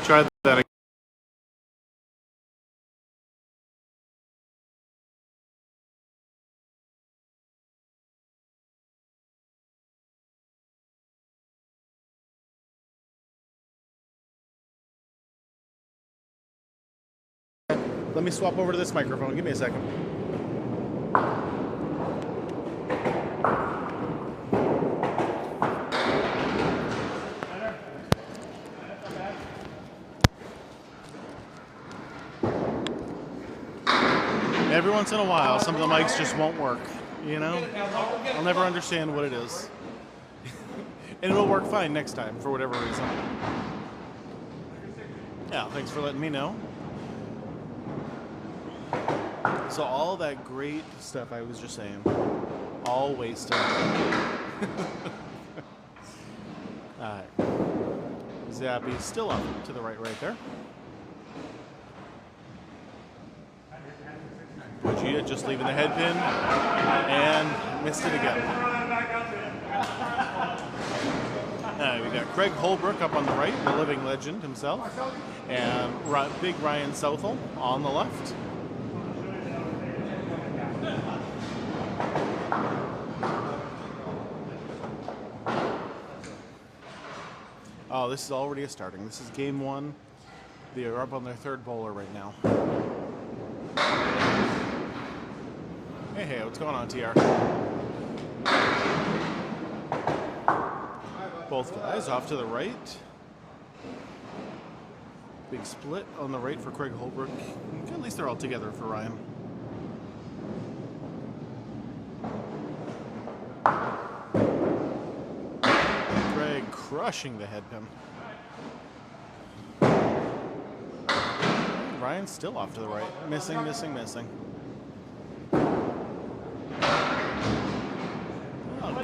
Try that again. Let me swap over to this microphone. Give me a second. Every once in a while, some of the mics just won't work, you know? I'll never understand what it is. And it'll work fine next time, for whatever reason. Yeah, thanks for letting me know. So all that great stuff I was just saying, all wasted. Alright. Zappi still up to the right there. Buggea just leaving the head pin and missed it again. We got Craig Holbrook up on the right, the living legend himself, and big Ryan Southall on the left. Oh, this is already starting. This is game one. They are up on their third bowler right now. Hey, what's going on, TR? Both guys off to the right. Big split on the right for Craig Holbrook. At least they're all together for Ryan. Craig crushing the head pin. Ryan's still off to the right. Missing.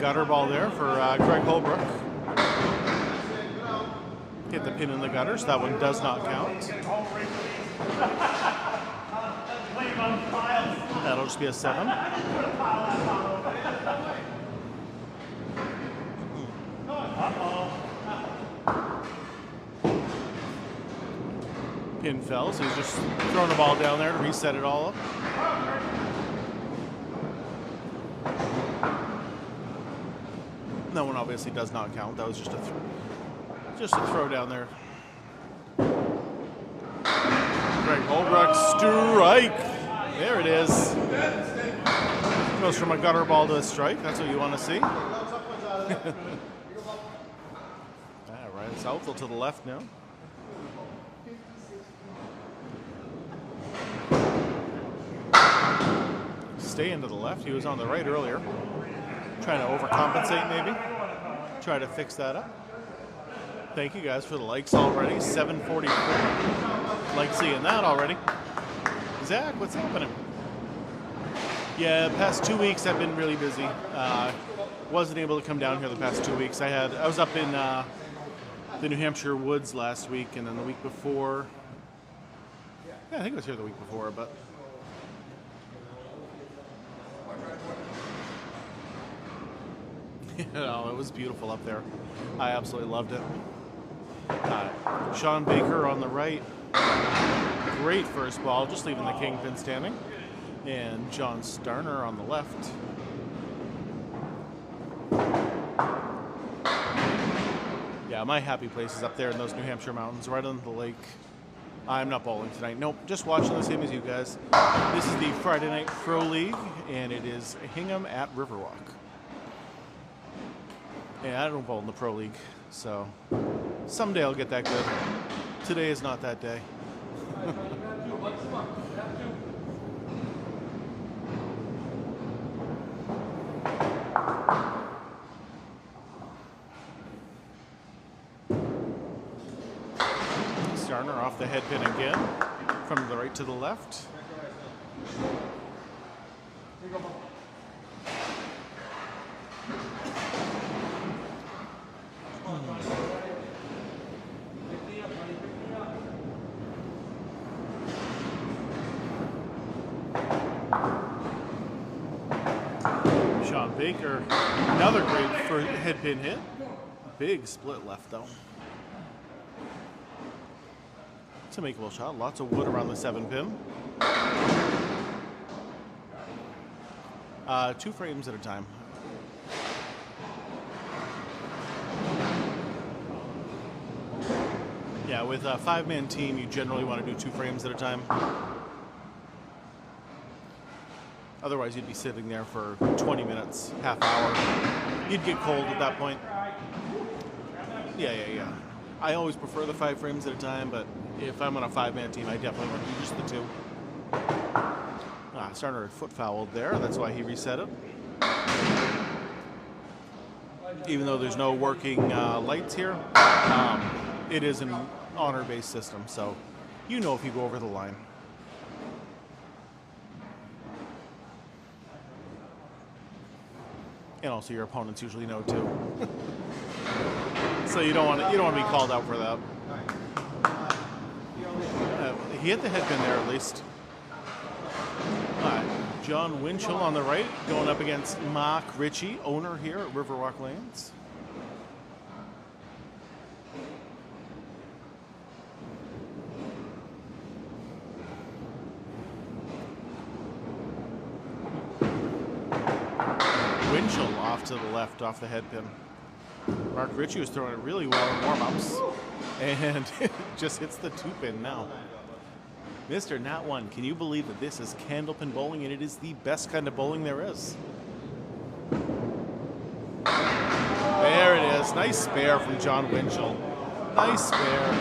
Gutter ball there for Craig Holbrook. Hit the pin in the gutter, so that one does not count. That'll just be a 7. Pin fell, so he's just throwing the ball down there to reset it all up. That one obviously does not count. That was just a throw down there. Craig Holbrook strike. There it is. Goes from a gutter ball to a strike. That's what you want to see. Ryan Southall to the left now. Staying to the left. He was on the right earlier. Trying to overcompensate, maybe. Try to fix that up. Thank you guys for the likes already. 744. Like seeing that already. Zach, what's happening? Yeah, the past 2 weeks I've been really busy. Wasn't able to come down here the past 2 weeks. I was up in the New Hampshire woods last week, and then the week before. Yeah, I think I was here the week before, but. It was beautiful up there. I absolutely loved it. Shawn Baker on the right. Great first ball, just leaving the kingpin standing. And John Starner on the left. Yeah, my happy place is up there in those New Hampshire mountains, right on the lake. I'm not bowling tonight. Nope, just watching the same as you guys. This is the Friday Night Pro League, and it is Hingham at Riverwalk. Yeah, I don't bowl in the Pro League, so someday I'll get that good. Today is not that day. Starner off the head pin again, from the right to the left. Shawn Baker, another great for head pin hit. Big split left though. It's a makeable shot. Lots of wood around the 7-pin. 2 frames at a time. Yeah, with a 5-man team, you generally want to do 2 frames at a time. Otherwise, you'd be sitting there for 20 minutes, half hour. You'd get cold at that point. Yeah. I always prefer the 5 frames at a time, but if I'm on a 5-man team, I definitely want to do just the 2. Starner had foot fouled there. That's why he reset it. Even though there's no working lights here, it is an honor-based system, so you know if you go over the line. And also your opponents usually know too. So you don't want to be called out for that. He hit the headpin there at least. John Winchell on the right, going up against Mark Ricci, owner here at Riverwalk Lanes. Winchell off to the left, off the headpin. Mark Ricci was throwing it really well in warm-ups, and it just hits the 2-pin now. Mr. Nat 1, can you believe that this is Candlepin bowling, and it is the best kind of bowling there is? There it is. Nice spare from John Winchell. Nice spare.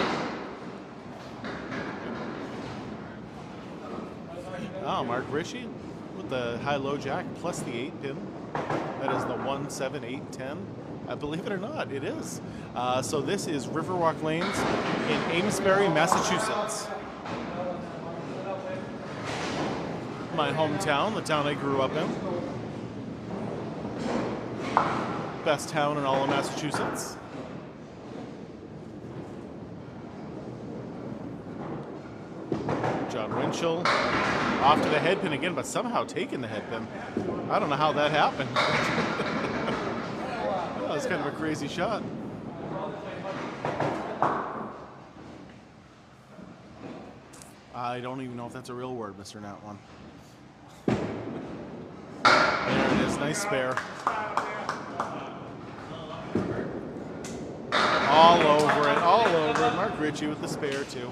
Oh, Mark Ricci with the high-low jack plus the 8-pin. That is the 1, 7, 8, 10. Believe it or not, it is. So this is Riverwalk Lanes in Amesbury, Massachusetts. My hometown, the town I grew up in. Best town in all of Massachusetts. John Winchell off to the headpin again, but somehow taking the headpin. I don't know how that happened. That was kind of a crazy shot. I don't even know if that's a real word, Mr. Nat 1. There it is, nice spare. All over it. Mark Ricci with the spare too.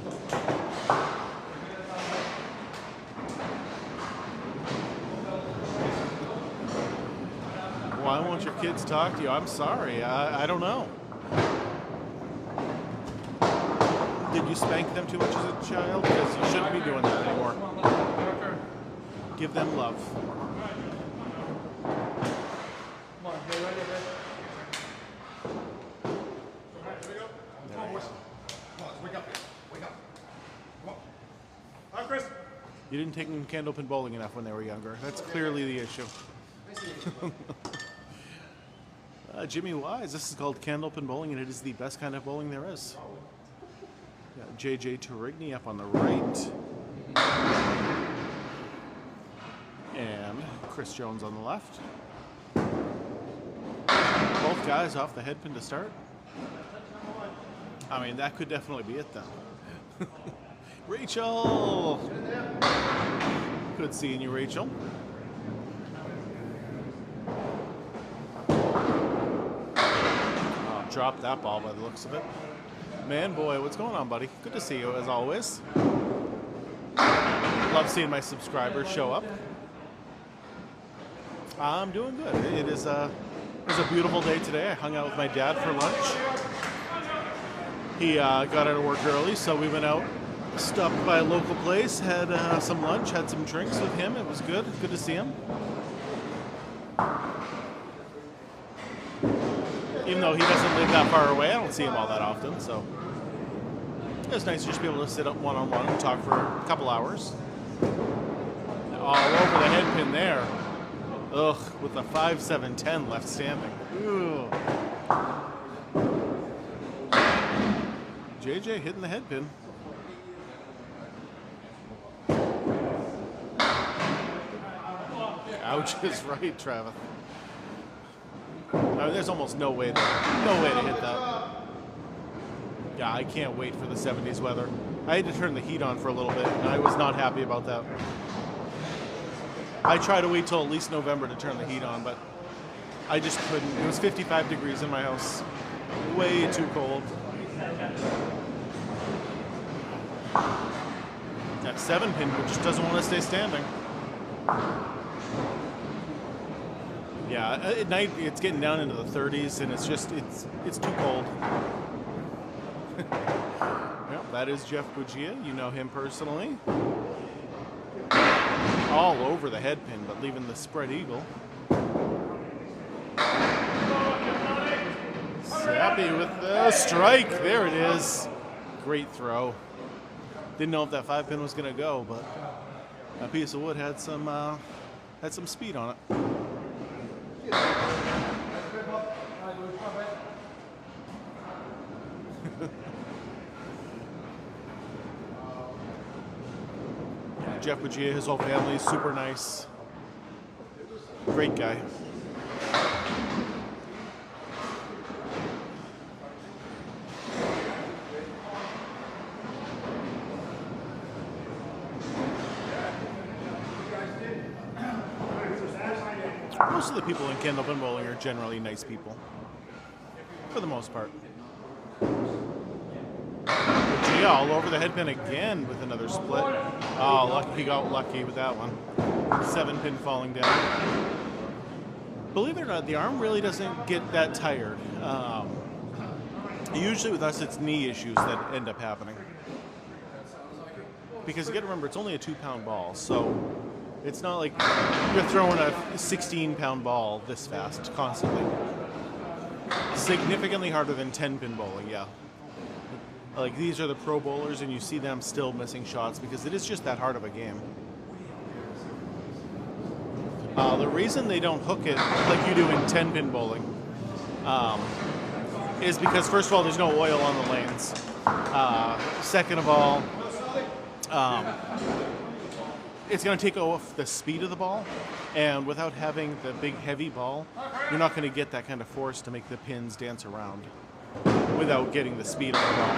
Why won't your kids talk to you? I'm sorry, I don't know. Did you spank them too much as a child? Because you shouldn't be doing that anymore. Give them love. You didn't take them Candlepin bowling enough when they were younger. That's clearly the issue. Jimmy Wise, this is called Candlepin bowling, and it is the best kind of bowling there is. JJ Tourigny up on the right. And Chris Jones on the left. Both guys off the headpin to start. I mean, that could definitely be it then. Rachel! Good seeing you, Rachel. Oh, dropped that ball by the looks of it. Man, boy, what's going on, buddy? Good to see you, as always. Love seeing my subscribers show up. I'm doing good. It was a beautiful day today. I hung out with my dad for lunch. He got out of work early, so we went out, stopped by a local place, had some lunch, had some drinks with him. It was good. Good to see him. Even though he doesn't live that far away, I don't see him all that often, so it was nice to just be able to sit up one-on-one and talk for a couple hours. All over the headpin there. Ugh, with the 5, 7, 10 left standing. Ooh. JJ hitting the headpin. Ouch is right, Travis. I mean, there's almost no way to hit that. Yeah, I can't wait for the 70s weather. I had to turn the heat on for a little bit, and I was not happy about that. I tried to wait till at least November to turn the heat on, but I just couldn't. It was 55 degrees in my house. Way too cold. That 7-pin just doesn't want to stay standing. Yeah, at night it's getting down into the 30s, and it's too cold. Well, that is Jeff Buggea. You know him personally. All over the head pin, but leaving the spread eagle. Zappi with the strike. There it is. Great throw. Didn't know if that 5-pin was going to go, but that piece of wood had some speed on it. Jeff Buggea, his whole family is super nice. Great guy. Most of the people in Candlepin bowling are generally nice people, for the most part. Yeah, all over the head pin again with another split. Oh, he got lucky with that one. 7-pin falling down. Believe it or not, the arm really doesn't get that tired. Usually with us, it's knee issues that end up happening. Because you got to remember, it's only a 2-pound ball, so it's not like you're throwing a 16-pound ball this fast constantly. Significantly harder than 10-pin bowling, yeah. Like, these are the pro bowlers, and you see them still missing shots because it is just that hard of a game. The reason they don't hook it like you do in 10-pin bowling is because, first of all, there's no oil on the lanes. Second of all, it's going to take off the speed of the ball, and without having the big, heavy ball, you're not going to get that kind of force to make the pins dance around without getting the speed of the ball.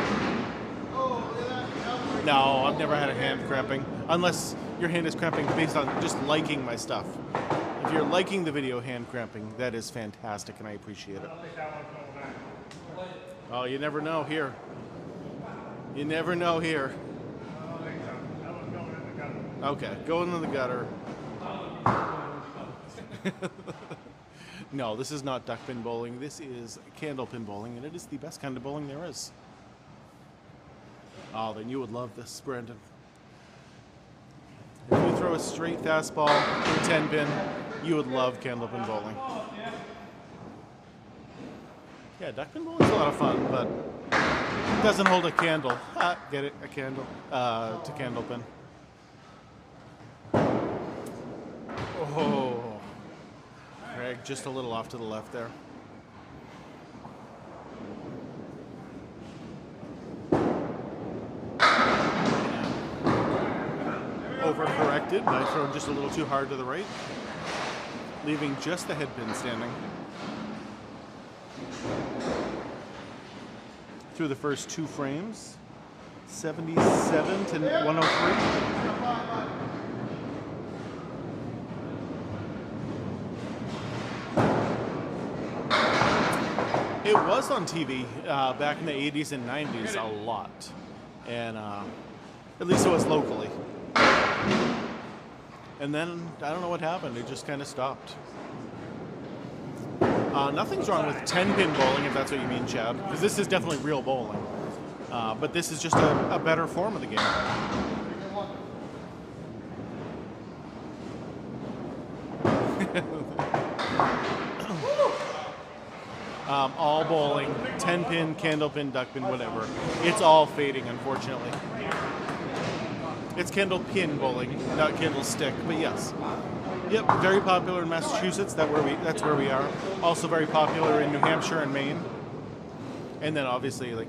No, I've never had a hand cramping, unless your hand is cramping based on just liking my stuff. If you're liking the video hand cramping, that is fantastic, and I appreciate it. Oh, you never know here. You never know here. Okay, going in the gutter. No, this is not duckpin bowling. This is candlepin bowling, and it is the best kind of bowling there is. Oh, then you would love this, Brandon. If you throw a straight fastball with 10-pin, you would love candlepin bowling. Yeah, duckpin bowling is a lot of fun, but it doesn't hold a candle. Get it? A candle to candlepin. Oh. Greg just a little off to the left there. Overcorrected by throwing just a little too hard to the right, leaving just the head pin standing. Through the first 2 frames, 77 to 103. It was on TV back in the 80s and 90s a lot, and at least it was locally. And then, I don't know what happened, it just kind of stopped. Nothing's wrong with 10-pin bowling, if that's what you mean, Chad, because this is definitely real bowling. But this is just a better form of the game. All bowling, 10-pin, candlepin, duckpin, whatever. It's all fading, unfortunately. It's candlepin bowling, not candlestick, but yes. Yep, very popular in Massachusetts. That's where we are. Also very popular in New Hampshire and Maine. And then obviously like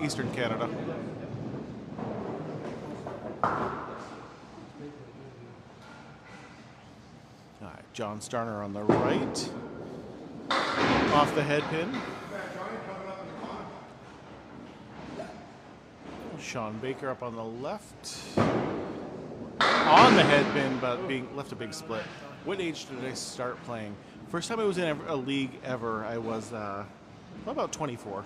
Eastern Canada. All right, John Starner on the right. Off the head pin. Shawn Baker up on the left. On the headpin, but left a big split. What age did I start playing? First time I was in a league ever, I was about 24.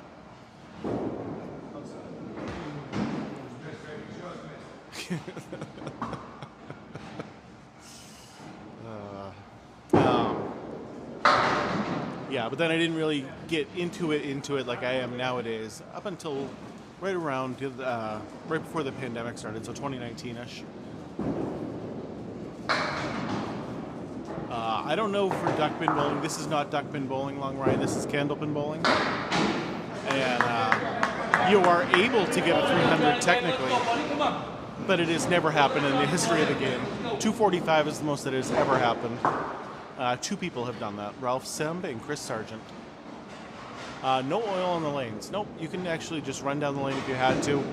Yeah, but then I didn't really get into it like I am nowadays up until right around right before the pandemic started, so 2019-ish. I don't know for duckpin bowling. This is not duckpin bowling, Long Ryan. This is candlepin bowling, and you are able to get a 300 technically, but it has never happened in the history of the game. 245 is the most that has ever happened. 2 people have done that, Ralph Semb and Chris Sargent. No oil on the lanes. Nope, you can actually just run down the lane if you had to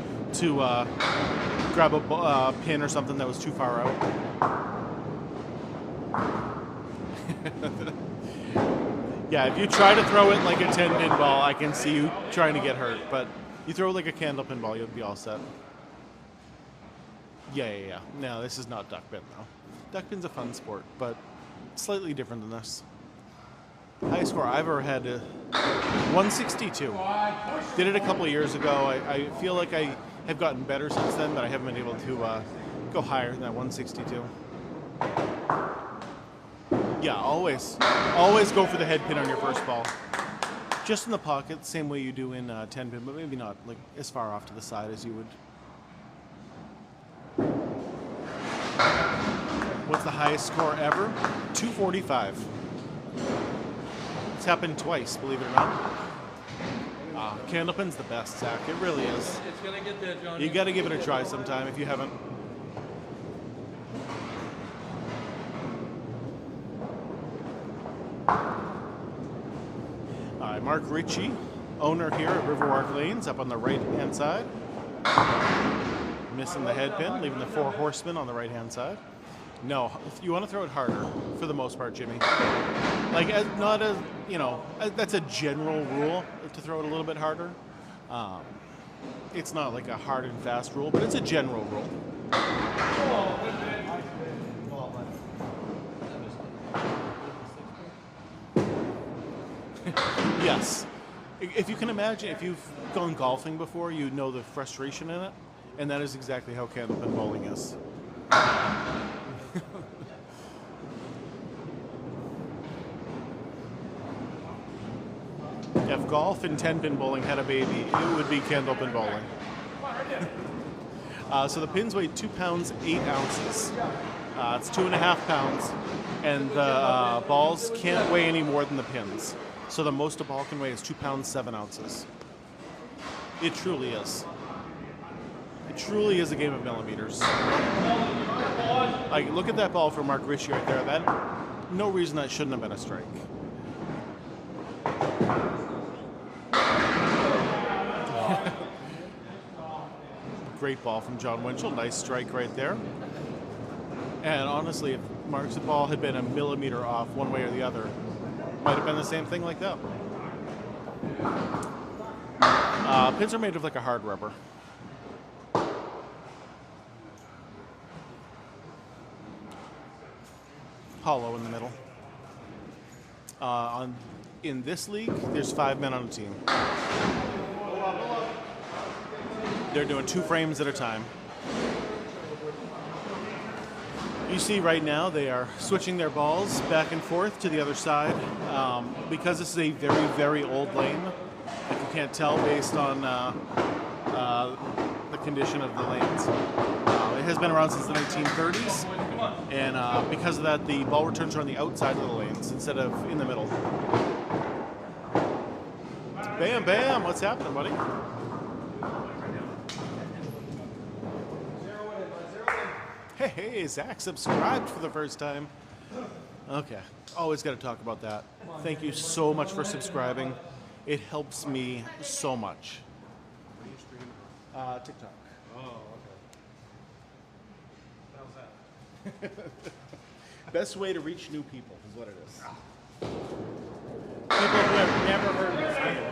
grab a pin or something that was too far out. Yeah, if you try to throw it like a 10-pin ball, I can see you trying to get hurt, but you throw it like a candlepin ball, you'll be all set. Yeah. No, this is not duckpin, though. Duckpin's a fun sport, but slightly different than this. Highest score I've ever had, 162. Did it a couple of years ago. I feel like I have gotten better since then, but I haven't been able to go higher than that 162. Yeah, always go for the head pin on your first ball. Just in the pocket, same way you do in 10-pin, but maybe not like as far off to the side as you would. What's the highest score ever? 245. It's happened twice, believe it or not. Candlepin's the best, Zach. It really is. It's gonna get there, John. You got to give it a try sometime if you haven't. All right, Mark Ricci, owner here at Riverwalk Lanes, up on the right-hand side. Missing the head pin, leaving the 4 horsemen on the right-hand side. No, you want to throw it harder, for the most part, Jimmy. Like, not as, that's a general rule, to throw it a little bit harder. It's not like a hard and fast rule, but it's a general rule. Yes. If you can imagine, if you've gone golfing before, you know the frustration in it, and that is exactly how candlepin bowling is. If golf and 10-pin bowling had a baby, it would be candlepin bowling. So the pins weigh 2 pounds 8 ounces. It's 2.5 pounds, and the balls can't weigh any more than the pins. So the most a ball can weigh is 2 pounds 7 ounces. It truly is. It truly is a game of millimeters. Like, look at that ball from Mark Ricci right there. That, no reason that shouldn't have been a strike. Great ball from John Winchell. Nice strike right there. And honestly, if Mark's ball had been a millimeter off one way or the other, might have been the same thing like that. Pins are made of like a hard rubber. Hollow in the middle. In this league, there's 5 men on a team. They're doing 2 frames at a time. You see right now they are switching their balls back and forth to the other side. Because this is a very, very old lane, if you can't tell based on the condition of the lanes. It has been around since the 1930s, and because of that, the ball returns are on the outside of the lanes instead of in the middle. Bam, bam, what's happening, buddy? Hey, Zach subscribed for the first time. Okay, always got to talk about that. Thank you so much for subscribing. It helps me so much. What do you stream? TikTok. Oh, okay. How's that? Best way to reach new people is what it is. People who have never heard of this game.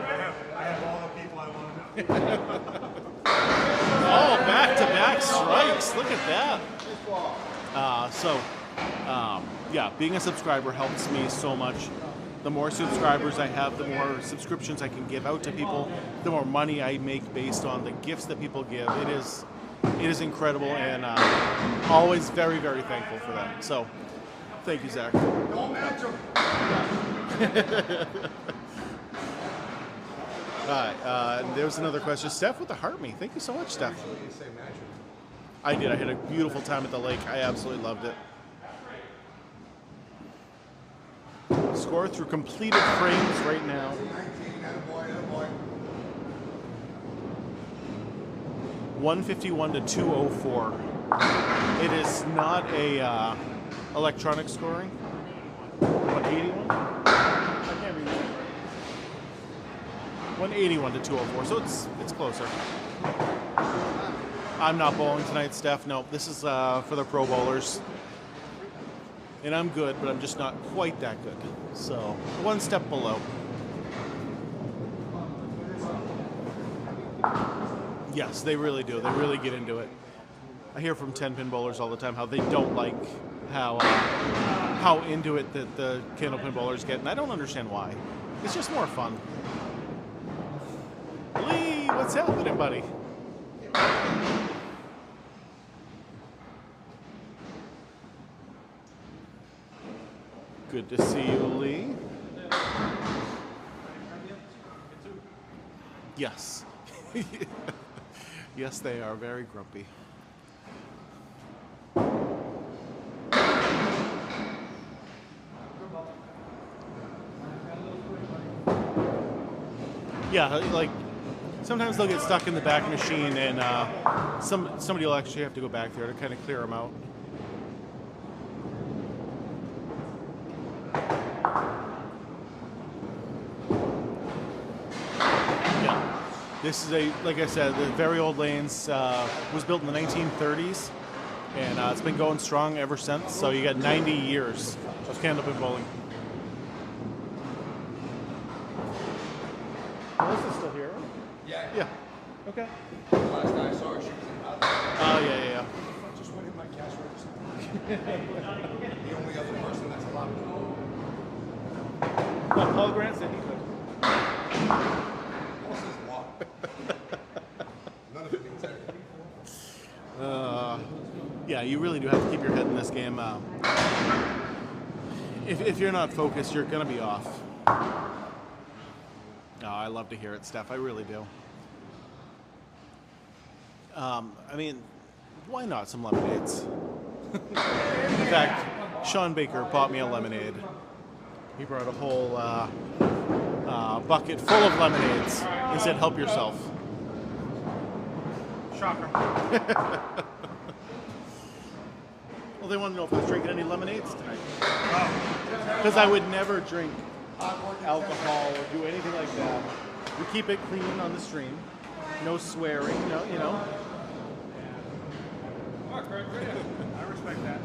I have all the people I want to know. Oh, back-to-back strikes. Look at that. Yeah, being a subscriber helps me so much. The more subscribers I have, the more subscriptions I can give out to people, the more money I make based on the gifts that people give. It is incredible, and always very, very thankful for that. So, thank you, Zach. Don't match him. All right, there's another question. Steph with the heart me. Thank you so much, Steph. I did. I had a beautiful time at the lake. I absolutely loved it. Score through completed frames right now. 151 to 204. It is not a electronic scoring. 181? I can't read it. 181 to 204, so it's closer. I'm not bowling tonight, Steph. No, this is for the pro bowlers. And I'm good, but I'm just not quite that good. So, one step below. Yes, they really do. They really get into it. I hear from 10-pin bowlers all the time how they don't like how into it that the candlepin bowlers get, and I don't understand why. It's just more fun. Lee, what's happening, buddy? Good to see you, Lee. Yes. Yes, they are very grumpy. Yeah, like sometimes they'll get stuck in the back machine, and somebody will actually have to go back there to kind of clear them out. This is like I said, the very old lanes was built in the 1930s, and it's been going strong ever since. So you got 90 years of candlepin bowling. Melissa's still here? Yeah. Yeah. Okay. Last I saw her, she was in the bathroom. Oh, yeah. Just went in my cash register. The only other person that's allowed to go. Well, Paul Grant said he could. None of it means anything. Yeah, you really do have to keep your head in this game. If you're not focused, you're going to be off. Oh, I love to hear it, Steph. I really do. I mean, why not some lemonades? In fact, Shawn Baker bought me a lemonade. He brought a whole bucket full of lemonades and said, help yourself. Shocker. Well, they want to know if I was drinking any lemonades tonight. Because I would never drink alcohol or do anything like that. We keep it clean on the stream. No swearing, no, you know. I respect that.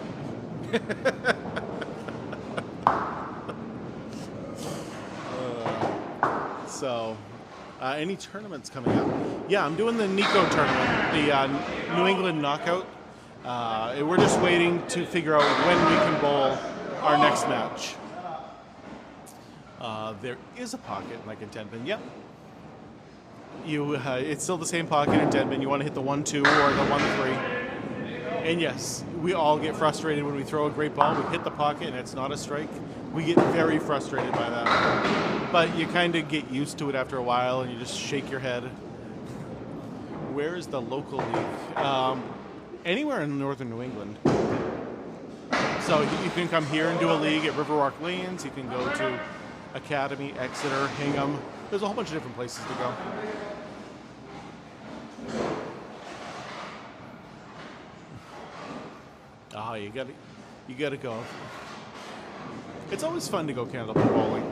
Any tournaments coming up? Yeah, I'm doing the Nico tournament, the New England Knockout. We're just waiting to figure out when we can bowl our next match. There is a pocket like in 10-pin. Yep. It's still the same pocket in 10-pin. You want to hit the 1-2 or the 1-3. And yes, we all get frustrated when we throw a great ball. We hit the pocket and it's not a strike. We get very frustrated by that. But you kind of get used to it after a while and you just shake your head. Where is the local league? Anywhere in northern New England. So you can come here and do a league at Riverwalk Lanes. You can go to Academy, Exeter, Hingham. There's a whole bunch of different places to go. Oh, you gotta go. It's always fun to go candlepin bowling.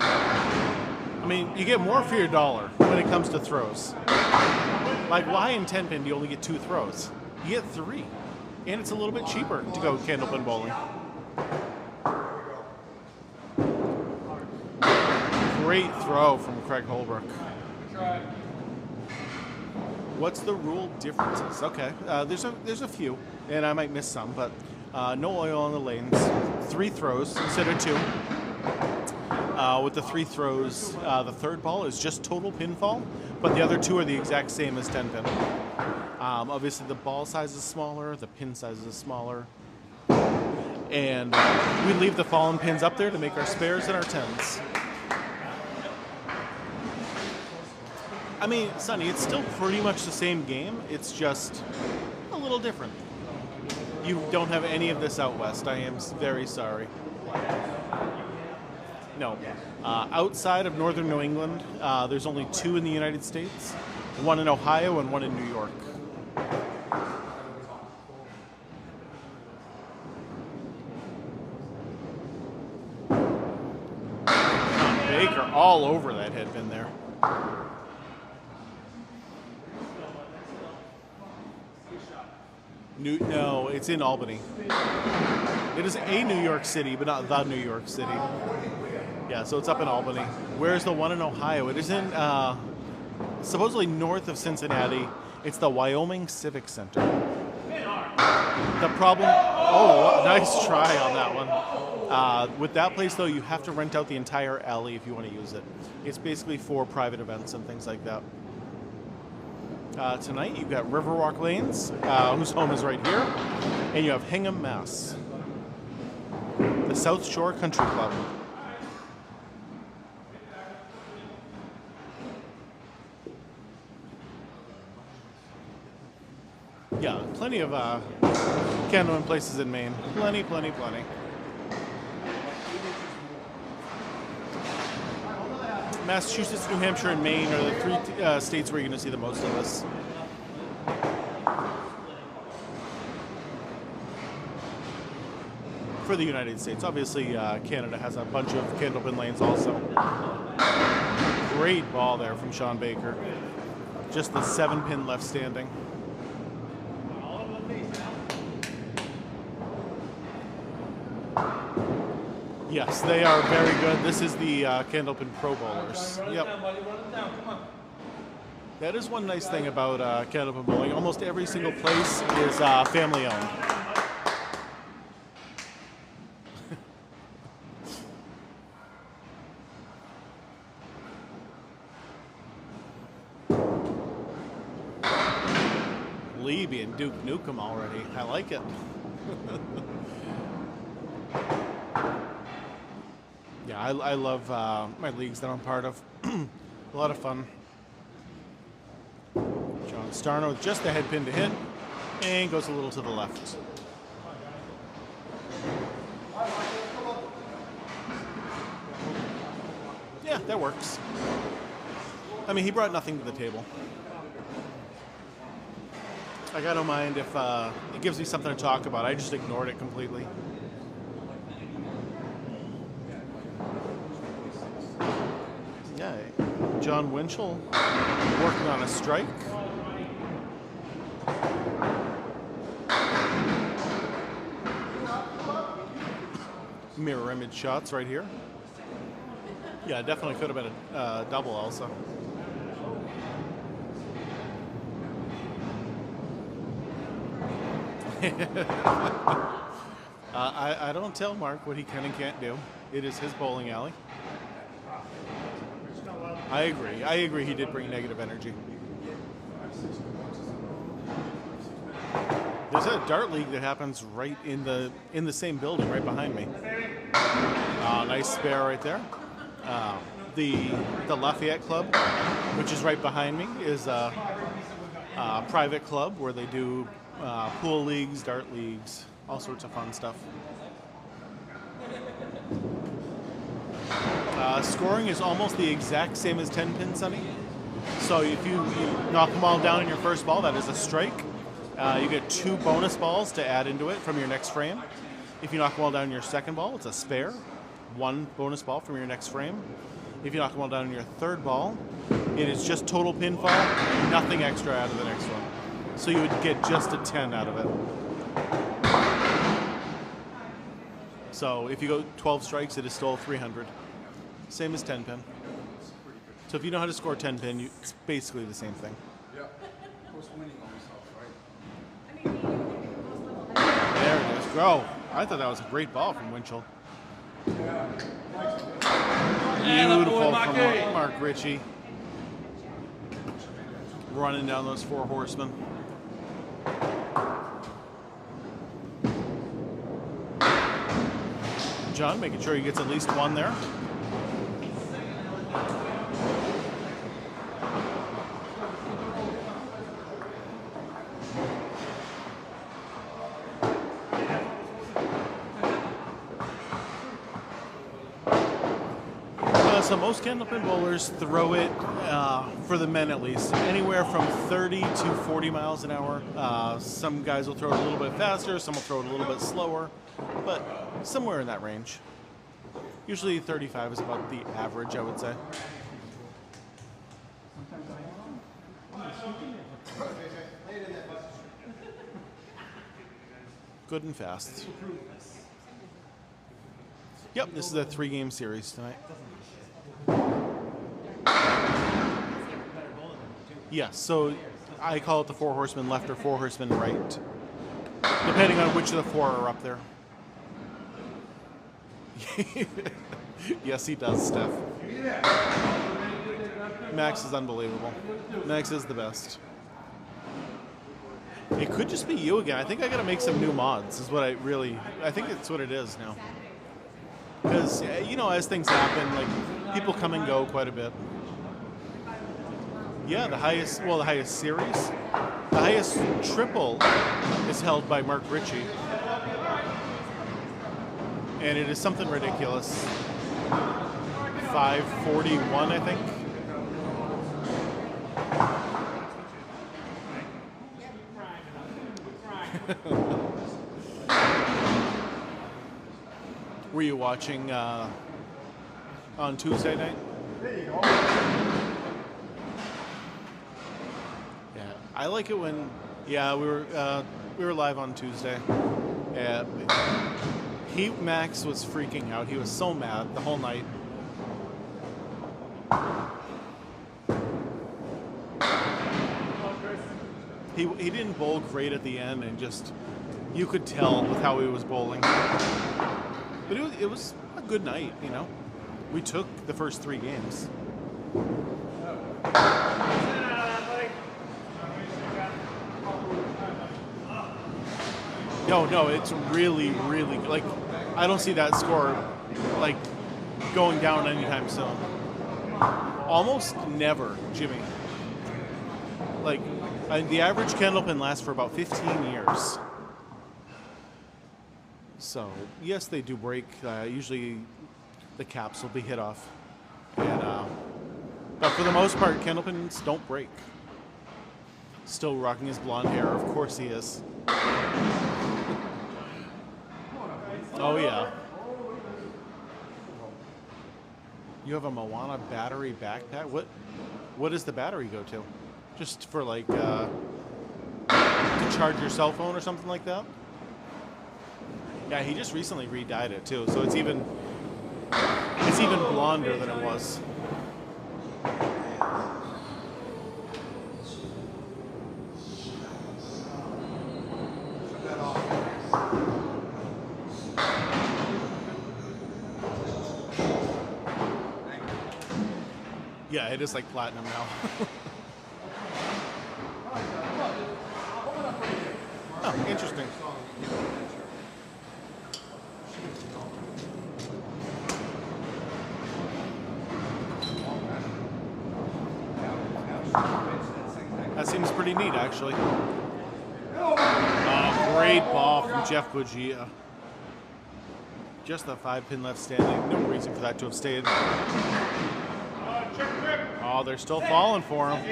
I mean, you get more for your dollar when it comes to throws. Like, why in 10-pin do you only get 2 throws? You get 3. And it's a little bit cheaper to go candlepin bowling. Great throw from Craig Holbrook. What's the rule differences? Okay, there's a few, and I might miss some, but no oil on the lanes, 3 throws instead of 2. With the 3 throws, the third ball is just total pinfall, but the other 2 are the exact same as 10 pin. Obviously, the ball size is smaller, the pin size is smaller, and we leave the fallen pins up there to make our spares and our 10s. I mean, Sonny, it's still pretty much the same game. It's just a little different. You don't have any of this out west. I am very sorry. No. Outside of northern New England, there's only 2 in the United States. 1 in Ohio and 1 in New York. Baker all over that headpin there. No, it's in Albany. It is a New York City, but not the New York City. Yeah, so it's up in Albany. Where's the one in Ohio? It is in, supposedly north of Cincinnati. It's the Wyoming Civic Center. The problem, nice try on that one. With that place, though, you have to rent out the entire alley if you want to use it. It's basically for private events and things like that. Tonight, you've got Riverwalk Lanes, whose home is right here, and you have Hingham, Mass. The South Shore Country Club. Yeah, plenty of Candlepin places in Maine. Plenty. Massachusetts, New Hampshire, and Maine are the 3 states where you're going to see the most of this. For the United States. Obviously, Canada has a bunch of Candlepin lanes also. Great ball there from Shawn Baker. Just the 7-pin left standing. Yes, they are very good. This is the Candlepin Pro Bowlers. Yep. That is one nice thing about Candlepin bowling. Almost every single place is family owned. Levy and Duke Nukem already. I like it. Yeah, I love my leagues that I'm part of. A lot of fun. John Starner with just the head pin to hit, and goes a little to the left. Yeah, that works. I mean, he brought nothing to the table. I don't mind if it gives me something to talk about. I just ignored it completely. Yeah, John Winchell working on a strike. Mirror image shots right here. Yeah, definitely could have been a double also. I don't tell Mark what he can and can't do. It is his bowling alley. I agree. He did bring negative energy. There's a dart league that happens right in the same building, right behind me. Nice spare right there. The Lafayette Club, which is right behind me, is a private club where they do pool leagues, dart leagues, all sorts of fun stuff. Scoring is almost the exact same as 10-pin, Sonny. So if you knock them all down in your first ball, that is a strike. You get 2 bonus balls to add into it from your next frame. If you knock them all down in your second ball, it's a spare. 1 bonus ball from your next frame. If you knock them all down in your third ball, it is just total pinfall, nothing extra out of the next one. So you would get just a 10 out of it. So if you go 12 strikes, it is still 300. Same as 10-pin. So if you know how to score 10-pin, it's basically the same thing. Yeah. horse winning always helps, right? There it is. Oh, I thought that was a great ball from Winchell. Beautiful from Mark Ricci. Running down those 4 horsemen. John making sure he gets at least one there. So most Candlepin bowlers throw it, for the men at least, anywhere from 30 to 40 miles an hour. Some guys will throw it a little bit faster, some will throw it a little bit slower, but somewhere in that range. Usually 35 is about the average, I would say. Good and fast. Yep, this is a 3-game series tonight. Yes, so I call it the 4 horsemen left or 4 horsemen right, depending on which of the 4 are up there. Yes, he does, Steph. Max is unbelievable. Max is the best. It could just be you again. I think I got to make some new mods, is what I think it's what it is now. Because, you know, as things happen, like, people come and go quite a bit. Yeah, the highest series, the highest triple is held by Mark Ricci. And it is something ridiculous. 541, I think. Were you watching on Tuesday night? Yeah, I like it when. Yeah, we were live on Tuesday. Max was freaking out. He was so mad the whole night. He didn't bowl great at the end, and just you could tell with how he was bowling. But it was a good night, you know. We took the first 3 games. No, it's really, really like I don't see that score like going down anytime soon. Almost never, Jimmy. Like the average Candlepin lasts for about 15 years. So yes, they do break. Usually, the caps will be hit off, and but for the most part, Candlepins don't break. Still rocking his blonde hair, of course he is. Oh yeah. You have a Moana battery backpack? What does the battery go to? Just for like to charge your cell phone or something like that? Yeah, he just recently re-dyed it too, so it's even blonder than it was. Yeah, it is like platinum now. Oh, interesting. That seems pretty neat, actually. Great ball from Jeff Buggea. Just the 5-pin left standing. No reason for that to have stayed. Oh, they're still falling for him.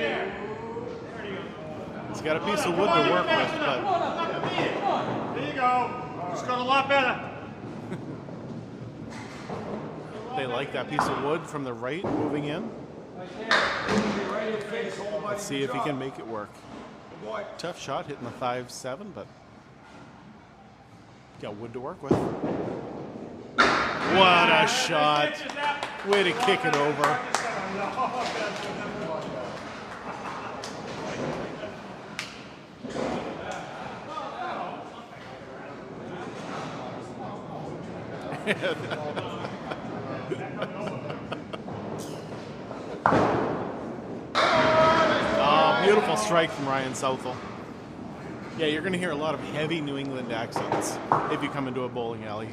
He's got a piece of wood to work with, but... There you go. It's got a lot better. They like that piece of wood from the right moving in. Let's see if he can make it work. Tough shot hitting the 5-7, but got wood to work with. What a shot. Way to kick it over. Oh, beautiful strike from Ryan Southall. Yeah, you're going to hear a lot of heavy New England accents if you come into a bowling alley.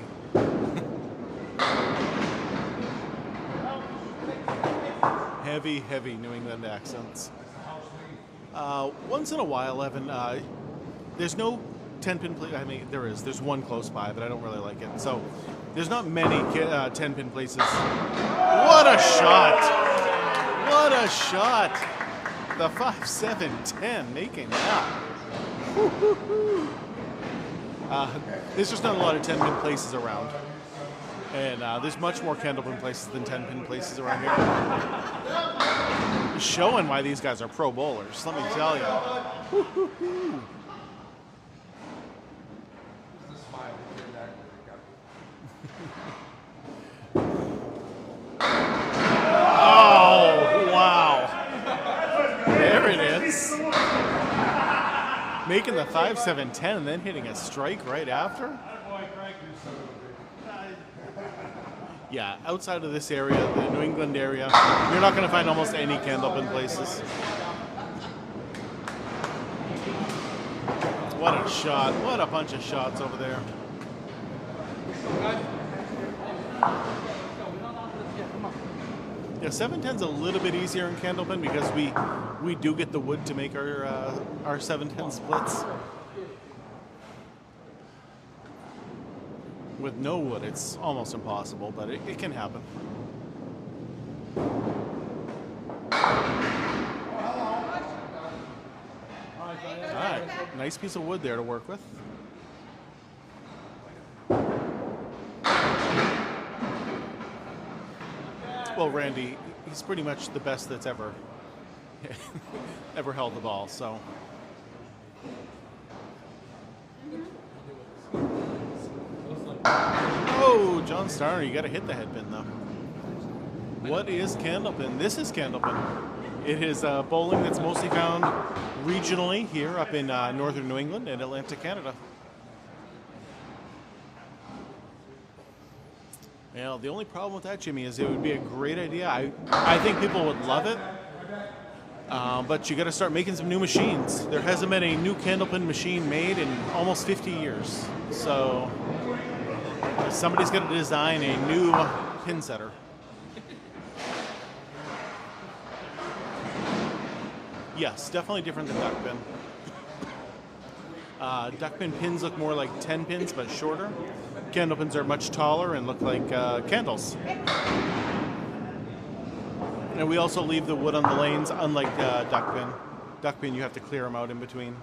Heavy New England accents. Once in a while, Evan, there's no 10-pin place. I mean, there is. There's one close by, but I don't really like it. So there's not many 10-pin places. What a shot! What a shot! The 5-7-10 making that. There's just not a lot of 10-pin places around. And there's much more Candlepin places than 10-pin places around here. Showing why these guys are pro bowlers, let me tell you. Oh, wow. There it is. Making the 5-7-10 and then hitting a strike right after. Yeah, outside of this area, the New England area, you're not going to find almost any Candlepin places. What a shot. What a bunch of shots over there. Yeah, 7-10's a little bit easier in Candlepin because we do get the wood to make our 7-10 splits. With no wood, it's almost impossible, but it can happen. All right, nice piece of wood there to work with. Well, Randy, he's pretty much the best that's ever held the ball, so. Oh, John Starner, you got to hit the headpin though. What is Candlepin? This is Candlepin. It is bowling that's mostly found regionally here up in northern New England and Atlantic Canada. Well, the only problem with that, Jimmy, is it would be a great idea. I think people would love it, but you got to start making some new machines. There hasn't been a new Candlepin machine made in almost 50 years, so. Somebody's going to design a new pin setter. Yes, definitely different than duckpin. Duckpin pins look more like 10 pins, but shorter. Candlepins are much taller and look like candles. And we also leave the wood on the lanes, unlike duckpin. Duckpin, you have to clear them out in between.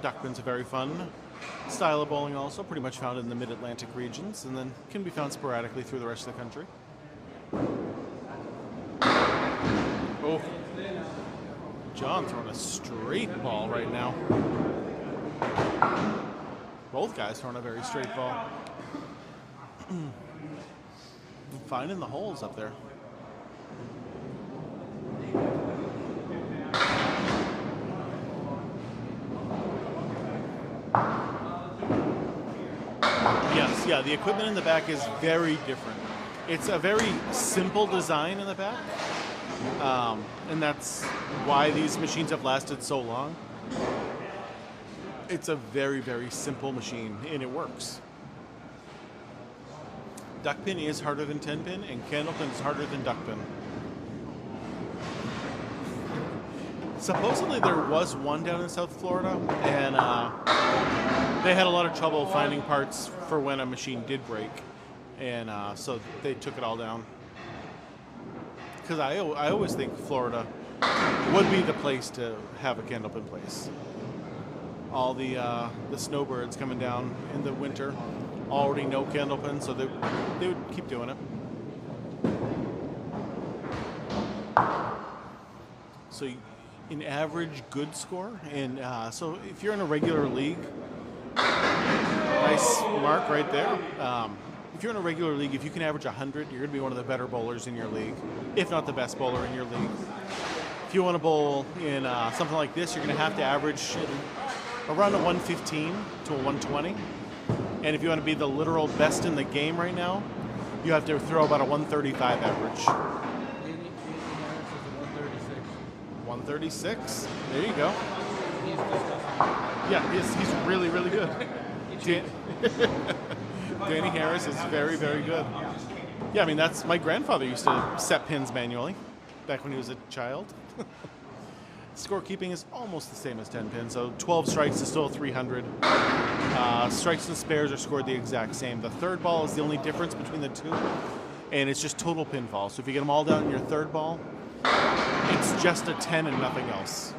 Duckpin's a very fun style of bowling also, pretty much found in the mid-Atlantic regions, and then can be found sporadically through the rest of the country. Oh, John throwing a straight ball right now. Both guys throwing a very straight ball. Finding the holes up there. Yes, yeah, the equipment in the back is very different. It's a very simple design in the back, and that's why these machines have lasted so long. It's a very, very simple machine, and it works. Duckpin is harder than 10-pin, and Candlepin is harder than duckpin. Supposedly there was one down in South Florida, and they had a lot of trouble finding parts for when a machine did break, and so they took it all down. Because I always think Florida would be the place to have a Candlepin place. All the snowbirds coming down in the winter already know Candlepin, so they would keep doing it. So an average good score, and so if you're in a regular league, nice mark right there. If you're in a regular league, if you can average 100, you're going to be one of the better bowlers in your league, if not the best bowler in your league. If you want to bowl in something like this, you're going to have to average around a 115 to a 120. And if you want to be the literal best in the game right now, you have to throw about a 135 average. 136. There you go. Yeah, he's really, really good. Danny Harris is very, very good. Yeah, I mean, that's my grandfather used to set pins manually back when he was a child. Scorekeeping is almost the same as 10 pins, so 12 strikes is still 300. Strikes and spares are scored the exact same. The third ball is the only difference between the two, and it's just total pinfall. So if you get them all down in your third ball, it's just a 10 and nothing else.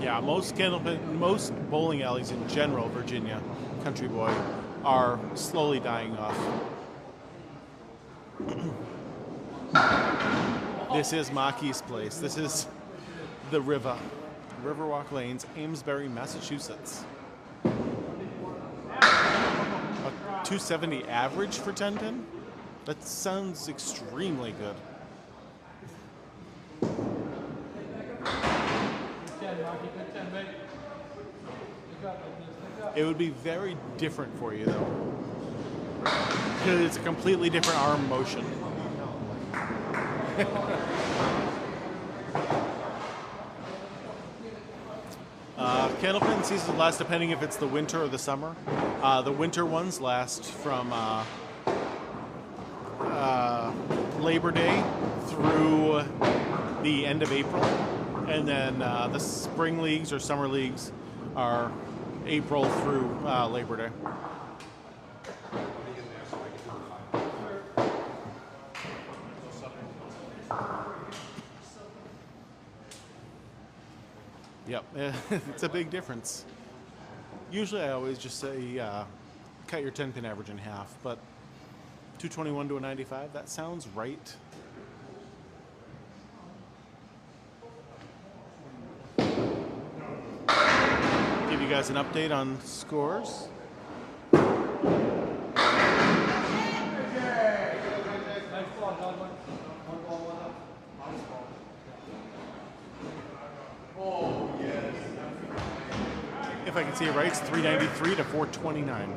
Yeah, most bowling alleys in general, Virginia, Country Boy, are slowly dying off. This is Maki's place. This is the Riverwalk Lanes, Amesbury, Massachusetts. A 270 average for 10 pin? That sounds extremely good. It would be very different for you, though, because it's a completely different arm motion. Candlepin seasons last depending if it's the winter or the summer. The winter ones last from Labor Day through the end of April, and then the spring leagues or summer leagues are April through Labor Day. Yep, it's a big difference. Usually I always just say cut your 10 pin average in half, but 221 to a 95, that sounds right. Give you guys an update on scores. If I can see it right, it's 393 to 429.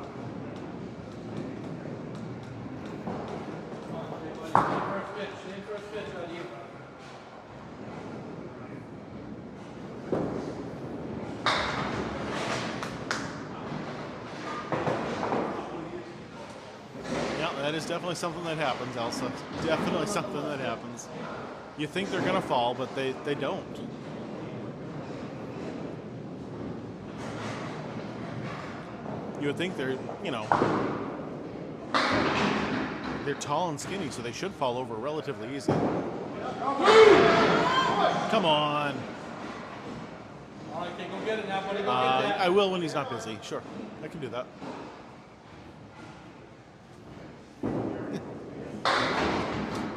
Yeah, that is definitely something that happens, Elsa. Definitely something that happens. You think they're going to fall, but they don't. You would think they're, they're tall and skinny, so they should fall over relatively easy. Come on. All right, okay, go get it now, buddy. Go get that. I will when he's not busy. Sure, I can do that.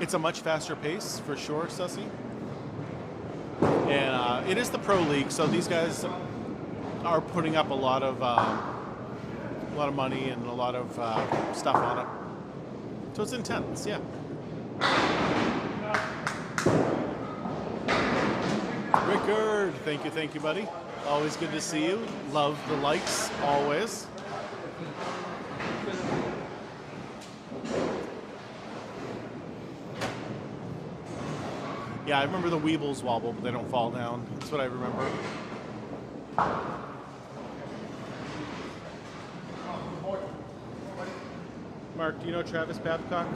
It's a much faster pace, for sure, Sussy. And it is the pro league, so these guys are putting up a lot of money and a lot of stuff on it. So it's intense, yeah. Rickard, thank you, buddy. Always good to see you. Love the likes, always. Yeah, I remember the Weebles wobble, but they don't fall down. That's what I remember. Mark, do you know Travis Babcock?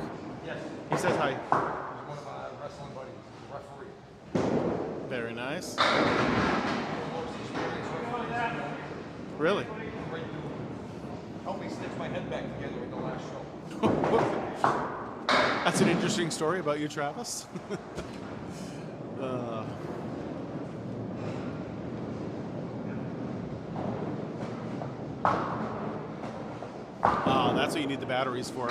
Yes. He says hi. He's one of my wrestling buddies, the referee. Very nice. Really? Helped me stitch my head back together at the last show. That's an interesting story about you, Travis. That's what you need the batteries for.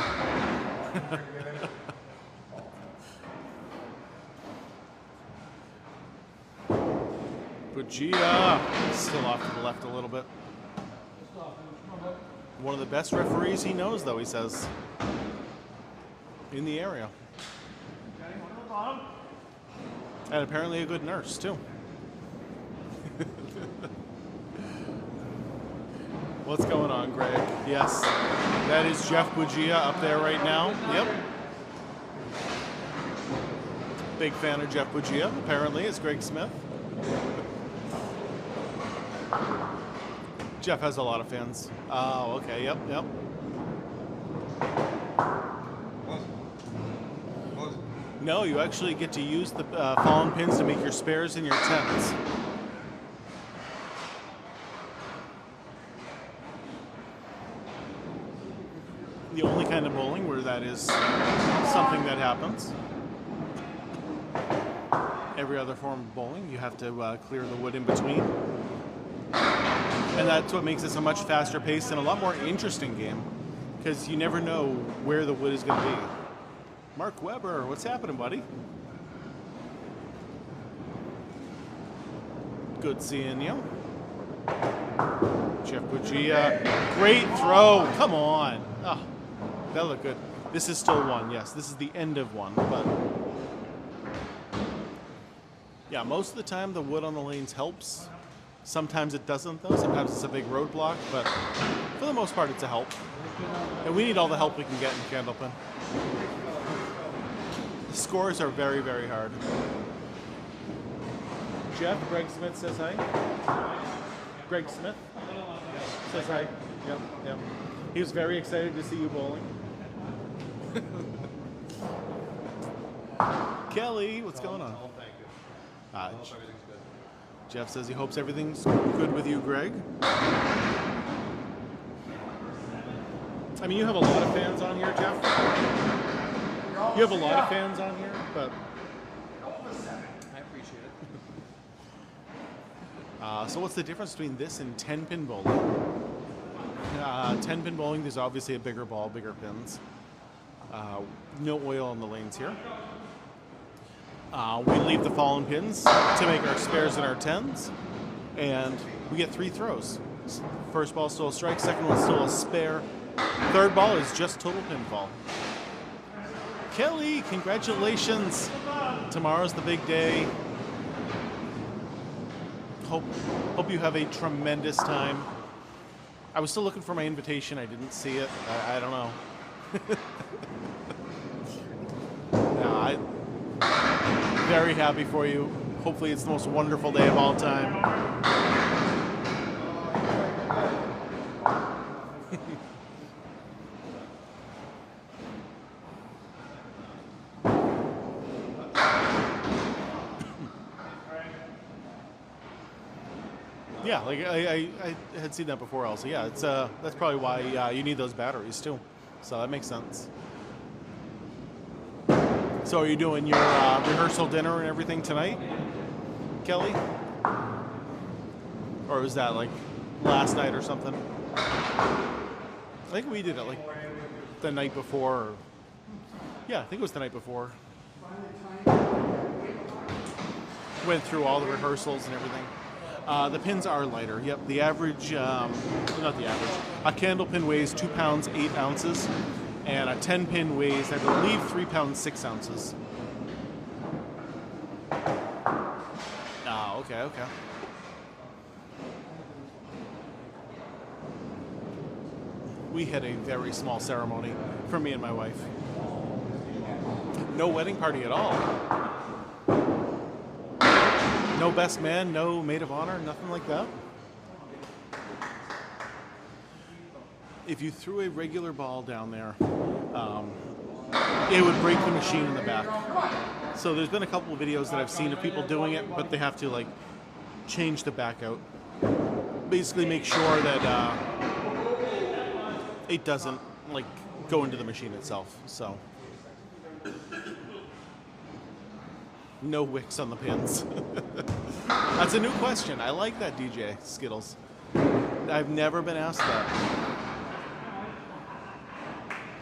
Buggea still off to the left a little bit. One of the best referees he knows, though, he says, in the area. And apparently a good nurse, too. What's going on, Greg? Yes, that is Jeff Buggea up there right now. Yep. Big fan of Jeff Buggea, apparently, is Greg Smith. Jeff has a lot of fans. Oh, okay, yep. No, you actually get to use the fallen pins to make your spares and your tens. The only kind of bowling where that is something that happens. Every other form of bowling, you have to clear the wood in between. And that's what makes this a much faster pace and a lot more interesting game, because you never know where the wood is going to be. Mark Weber, what's happening, buddy? Good seeing you. Jeff Buggea, great throw. Come on. Oh, that looked good. This is still one, yes. This is the end of one, but yeah, most of the time the wood on the lanes helps. Sometimes it doesn't, though. Sometimes it's a big roadblock, but for the most part, it's a help. And we need all the help we can get in Candlepin. The scores are very, very hard. Jeff, Greg Smith says hi. Greg Smith says hi. Yep. He was very excited to see you bowling. Kelly, what's going on? Jeff says he hopes everything's good with you, Greg. I mean, you have a lot of fans on here, Jeff. You have a lot of fans on here, but I appreciate it. so what's the difference between this and 10-pin bowling? 10-pin bowling, there's obviously a bigger ball, bigger pins. No oil on the lanes here. We leave the fallen pins to make our spares and our tens, and we get 3 throws. First ball still a strike, second one still a spare. Third ball is just total pinfall. Kelly, congratulations. Tomorrow's the big day. Hope you have a tremendous time. I was still looking for my invitation. I didn't see it. I don't know. I'm very happy for you. Hopefully it's the most wonderful day of all time. Yeah, like I had seen that before also. Yeah, it's that's probably why you need those batteries too. So that makes sense. So are you doing your rehearsal dinner and everything tonight, Kelly? Or was that like last night or something? I think we did it like the night before. Or, yeah, I think it was the night before. Went through all the rehearsals and everything. The pins are lighter. Yep, the average, not the average. A Candlepin weighs 2 pounds 8 ounces, and a 10-pin weighs, I believe, 3 pounds 6 ounces. Okay. We had a very small ceremony for me and my wife. No wedding party at all. No best man, no maid of honor, nothing like that. If you threw a regular ball down there, it would break the machine in the back. So there's been a couple of videos that I've seen of people doing it, but they have to like change the back out. Basically make sure that it doesn't like go into the machine itself. So no wicks on the pins. That's a new question. I like that, DJ Skittles. I've never been asked that.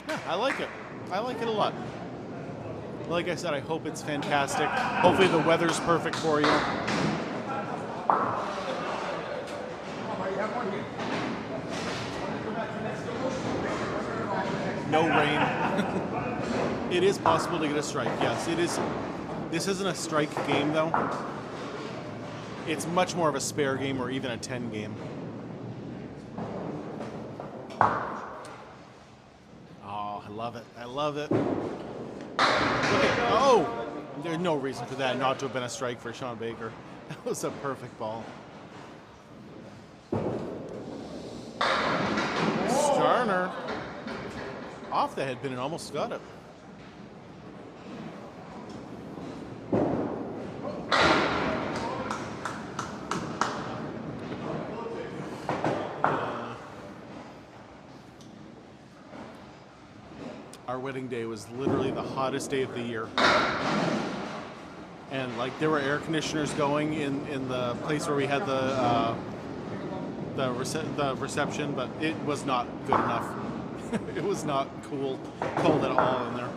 Yeah, I like it. I like it a lot. Like I said, I hope it's fantastic. Hopefully the weather's perfect for you. No rain. It is possible to get a strike. Yes, it is. This isn't a strike game, though. It's much more of a spare game or even a 10 game. Oh, I love it. I love it. Oh! There's no reason for that not to have been a strike for Shawn Baker. That was a perfect ball. Starner off the head pin and almost got it. Our wedding day was literally the hottest day of the year. And like there were air conditioners going in the place where we had the reception, but it was not good enough. It was not cold at all in there.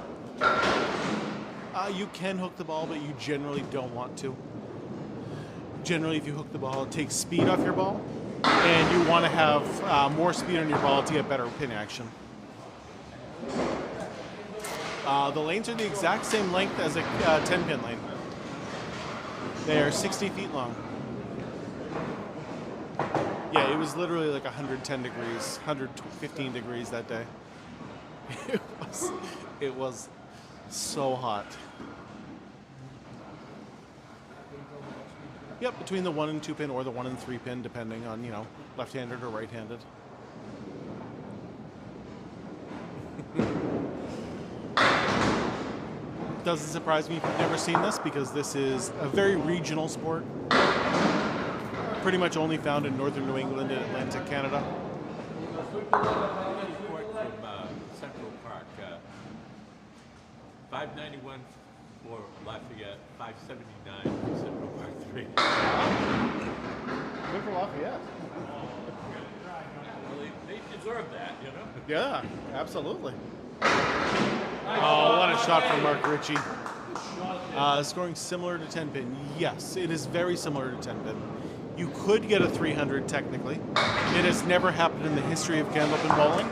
You can hook the ball, but you generally don't want to. Generally, if you hook the ball, it takes speed off your ball, and you want to have more speed on your ball to get better pin action. The lanes are the exact same length as a 10-pin lane. They are 60 feet long. Yeah, it was literally like 110 degrees, 115 degrees that day. It was so hot. Yep, between the 1 and 2 pin or the 1 and 3 pin, depending on, you know, left-handed or right-handed. Doesn't surprise me if you've never seen this, because this is a very regional sport. Pretty much only found in northern New England and Atlantic Canada. Report from Central Park. 591 for Lafayette, 579 for Central Park 3. Good for Lafayette. Well, they deserve that, you know? Yeah, absolutely. Oh, what a shot from Mark Ricci. Scoring similar to 10-pin. Yes, it is very similar to 10-pin. You could get a 300 technically. It has never happened in the history of Candlepin bowling,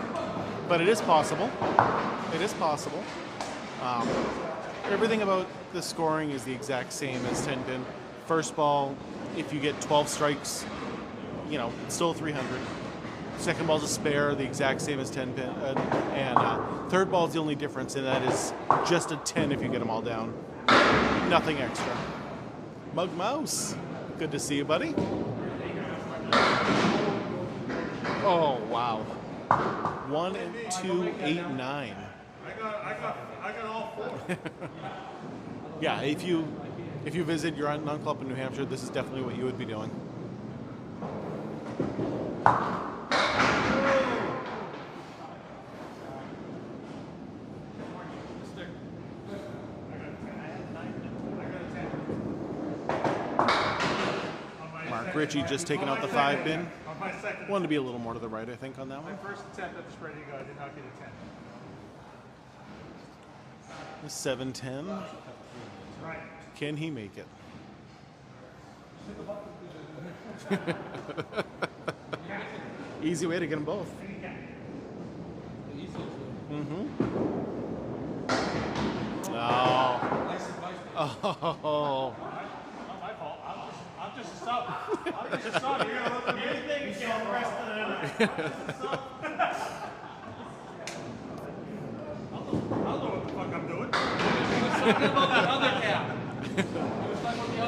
but it is possible. It is possible. Everything about the scoring is the exact same as 10-pin. First ball, if you get 12 strikes, you know, it's still a 300. Second ball's a spare, the exact same as 10-pin. And third ball's the only difference, and that is just a 10 if you get them all down. Nothing extra. Mug Mouse, good to see you, buddy. Oh, wow. 1, 2, 8, 9. I got all 4. Yeah, if you visit your non-club in New Hampshire, this is definitely what you would be doing. Mark Ricci just taking out the 5-pin. Wanted to be a little more to the right, I think, on that one. My first attempt at the spread eagle, I did not get a 10. The 710. Right. Can he make it? Easy way to get them both. Oh. Oh. Not my fault. I'm just a sub. I'm just a sub. You're gonna look at me anything? You can't rest in it. I'm just a sub. I'll know what the fuck I'm doing.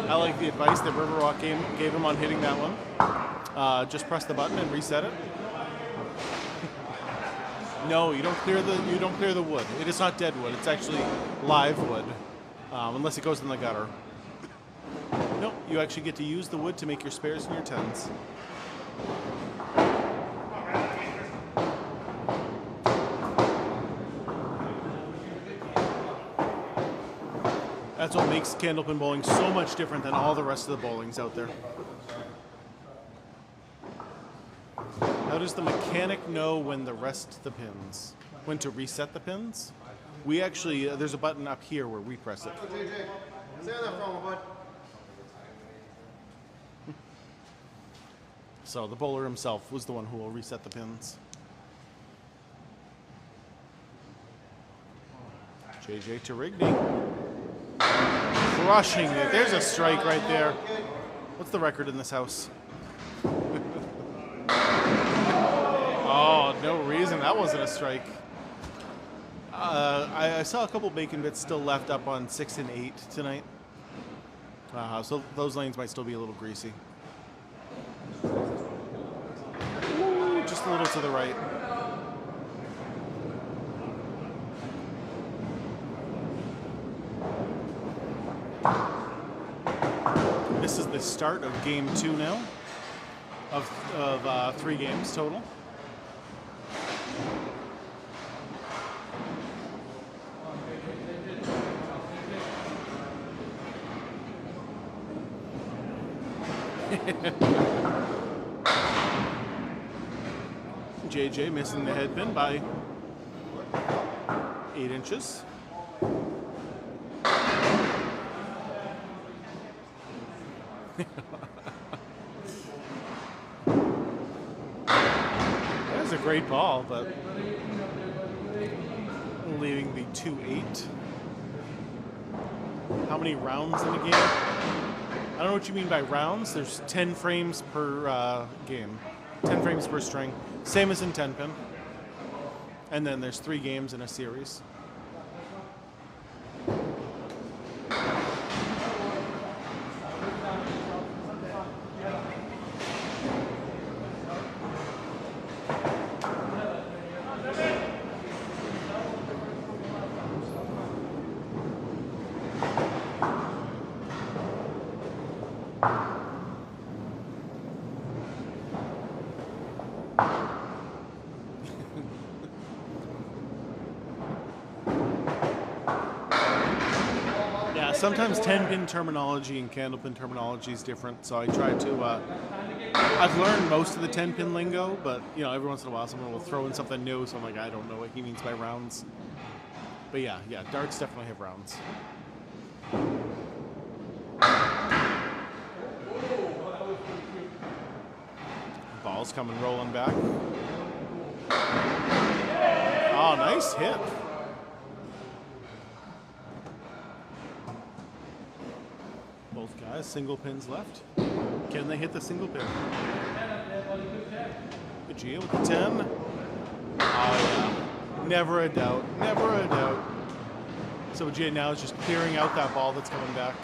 I like the advice that Riverwalk gave him on hitting that one. Just press the button and reset it. No, you don't clear the wood. It is not dead wood. It's actually live wood, unless it goes in the gutter. No, you actually get to use the wood to make your spares and your 10s. That's what makes Candlepin bowling so much different than all the rest of the bowlings out there. How does the mechanic know when to rest the pins? When to reset the pins? We actually, there's a button up here where we press it. So the bowler himself was the one who will reset the pins. JJ Tourigny. Crushing it. There's a strike right there. What's the record in this house? Oh, no no reason. That wasn't a strike. I saw a couple bacon bits still left up on 6 and 8 tonight. So those lanes might still be a little greasy. Ooh, just a little to the right. This is the start of game 2 now of 3 games total. JJ missing the headpin by 8 inches. That's a great ball, but leaving the 2-8. How many rounds in a game? I don't know what you mean by rounds. There's 10 frames per game. 10 frames per string. Same as in 10-pin. And then there's 3 games in a series. Sometimes 10-pin terminology and Candlepin terminology is different, so I try to. I've learned most of the 10-pin lingo, but every once in a while someone will throw in something new, so I'm like, I don't know what he means by rounds. But yeah, darts definitely have rounds. Ball's coming rolling back. Oh, nice hit. Both guys, single pins left. Can they hit the single pin? Buggea with the 10. Oh yeah, never a doubt, never a doubt. So Buggea now is just clearing out that ball that's coming back.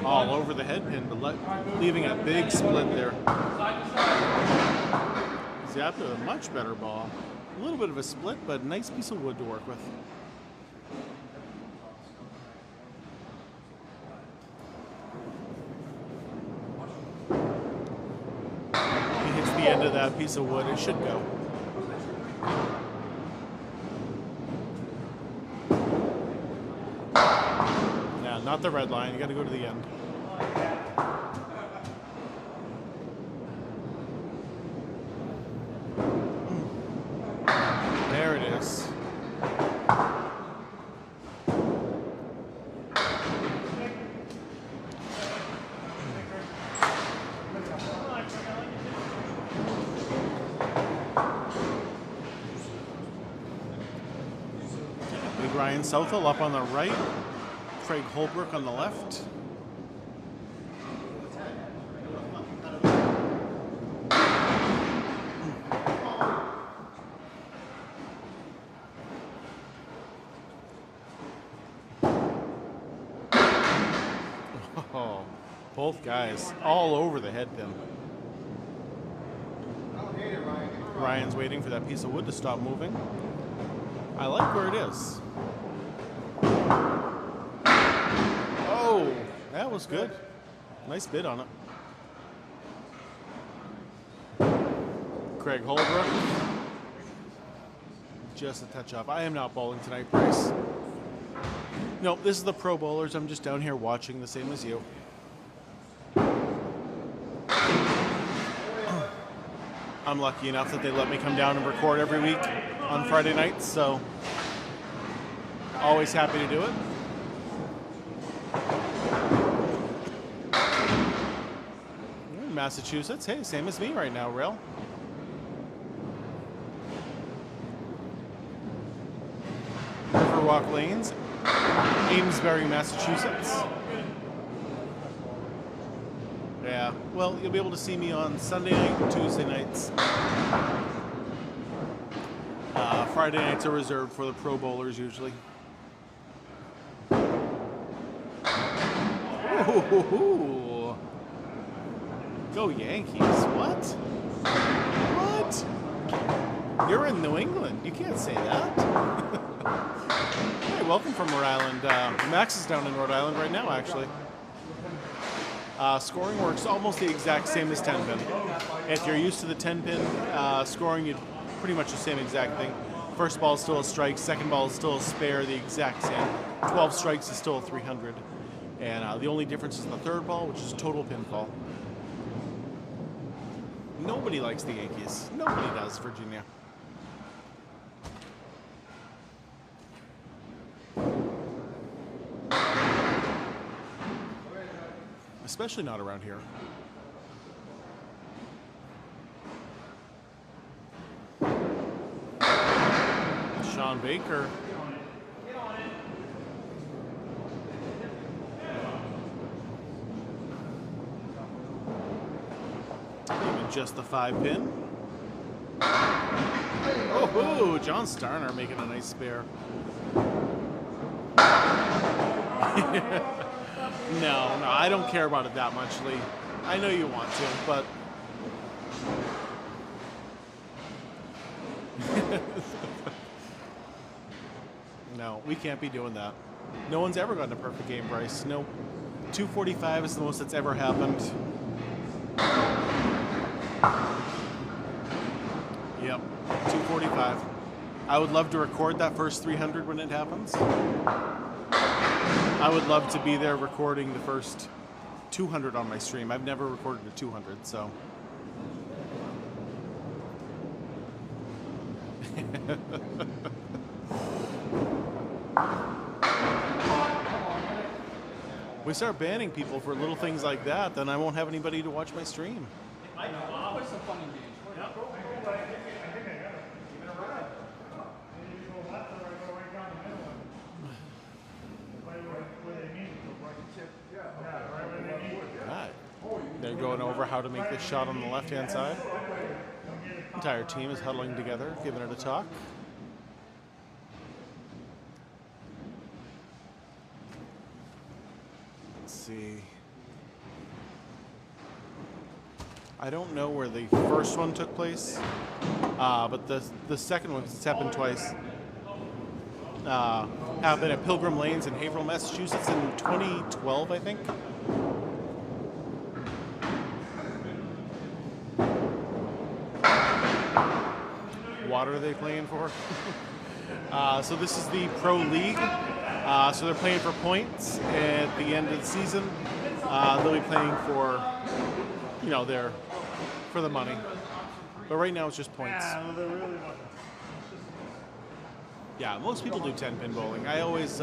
All over the head pin, but leaving a big split there. Zappi with a much better ball. A little bit of a split, but a nice piece of wood to work with. He hits the end of that piece of wood, it should go. Yeah, not the red line, you gotta go to the end. There it is. Big Ryan Southall up on the right. Craig Holbrook on the left. Oh, both guys all over the head pin. Ryan's waiting for that piece of wood to stop moving. I like where it is. Oh, that was good. Nice bid on it. Craig Holbrook. Just a touch off. I am not bowling tonight, Bryce. No, this is the pro bowlers. I'm just down here watching the same as you. I'm lucky enough that they let me come down and record every week on Friday nights, so always happy to do it. Massachusetts. Hey, same as me right now, Rail. Riverwalk Lanes, Amesbury, Massachusetts. Yeah, well, you'll be able to see me on Sunday night and Tuesday nights. Friday nights are reserved for the Pro Bowlers usually. Ooh. Go Yankees. What? What? You're in New England. You can't say that. Hey, welcome from Rhode Island. Max is down in Rhode Island right now, actually. Scoring works almost the exact same as 10-pin. If you're used to the 10-pin scoring, you pretty much the same exact thing. First ball is still a strike, second ball is still a spare, the exact same. 12 strikes is still a 300. And the only difference is the third ball, which is total pinfall. Nobody likes the Yankees. Nobody does, Virginia. Especially not around here. Shawn Baker. Even just the 5-pin. Oh, John Starner making a nice spare. No, I don't care about it that much, Lee. I know you want to, but... No, we can't be doing that. No one's ever gotten a perfect game, Bryce. No. 245 is the most that's ever happened. Yep, 245. I would love to record that first 300 when it happens. I would love to be there recording the first 200 on my stream. I've never recorded a 200, so. We start banning people for little things like that, then I won't have anybody to watch my stream. Right. They're going over how to make this shot on the left-hand side. Entire team is huddling together, giving it a talk. Let's see. I don't know where the first one took place, but the second one, because it's happened twice, happened at Pilgrim Lanes in Haverhill, Massachusetts in 2012, I think. What are they playing for? So this is the Pro League. So they're playing for points at the end of the season. They'll be playing for, you know, for the money. But right now it's just points. Yeah, most people do 10-pin bowling. I always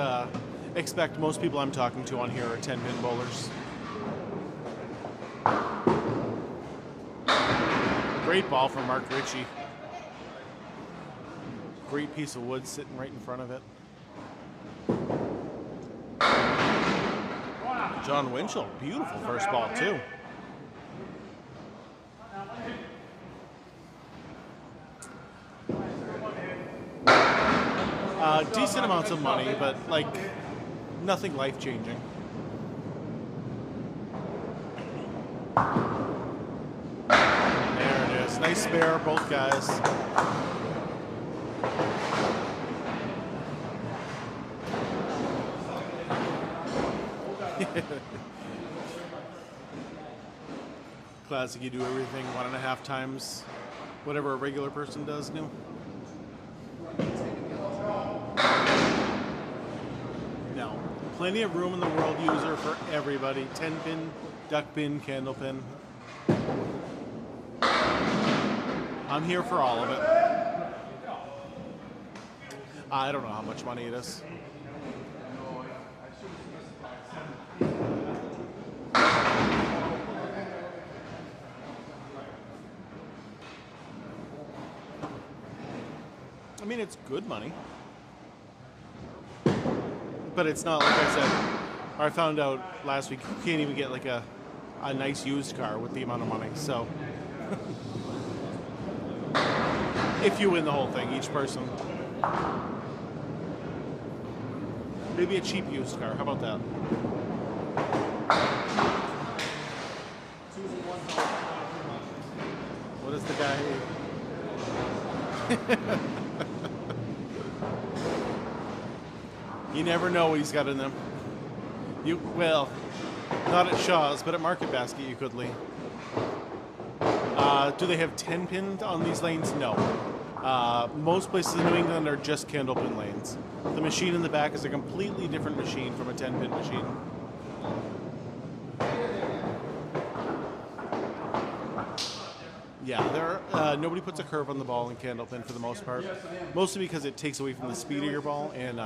expect most people I'm talking to on here are 10-pin bowlers. Great ball from Mark Ricci. Great piece of wood sitting right in front of it. John Winchell, beautiful first ball too. Decent amounts of money, but like nothing life-changing. There it is. Nice spare, both guys. Classic, you do everything 1.5 times whatever a regular person does new. No. Plenty of room in the world user for everybody. 10-pin, duck pin, candle pin. I'm here for all of it. I don't know how much money it is. I mean, it's good money. But it's not, like I said, I found out last week, you can't even get like a nice used car with the amount of money. So if you win the whole thing, each person. Maybe a cheap used car. How about that? What is the guy? You never know what he's got in them. Well, not at Shaw's, but at Market Basket you could, Lee. Do they have 10 pin on these lanes? No. Most places in New England are just Candlepin lanes. The machine in the back is a completely different machine from a 10 pin machine. Yeah, nobody puts a curve on the ball in Candlepin for the most part. Mostly because it takes away from the speed of your ball, and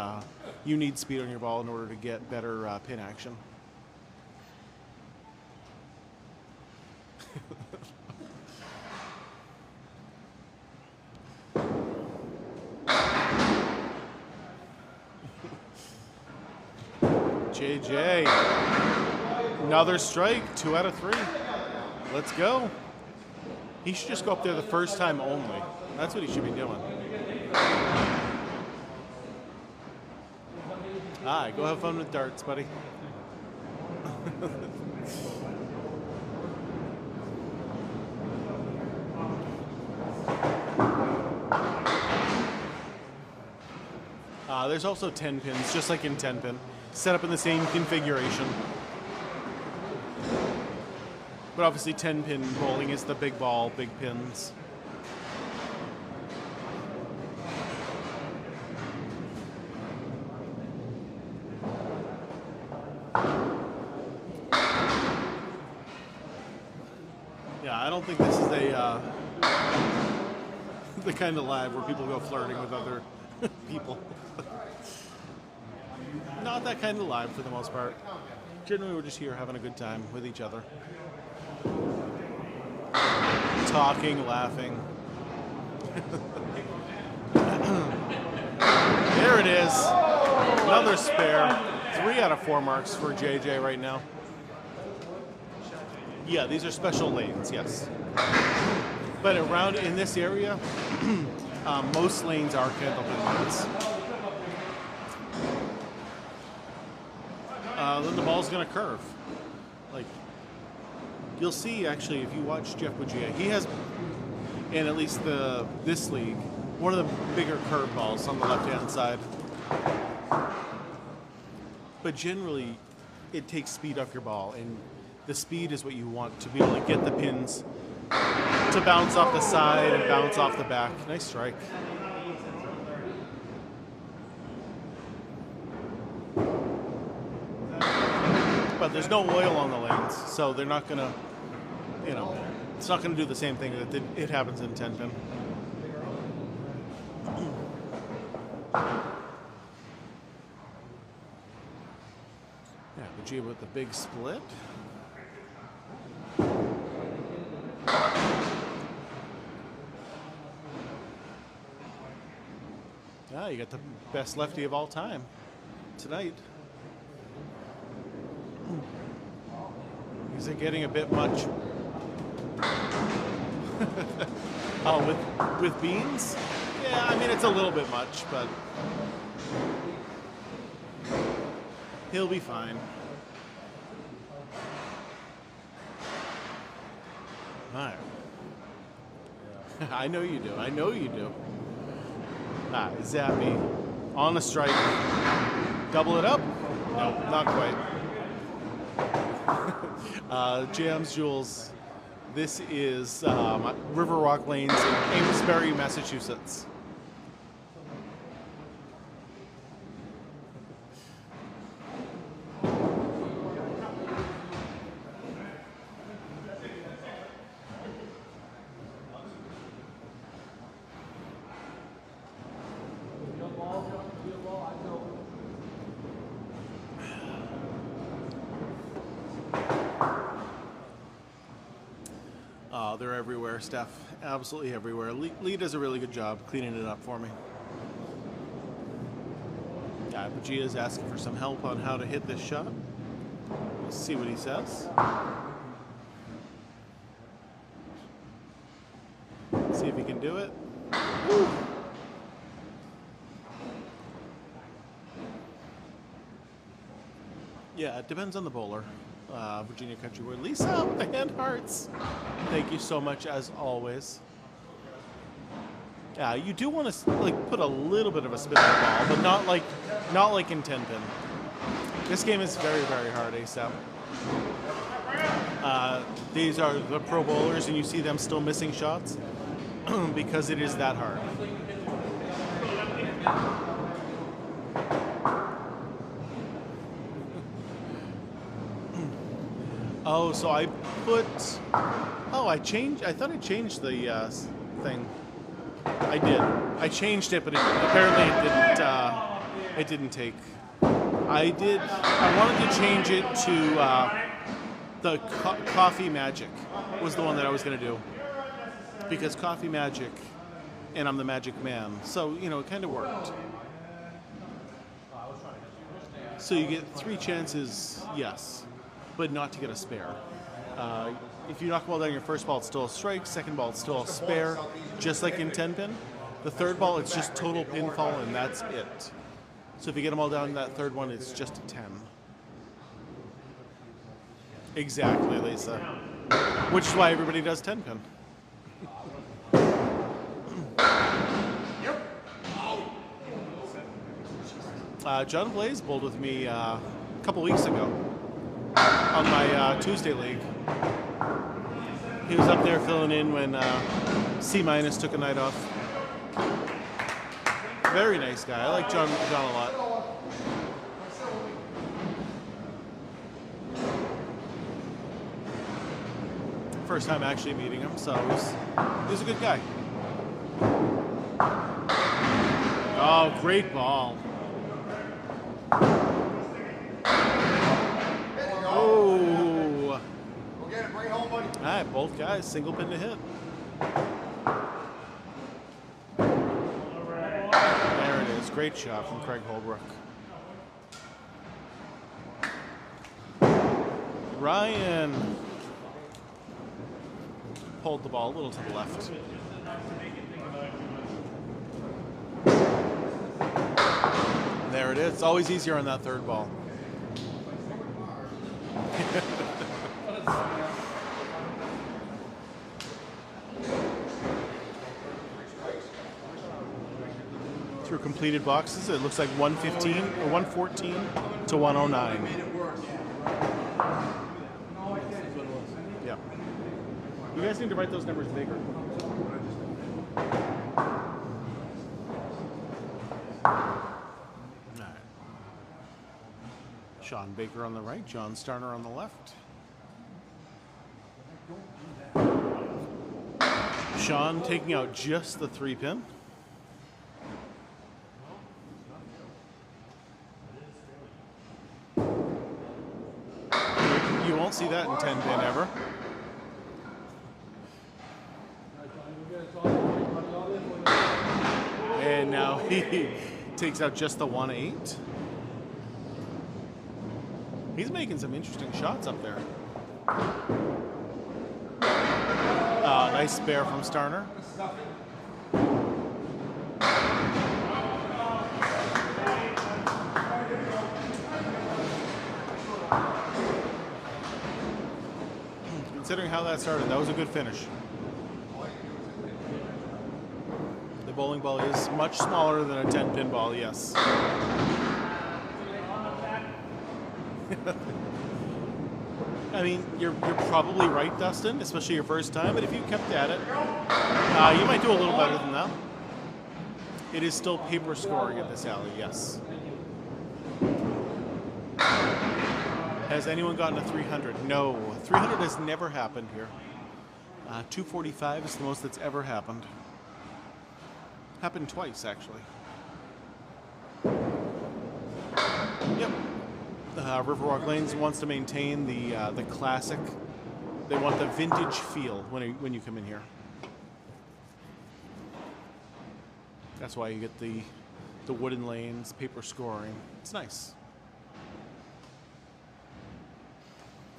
you need speed on your ball in order to get better pin action. JJ, another strike, 2 out of 3. Let's go. He should just go up there the first time only. That's what he should be doing. Hi, go have fun with darts, buddy. There's also 10 pins, just like in 10 pin. Set up in the same configuration. But obviously 10 pin bowling is the big ball, big pins. Yeah, I don't think this is the kind of live where people go flirting with other people. Not that kind of live for the most part. Generally, we're just here having a good time with each other. Talking, laughing. There it is. Another spare. 3 out of 4 marks for JJ right now. Yeah, these are special lanes, yes. But around in this area, most lanes are Candlepin lanes. Then the ball's going to curve. Like, you'll see, actually, if you watch Jeff Buggea, he has, in at least this league, one of the bigger curve balls on the left-hand side. But generally, it takes speed off your ball, and the speed is what you want to be able to get the pins to bounce off the side and bounce off the back. Nice strike. But there's no oil on the lanes, so they're not going to, it's not going to do the same thing that it happens in 10 pin. Yeah, Buggea with the big split. Yeah, you got the best lefty of all time tonight. Is it getting a bit much? Oh, with beans? Yeah, I mean, it's a little bit much, but he'll be fine. All right. I know you do. I know you do. Ah, Zappi on a strike. Double it up? No, not quite. Jams Jules. This is Riverwalk Lanes in Amesbury, Massachusetts. They're everywhere, Steph. Absolutely everywhere. Lee does a really good job cleaning it up for me. Buggea is asking for some help on how to hit this shot. Let's see what he says. See if he can do it. Woo. Yeah, it depends on the bowler. Virginia Country Word. Lisa with the hand hearts. Thank you so much as always. Yeah, you do want to like put a little bit of a spin on the ball, but not like in 10-pin. This game is very, very hard, ASAP. These are the pro bowlers, and you see them still missing shots because it is that hard. Oh, so I put. Oh, I thought I changed the thing. I did. I changed it, but apparently it didn't take. I did. I wanted to change it to the Coffee Magic was the one that I was going to do, because Coffee Magic, and I'm the Magic Man, so you know it kind of worked. So you get 3 chances, yes, but not to get a spare. If you knock the ball down your first ball, it's still a strike. Second ball, it's still a spare, just like in 10-pin. The third ball, it's just total pinfall, and that's it. So if you get them all down, that third one, it's just a 10. Exactly, Lisa. Which is why everybody does 10-pin. John Blaze bowled with me a couple weeks ago on my Tuesday league. He was up there filling in when C- took a night off. Very nice guy. I like John a lot. First time actually meeting him, so he's a good guy. Oh, great ball. Oh. We'll get it. Bring it home, buddy. All right, both guys, single pin to hit. There it is. Great shot from Craig Holbrook. Ryan pulled the ball a little to the left. There it is. It's always easier on that third ball. Through completed boxes, it looks like 115 or 114 to 109. Yeah. You guys need to write those numbers bigger. Shawn Baker on the right, John Starner on the left. Shawn taking out just the 3-pin. You won't see that in 10-pin ever. And now he takes out just the 1-8. He's making some interesting shots up there. Nice spare from Starner. Considering how that started, that was a good finish. The bowling ball is much smaller than a 10-pin ball, yes. I mean, you're probably right, Dustin, especially your first time, but if you kept at it, you might do a little better than that. It is still paper scoring at this alley, yes. Has anyone gotten a 300? No. 300 has never happened here. 245 is the most that's ever happened. Happened twice, actually. Yep. Riverwalk Lanes wants to maintain the classic. They want the vintage feel when you come in here. That's why you get the the wooden lanes, paper scoring. It's nice.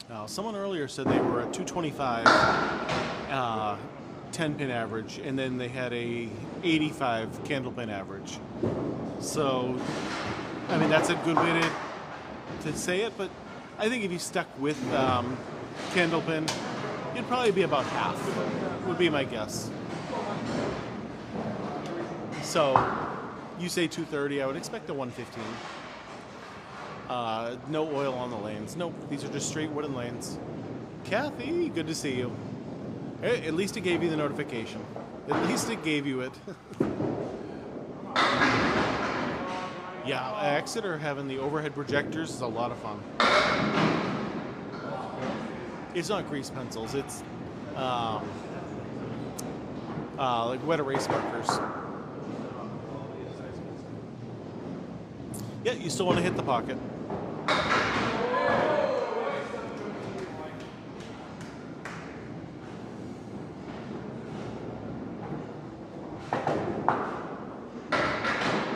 Now, someone earlier said they were at 225 10-pin average, and then they had a 85 Candlepin average. So, I mean, that's a good way to say it, but I think if you stuck with Candlepin, you'd probably be about half, would be my guess. So, you say 230, I would expect a 115. No oil on the lanes. Nope, these are just straight wooden lanes. Kathy, good to see you. At least it gave you the notification. At least it gave you it. Yeah, Exeter having the overhead projectors is a lot of fun. It's not grease pencils, it's like wet erase markers. Yeah, you still want to hit the pocket.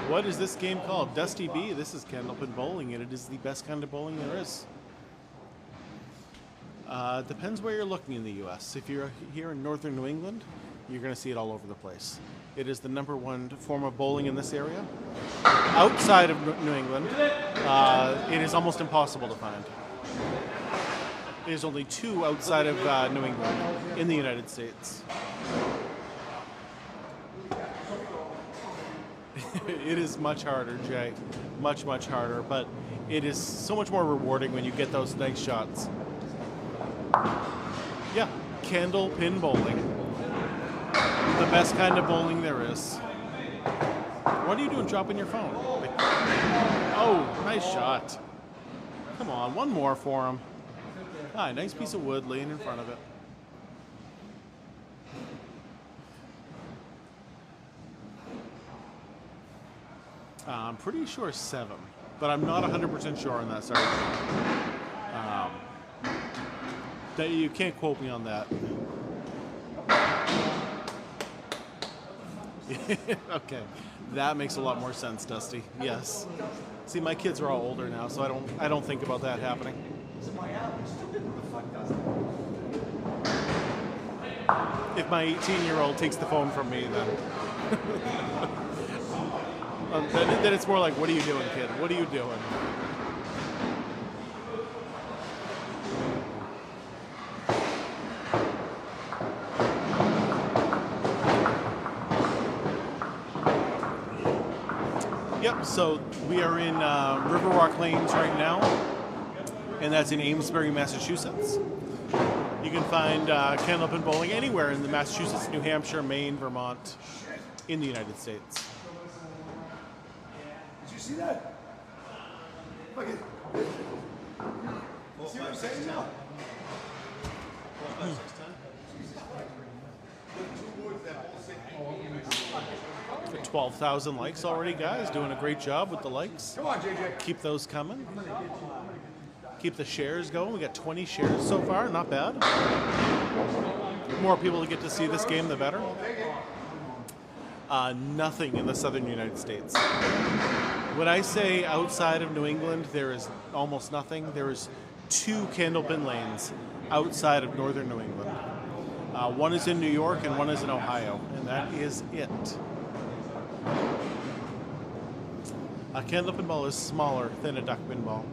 What is this game called? Dusty B. This is Candlepin bowling, and it is the best kind of bowling there is. Depends where you're looking in the U.S. If you're here in northern New England, you're going to see it all over the place. It is the #1 form of bowling in this area. Outside of New England, it is almost impossible to find. There's only 2 outside of New England in the United States. It is much harder, Jay. Much, much harder, but it is so much more rewarding when you get those nice shots. Yeah, Candlepin bowling. The best kind of bowling there is. What are you doing dropping your phone? Oh, nice shot. Come on, one more for him. Ah, nice piece of wood laying in front of it. I'm pretty sure 7, but I'm not 100% sure on that. Sorry. That you can't quote me on that. Okay, that makes a lot more sense, Dusty. Yes. See, my kids are all older now, so I don't think about that happening. If my 18-year-old takes the phone from me, then then it's more like, what are you doing, kid? What are you doing? Yep, so we are in Riverwalk lanes right now, and that's in Amesbury, Massachusetts. You can find Candlepin bowling anywhere in the Massachusetts, New Hampshire, Maine, Vermont, in the United States. Did you see that? Look at it. See what I'm saying now? 12,000 likes already, guys. Doing a great job with the likes. Come on, JJ. Keep those coming. Keep the shares going. We got 20 shares so far. Not bad. The more people to get to see this game, the better. Nothing in the southern United States. When I say outside of New England, there is almost nothing. There is 2 Candlepin lanes outside of northern New England. One is in New York and one is in Ohio, and that is it. A Candlepin ball is smaller than a duckpin ball.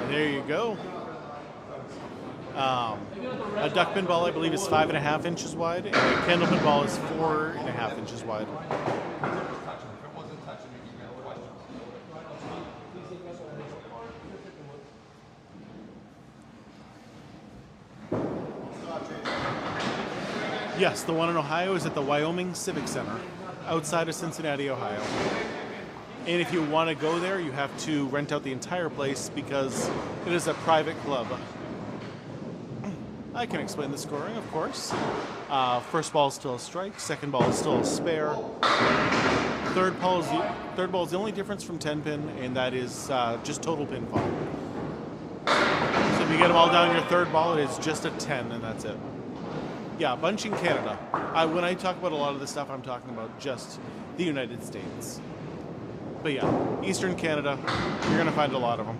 There you go. A duckpin ball, I believe, is 5.5 inches wide, and a Candlepin ball is 4.5 inches wide. Yes, the one in Ohio is at the Wyoming Civic Center, outside of Cincinnati, Ohio. And if you want to go there, you have to rent out the entire place because it is a private club. I can explain the scoring, of course. First ball is still a strike. Second ball is still a spare. Third ball is the only difference from 10-pin, and that is just total pinfall. So if you get them all down your third ball, it is just a 10, and that's it. Yeah, a bunch in Canada. When I talk about a lot of this stuff, I'm talking about just the United States. But yeah, Eastern Canada, you're going to find a lot of them.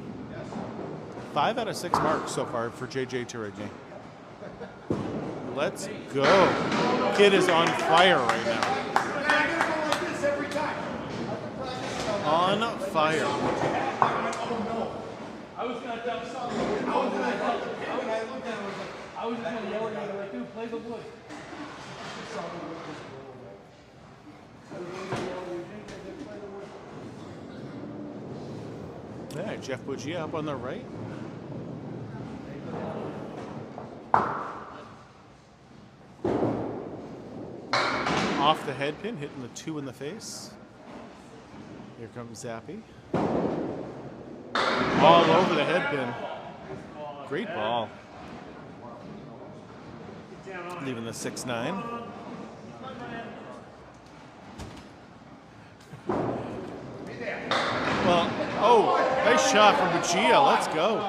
5 out of 6 marks so far for JJ Tourigny. Let's go. Kid is on fire right now. On fire. I was going to tell someone. I was just going to yell at you like, dude, play the wood. Yeah, Jeff Buggea up on the right. Off the head pin, hitting the 2 in the face. Here comes Zappi. All over the head pin. Great ball. Leaving the 6-9. Well, oh, nice shot from Buggea. Let's go.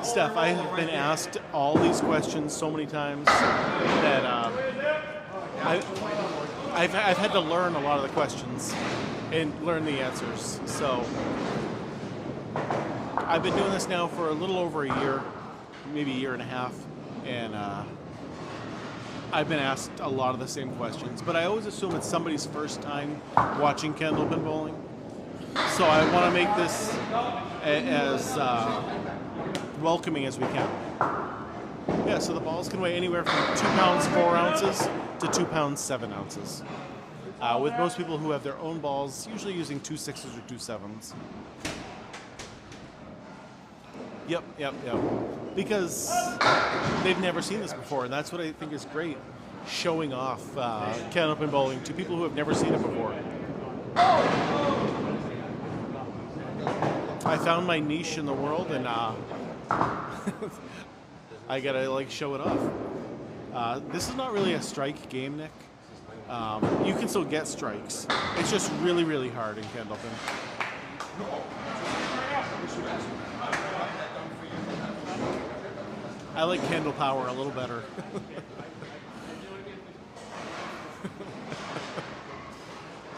Steph, I have been asked all these questions so many times that I've had to learn a lot of the questions and learn the answers. So I've been doing this now for a little over a year, maybe a year and a half, and I've been asked a lot of the same questions, but I always assume it's somebody's first time watching Candlepin bowling. So I want to make this as welcoming as we can. Yeah, so the balls can weigh anywhere from 2 pounds 4 ounces to 2 pounds 7 ounces. With most people who have their own balls, usually using 2 6s or 2 7s. Yep. Because they've never seen this before, and that's what I think is great, showing off Candlepin bowling to people who have never seen it before. I found my niche in the world, and I gotta show it off. This is not really a strike game, Nick. You can still get strikes. It's just really, really hard in Candlepin. I like Candle Power a little better.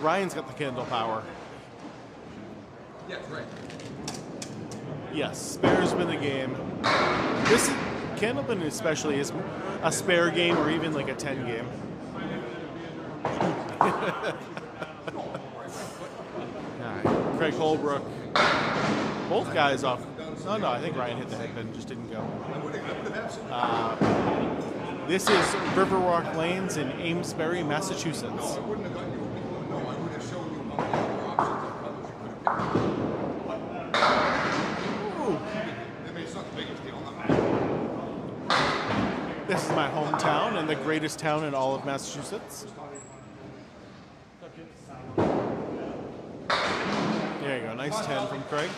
Ryan's got the Candle Power. Yeah, right. Yes, spare's been the game. This Candlepin especially is a spare game or even like a 10 game. Craig Holbrook. Both guys off. Oh no, I think Ryan hit the head pin, just didn't go. This is Riverwalk Lanes in Amesbury, Massachusetts. This is my hometown and the greatest town in all of Massachusetts. There you go, nice 10 from Craig.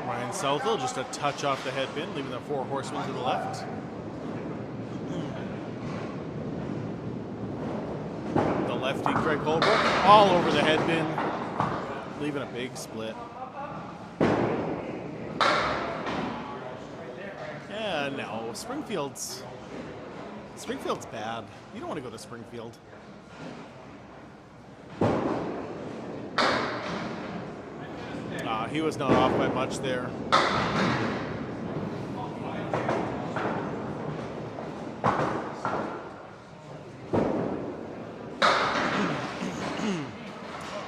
Ryan Southall, just a touch off the head pin, leaving the 4 horsemen to the left. The lefty, Craig Holbrook, all over the head pin, leaving a big split. Yeah, no, Springfield's bad. You don't want to go to Springfield. He was not off by much there.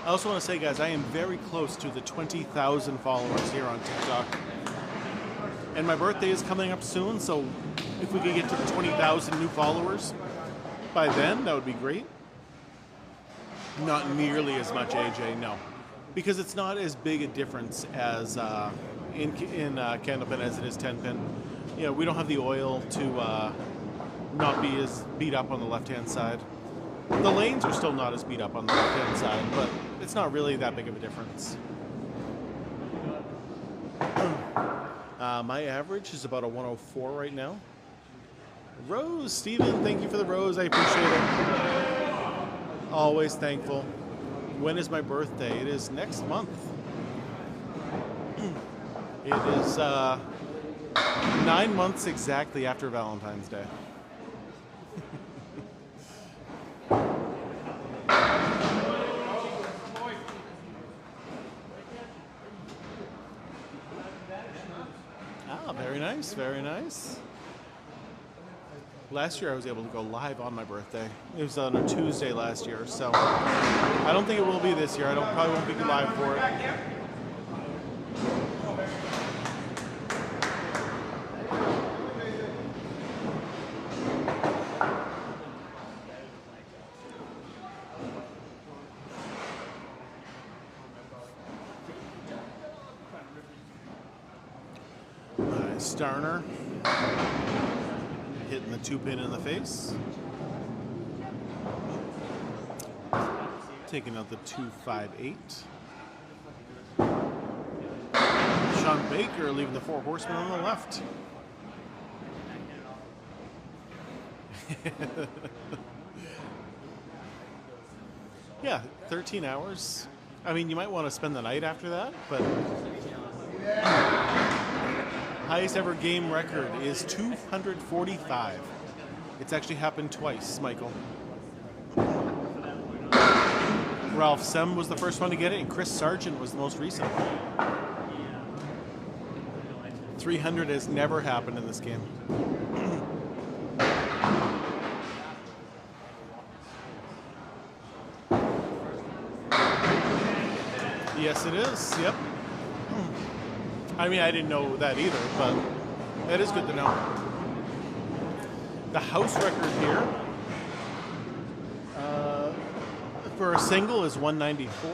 I also want to say, guys, I am very close to the 20,000 followers here on TikTok. And my birthday is coming up soon, so if we could get to 20,000 new followers by then, that would be great. Not nearly as much, AJ, no. Because it's not as big a difference as in Candlepin as it is 10-pin. You know, we don't have the oil to not be as beat up on the left-hand side. The lanes are still not as beat up on the left-hand side, but it's not really that big of a difference. My average is about a 104 right now. Rose, Steven, thank you for the rose. I appreciate it. Always thankful. When is my birthday? It is next month. It is 9 months exactly after Valentine's Day. Ah, very nice, very nice. Last year I was able to go live on my birthday. It was on a Tuesday last year, so I don't think it will be this year. Probably won't be live for it. Starner hitting the 2-pin in the face. Taking out the 258. Shawn Baker leaving the 4 horsemen on the left. Yeah, 13 hours. I mean, you might want to spend the night after that, but highest ever game record is 245. It's actually happened twice, Michael. Ralph Sem was the first one to get it, and Chris Sargent was the most recent one. 300 has never happened in this game. Yes, it is. Yep. I mean, I didn't know that either, but that is good to know. The house record here for a single is 194.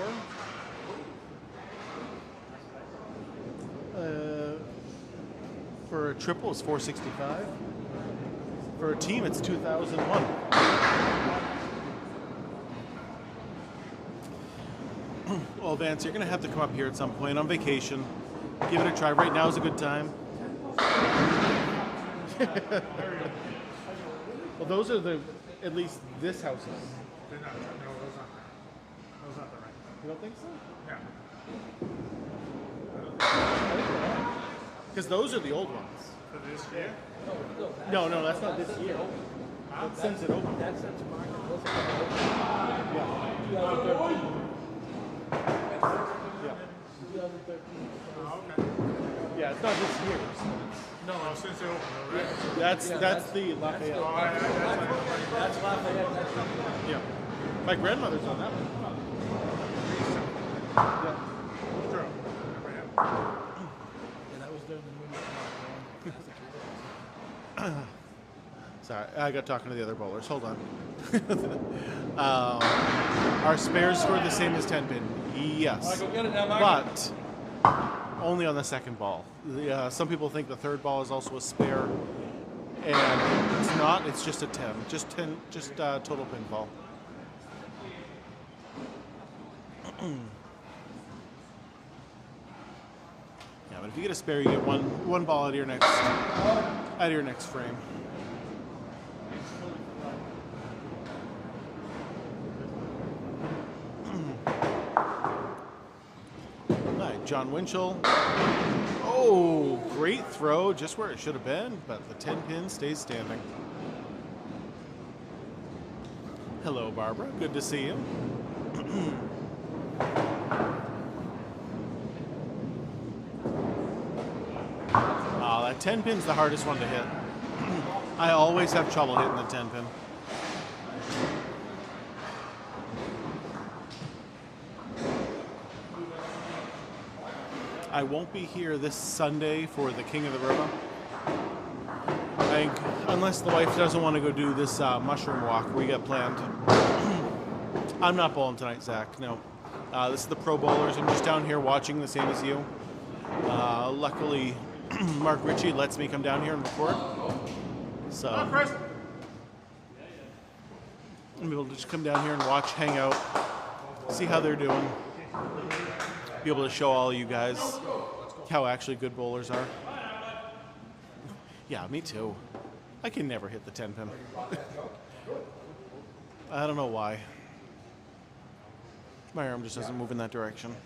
For a triple, it's 465. For a team, it's 2001. Well, Vance, you're going to have to come up here at some point on vacation. Give it a try. Right now is a good time. Well, those are at least this house's. They're not, no, those aren't right. Those aren't the right. You don't think so? Yeah. Because those are the old ones. For this year? No, that's not this year. That sends it over. That sends a marker. Yeah. 2013. Yeah. 2013. Oh, okay. Yeah, it's not this year. No, since they opened, though, right? That's the Lafayette. Oh, That's Lafayette. That's Yeah. My grandmother's on that one. Yeah. True. and that was during the movie. Sorry, I got talking to the other bowlers. Hold on. Our spares scored the same as 10-pin. Yes. But only on the second ball. Some people think the third ball is also a spare. And it's not. It's just a 10. Just total pinfall. Yeah, but if you get a spare, you get one ball out of your next frame. Right, John Winchell. Oh, great throw, just where it should have been, but the 10-pin stays standing. Hello, Barbara. Good to see you. That 10-pin's the hardest one to hit. I always have trouble hitting the 10-pin. I won't be here this Sunday for the King of the River. Unless the wife doesn't want to go do this mushroom walk we got planned. I'm not bowling tonight, Zach. No. This is the pro bowlers. I'm just down here watching the same as you. Luckily, Mark Ricci lets me come down here and record. So I'm able to just come down here and watch, hang out, see how they're doing. Be able to show all you guys how actually good bowlers are. Yeah, me too. I can never hit the 10-pin. I don't know why. My arm just doesn't move in that direction.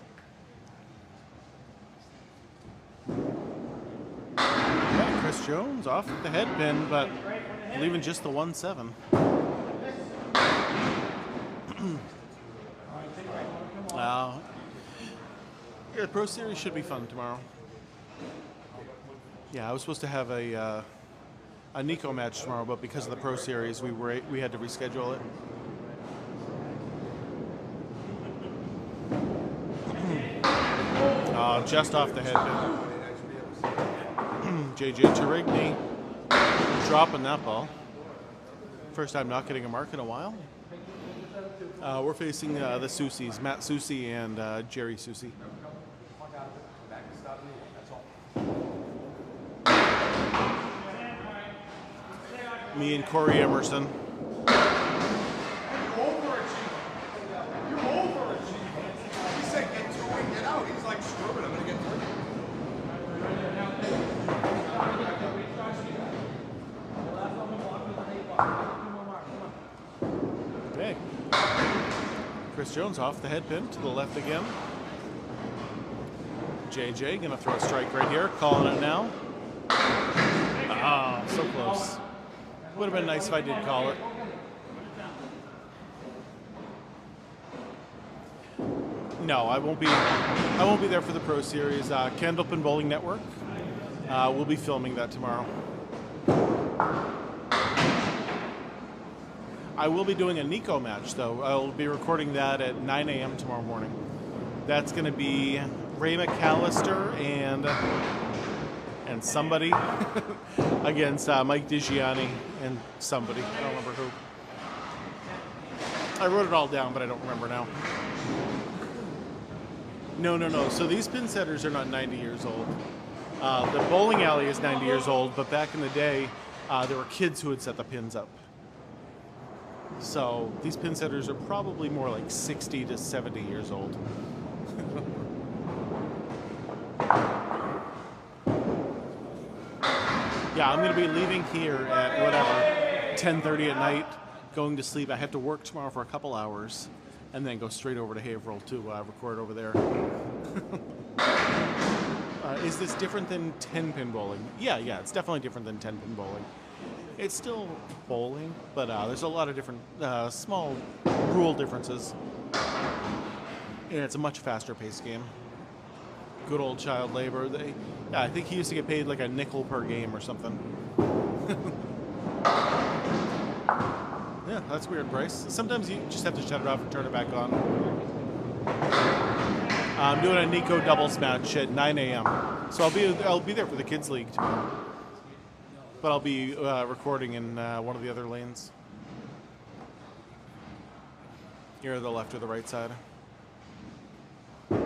Yeah, Chris Jones off the head pin, but leaving just the 1-7. Yeah, the Pro Series should be fun tomorrow. Yeah, I was supposed to have a Nico match tomorrow, but because of the Pro Series, we had to reschedule it. Just off the head pin. JJ Tourigny dropping that ball. First time not getting a mark in a while. We're facing the Soucies, Matt Soucy and Jerry Soucy. Me and Corey Emerson. You're overachieving. He said get to and get out. He's like, screw it, I'm going to get through. Okay. Chris Jones off the head pin to the left again. JJ gonna throw a strike right here, calling it now. Ah, so close. Would have been nice if I did call it. No, I won't be there for the Pro Series. Candlepin Bowling Network. We'll be filming that tomorrow. I will be doing a Nico match, though. I'll be recording that at 9 a.m. tomorrow morning. That's going to be Ray McAllister and somebody against Mike DiGianni and somebody. I don't remember who. I wrote it all down, but I don't remember now. No. So these pin setters are not 90 years old. The bowling alley is 90 years old, but back in the day, there were kids who would set the pins up. So these pin setters are probably more like 60 to 70 years old. Yeah, I'm going to be leaving here at whatever, 10:30 at night, going to sleep. I have to work tomorrow for a couple hours, and then go straight over to Haverhill to record over there. Is this different than 10-pin bowling? Yeah, it's definitely different than 10-pin bowling. It's still bowling, but there's a lot of different small rule differences. And it's a much faster paced game. Good old child labor. I think he used to get paid like a nickel per game or something. Yeah, that's a weird price. Sometimes you just have to shut it off and turn it back on. I'm doing a Nico doubles match at 9 a.m. So I'll be there for the kids league tomorrow. But I'll be recording in one of the other lanes. You're the left or the right side. That's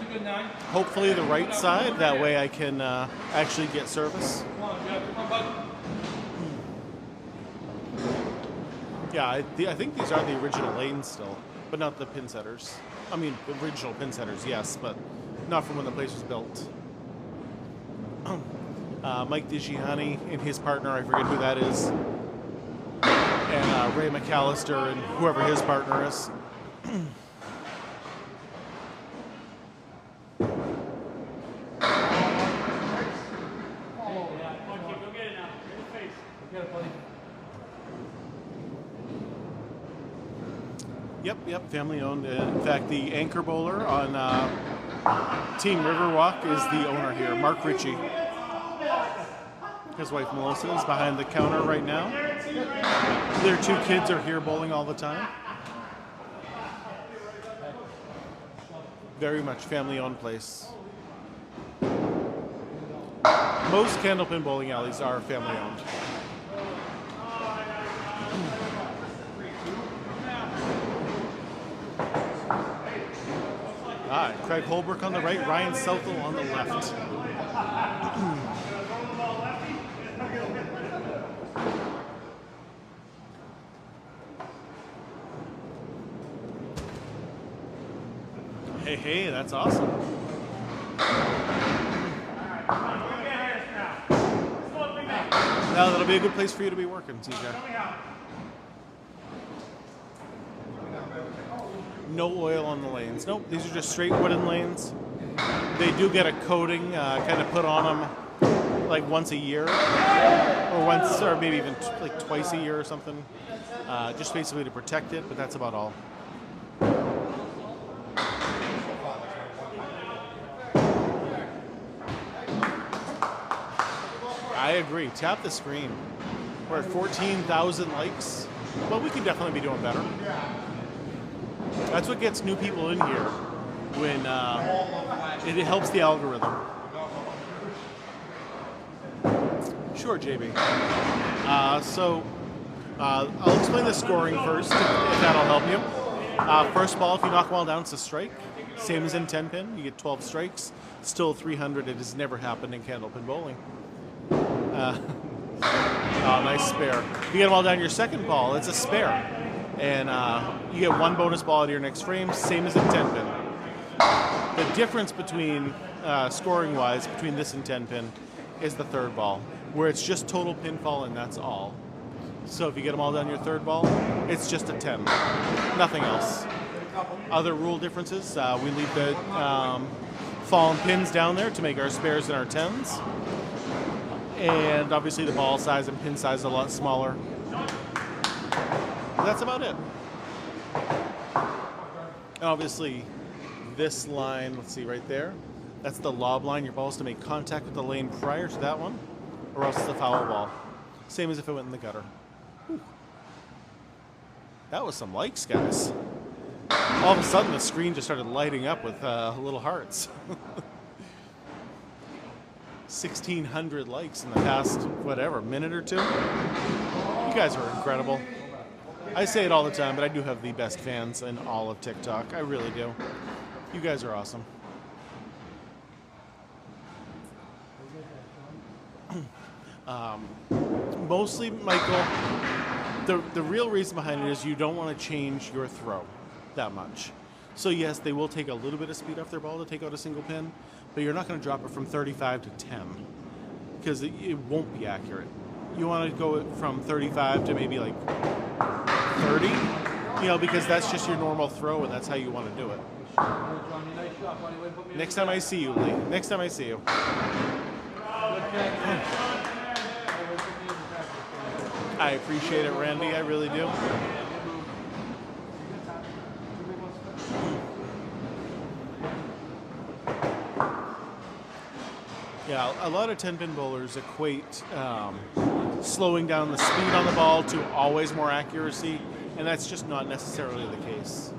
a good 9. Hopefully the right side. That way I can actually get service. Come on, bud. Yeah, I think these are the original lanes still, but not the pin setters. I mean, the original pin setters, yes, but not from when the place was built. Mike DiGianni and his partner, I forget who that is, and Ray McAllister and whoever his partner is. Yep, family owned. In fact, the anchor bowler on Team Riverwalk is the owner here, Mark Ricci. His wife Melissa is behind the counter right now. Their 2 kids are here bowling all the time. Very much family-owned place. Most Candlepin bowling alleys are family-owned. Craig Holbrook on the right, Ryan Southall on the left. Hey, that's awesome. Now that'll be a good place for you to be working, TJ. No oil on the lanes. Nope, these are just straight wooden lanes. They do get a coating kind of put on them like once a year, or maybe even like twice a year or something, just basically to protect it, but that's about all. I agree. Tap the screen. We're at 14,000 likes. Well, we can definitely be doing better. That's what gets new people in here when it helps the algorithm. Sure, JB. I'll explain the scoring first, if that'll help you. First ball, if you knock them all down, it's a strike. Same as in 10-pin. You get 12 strikes. Still 300. It has never happened in Candlepin bowling. Nice spare. If you get them all down your second ball, it's a spare. And you get one bonus ball out of your next frame, same as in 10-pin. The difference between, scoring-wise, between this and 10-pin is the third ball, where it's just total pinfall and that's all. So if you get them all down your third ball, it's just a 10. Nothing else. Other rule differences, we leave the fallen pins down there to make our spares and our 10s. And obviously the ball size and pin size is a lot smaller. That's about it. And obviously this line, let's see right there, that's the lob line. Your ball is to make contact with the lane prior to that one, or else it's a foul ball. Same as if it went in the gutter. Whew. That was some likes, guys. All of a sudden the screen just started lighting up with little hearts. 1,600 likes in the past, whatever, minute or two. You guys are incredible. I say it all the time, but I do have the best fans in all of TikTok. I really do. You guys are awesome. Mostly, Michael, the real reason behind it is you don't want to change your throw that much. So yes, they will take a little bit of speed off their ball to take out a single pin, but you're not going to drop it from 35 to 10 because it won't be accurate. You want to go from 35 to maybe like 30, because that's just your normal throw and that's how you want to do it. Next time I see you, Lee. Next time I see you. I appreciate it, Randy. I really do. Yeah, a lot of 10-pin bowlers equate slowing down the speed on the ball to always more accuracy, and that's just not necessarily the case.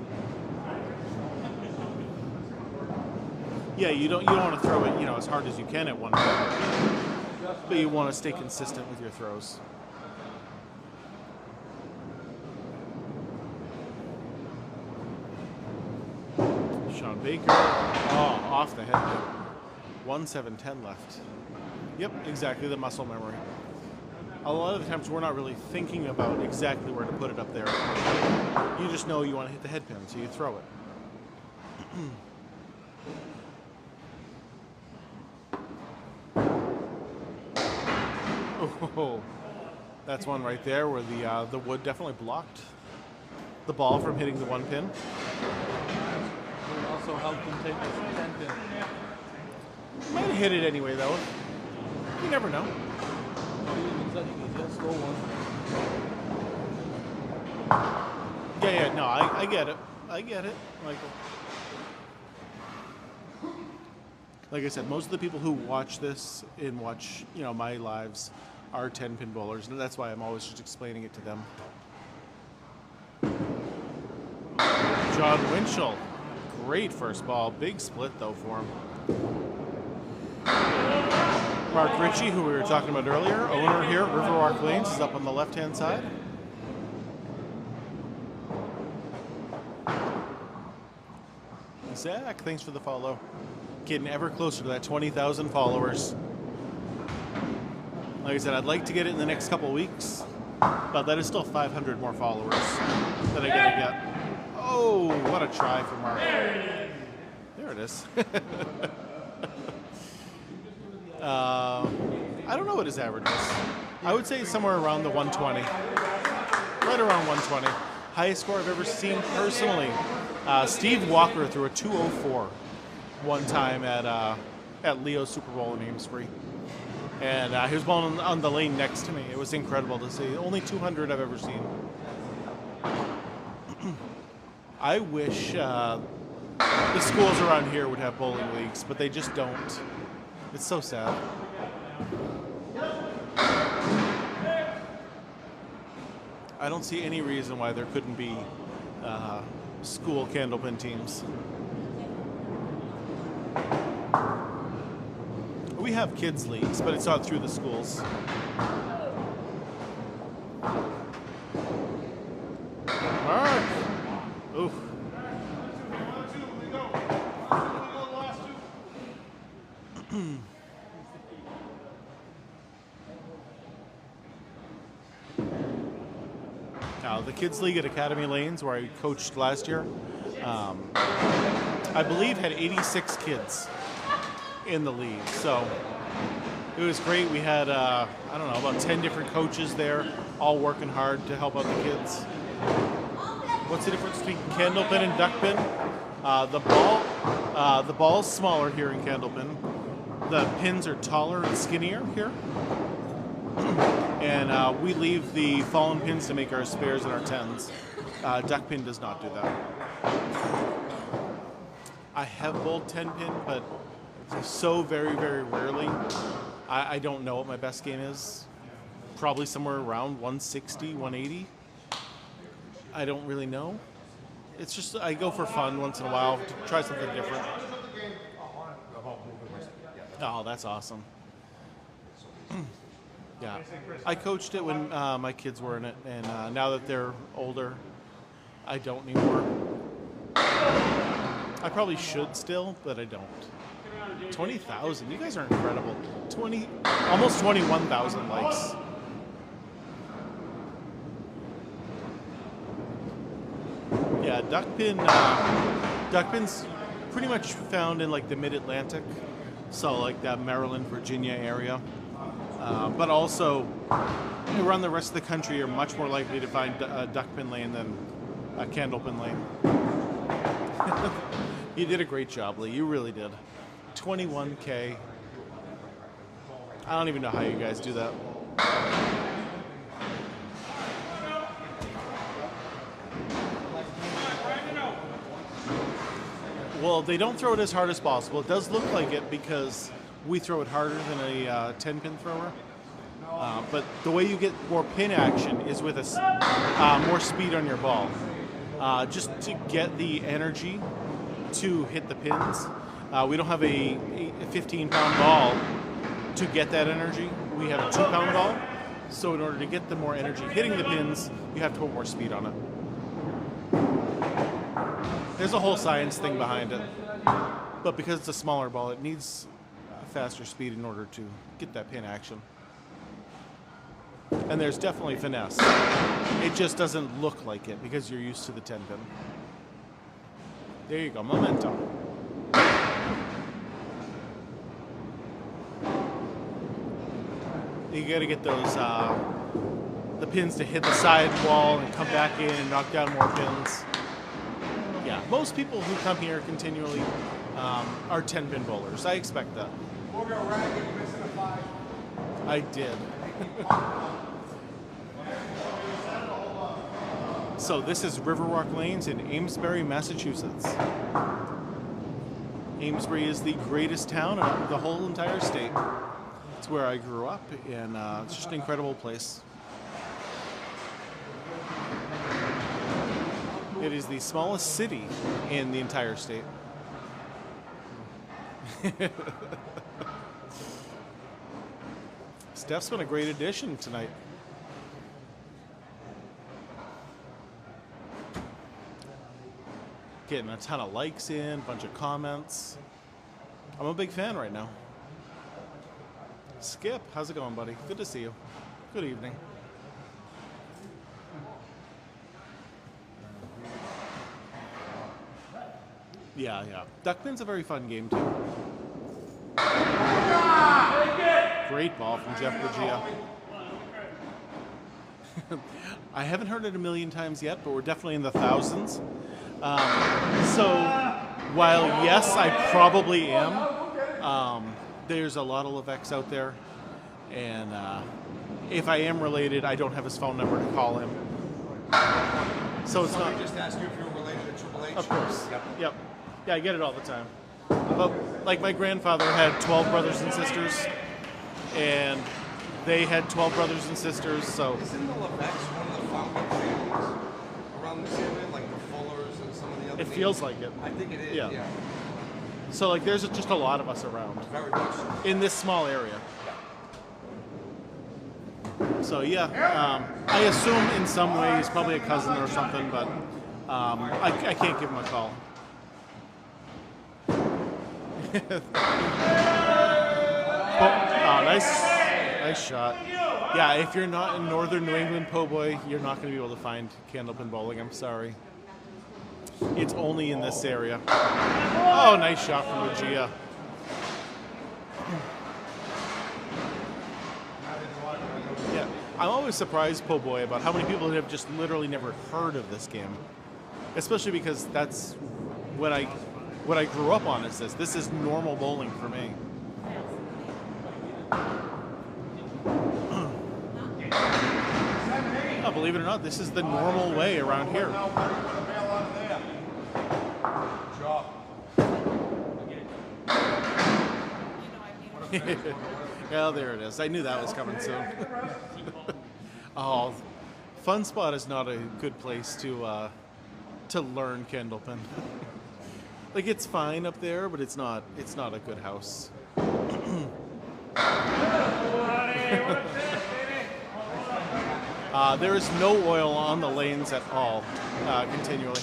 Yeah, you don't want to throw it, as hard as you can at one point, but you want to stay consistent with your throws. Shawn Baker, off the head. 1-7-10 left. Yep, exactly, the muscle memory. A lot of the times we're not really thinking about exactly where to put it up there. You just know you want to hit the head pin, so you throw it. Oh, that's one right there where the wood definitely blocked the ball from hitting the one pin. It also helped him take his 10 pin. Might have hit it anyway, though. You never know. He just stole one. Yeah, no, I get it. I get it, Michael. Like I said, most of the people who watch this and watch, my lives are 10-pin bowlers, and that's why I'm always just explaining it to them. John Winchell. Great first ball. Big split, though, for him. Mark Ricci, who we were talking about earlier, owner here at Riverwalk Lanes, is up on the left-hand side. Zach, thanks for the follow. Getting ever closer to that 20,000 followers. Like I said, I'd like to get it in the next couple weeks, but that is still 500 more followers that I gotta get. Oh, what a try from Mark. There it is. I don't know what his average is. I would say somewhere around the 120. Right around 120. Highest score I've ever seen personally Steve Walker threw a 204 one time at Leo's Super Bowl in Amesbury. And he was balling on the lane next to me. It was incredible to see. Only 200 I've ever seen. I wish the schools around here would have bowling leagues, but they just don't. It's so sad. I don't see any reason why there couldn't be school Candlepin teams. We have kids leagues, but it's not through the schools. Mark! Ooh. Now, the kids league at Academy Lanes, where I coached last year, I believe had 86 kids in the league. So it was great. We had, I don't know, about 10 different coaches there, all working hard to help out the kids. What's the difference between Candlepin and Duckpin? The ball's smaller here in Candlepin. The pins are taller and skinnier here. And we leave the fallen pins to make our spares and our 10s. Duckpin does not do that. I have bowled 10-pin, but so very, very rarely. I don't know what my best game is. Probably somewhere around 160, 180. I don't really know. It's just, I go for fun once in a while to try something different. Oh, that's awesome. Yeah, I coached it when my kids were in it, and now that they're older, I don't anymore. I probably should still, but I don't. 20,000, you guys are incredible. Almost 21,000 likes. Yeah, duckpin's pretty much found in like the Mid-Atlantic, so like that Maryland, Virginia area. But also, around the rest of the country, you're much more likely to find a duckpin lane than a Candlepin lane. You did a great job, Lee. You really did. 21K. I don't even know how you guys do that. Well, they don't throw it as hard as possible. It does look like it because we throw it harder than a 10-pin thrower. But the way you get more pin action is with more speed on your ball. Just to get the energy to hit the pins. We don't have a 15-pound ball to get that energy. We have a 2-pound ball. So in order to get the more energy hitting the pins, you have to put more speed on it. There's a whole science thing behind it. But because it's a smaller ball, it needs faster speed in order to get that pin action. And there's definitely finesse. It just doesn't look like it because you're used to the 10-pin. There you go, momentum. You gotta get those the pins to hit the side wall and come back in and knock down more pins. Yeah, most people who come here continually are 10-pin bowlers. I expect that. I did. So this is Riverwalk Lanes in Amesbury, Massachusetts. Amesbury is the greatest town in the whole entire state. It's where I grew up, and it's just an incredible place. It is the smallest city in the entire state. Steph's been a great addition tonight. Getting a ton of likes in, a bunch of comments. I'm a big fan right now. Skip, how's it going, buddy? Good to see you. Good evening. Yeah. Duckpin's a very fun game, too. Great ball from Jeff Buggea. I haven't heard it a million times yet, but we're definitely in the thousands. So while yes, I probably am. There's a lot of Levesques out there, and if I am related, I don't have his phone number to call him. So it's not. Just ask you if you're related to Triple H. Of course. Yep. Yeah, I get it all the time. But like my grandfather had 12 brothers and sisters, and they had 12 brothers and sisters. So Isn't the Levesques one of the founding families around this area, like the Fullers and some of the other it names? feels like it. I think it is, Yeah. yeah. So like, there's just a lot of us around Very much so. in this small area. So yeah, I assume in some way he's probably a cousin or something, but I can't give him a call. Nice shot. Yeah, if you're not in northern New England, po' boy, you're not going to be able to find Candlepin bowling. I'm sorry. It's only in this area. Oh, nice shot from Buggea. Yeah, I'm always surprised, po' boy, about how many people have just literally never heard of this game. Especially because that's what I grew up on. Is this? This is normal bowling for me. Oh, believe it or not, this is the normal way around here. Well, there it is. I knew that was coming soon. Oh, Fun Spot is not a good place to learn Candlepin. Like, it's fine up there, but it's not a good house. There is no oil on the lanes at all, continually.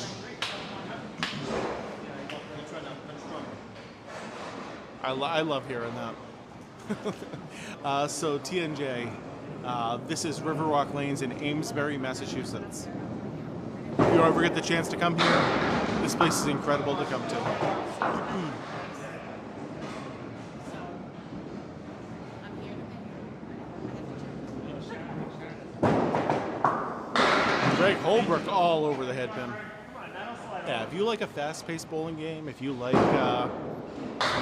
I love hearing that. So TNJ, this is Riverwalk Lanes in Amesbury, Massachusetts. If you ever get the chance to come here, this place is incredible to come to. Greg Holbrook all over the headpin. Yeah, if you like a fast-paced bowling game, if you like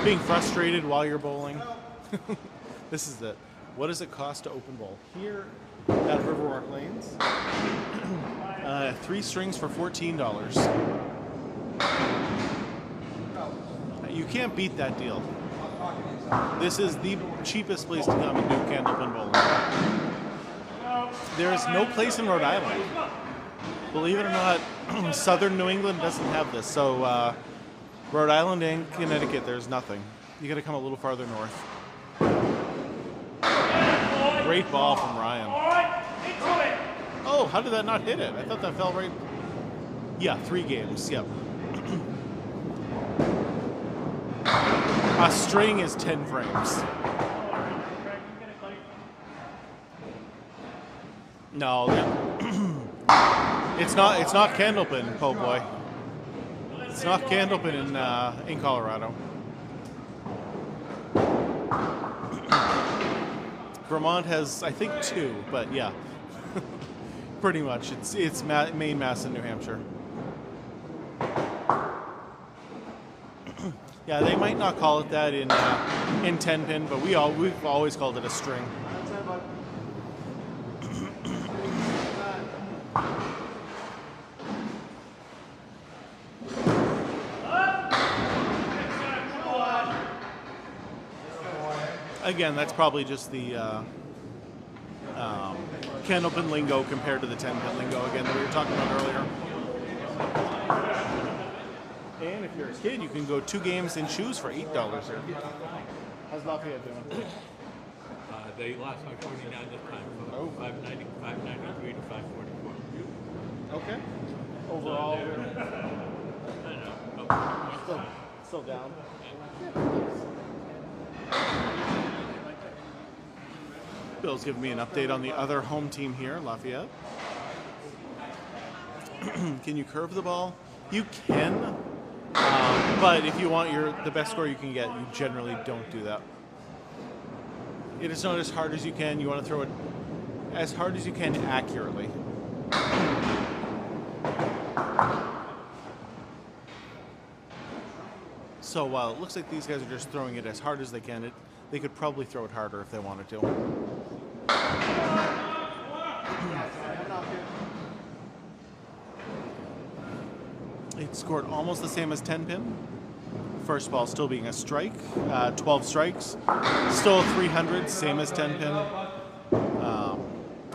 being frustrated while you're bowling, this is it. What does it cost to open bowl? Here at Riverwalk Lanes, 3 strings for $14. You can't beat that deal. This is the cheapest place to come and do Candlepin bowling. There is no place in Rhode Island. Believe it or not, southern New England doesn't have this. So Rhode Island and Connecticut, there's nothing. You got to come a little farther north. Great ball from Ryan. Oh, how did that not hit it? I thought that fell right. Yeah, 3 games. Yep. A string is 10 frames. No, it's not Candlepin, po' boy. It's not Candlepin in Colorado. Vermont has, I think, 2, but yeah, pretty much. It's main mass in New Hampshire. Yeah, they might not call it that in 10-pin, but we've always called it a string. Again, that's probably just the Candlepin lingo compared to the 10-pin lingo again that we were talking about earlier. And if you're a kid, you can go 2 games and choose for $8 here. How's Lafayette doing? They lost by 49 this time. Oh. 590, 593 to 544. Okay. Overall, still down. Bill's giving me an update on the other home team here, Lafayette. Can you curve the ball? You can, but if you want the best score you can get, you generally don't do that. It is not as hard as you can. You want to throw it as hard as you can accurately. So it looks like these guys are just throwing it as hard as they can. They could probably throw it harder if they wanted to. It scored almost the same as 10-pin. First ball still being a strike. 12 strikes. Still 300, same as 10-pin.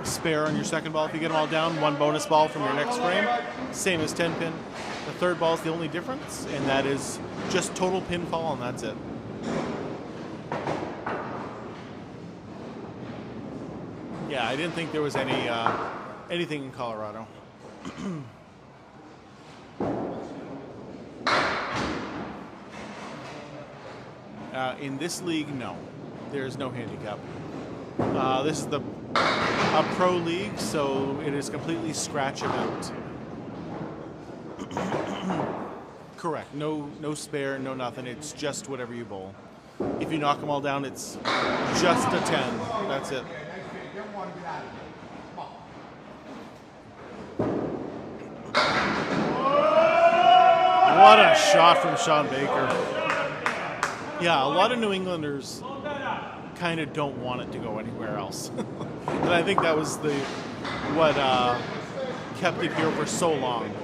Spare on your second ball if you get them all down. One bonus ball from your next frame. Same as 10-pin. The third ball is the only difference, and that is just total pinfall, and that's it. Yeah, I didn't think there was anything in Colorado. In this league, no. There's no handicap. This is a pro league, so it is completely scratch event. Correct. No spare, no nothing. It's just whatever you bowl. If you knock them all down, it's just a 10. That's it. What a shot from Shawn Baker. Yeah, a lot of New Englanders kind of don't want it to go anywhere else. And I think that was what kept it here for so long.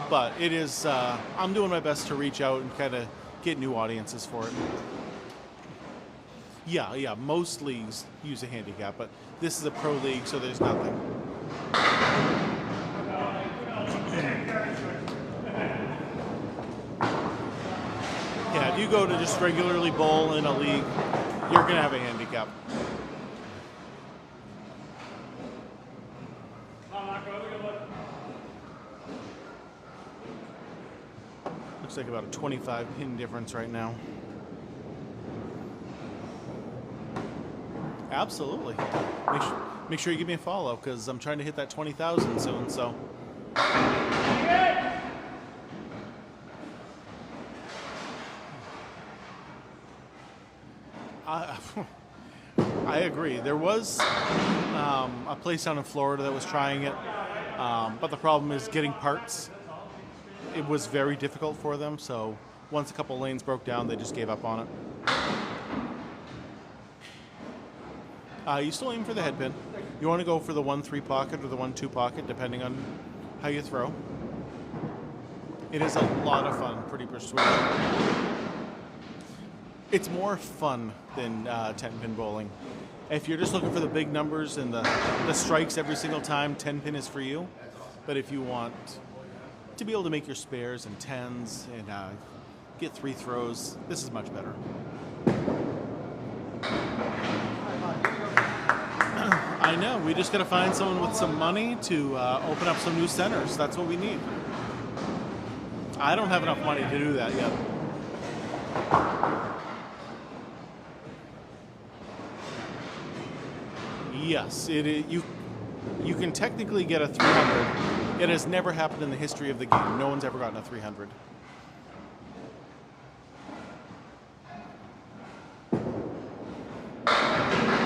But it is, I'm doing my best to reach out and kind of get new audiences for it. Yeah, most leagues use a handicap, but this is a pro league, so there's nothing. Yeah, if you go to just regularly bowl in a league, you're going to have a handicap. Looks like about a 25 pin difference right now. Absolutely. Make sure you give me a follow, because I'm trying to hit that 20,000 soon, so. I agree. There was a place down in Florida that was trying it, but the problem is getting parts. It was very difficult for them, so once a couple lanes broke down, they just gave up on it. You still aim for the head pin. You want to go for the 1-3 pocket or the 1-2 pocket, depending on how you throw. It is a lot of fun, pretty persuasive. It's more fun than 10-pin bowling. If you're just looking for the big numbers and the strikes every single time, 10-pin is for you. But if you want to be able to make your spares and 10s and get 3 throws, this is much better. I know, we just got to find someone with some money to open up some new centers. That's what we need. I don't have enough money to do that yet. Yes, you can technically get a 300. It has never happened in the history of the game. No one's ever gotten a 300.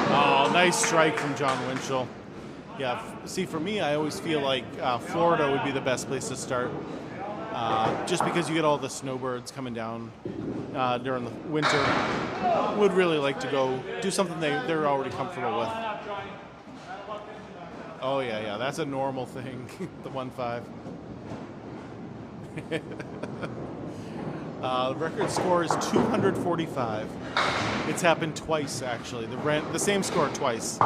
Oh, nice strike from John Winchell. Yeah, see, for me, I always feel like Florida would be the best place to start. Just because you get all the snowbirds coming down during the winter. Would really like to go do something they're already comfortable with. Oh, yeah, that's a normal thing, the 1-5. The record score is 245. It's happened twice, actually. The same score twice.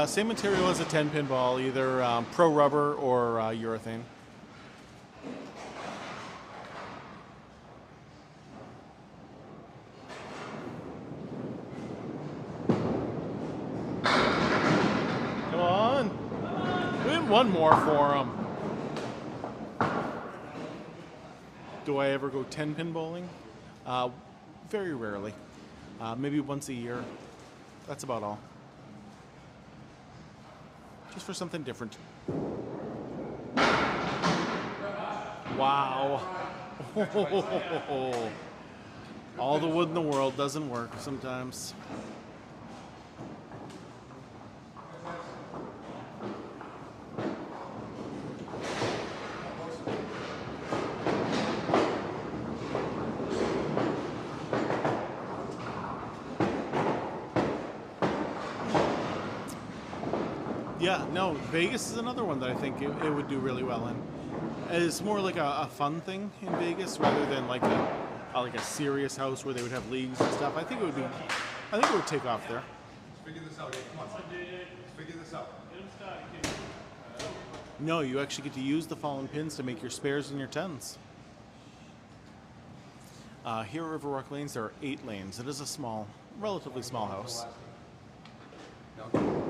Same material as a 10-pin ball, either pro rubber or urethane. Come on. We have one more for him. Do I ever go 10-pin bowling? Very rarely. Maybe once a year. That's about all. Just for something different. Wow. All the wood in the world doesn't work sometimes. Yeah, no, Vegas is another one that I think it would do really well in. It's more like a fun thing in Vegas rather than like a serious house where they would have leagues and stuff. I think it would take off there. Let's figure this out, Dave. Come on. Let's figure this out. No, you actually get to use the fallen pins to make your spares and your tens. Here at Riverwalk Lanes, there are 8 lanes. It is a small, relatively small house.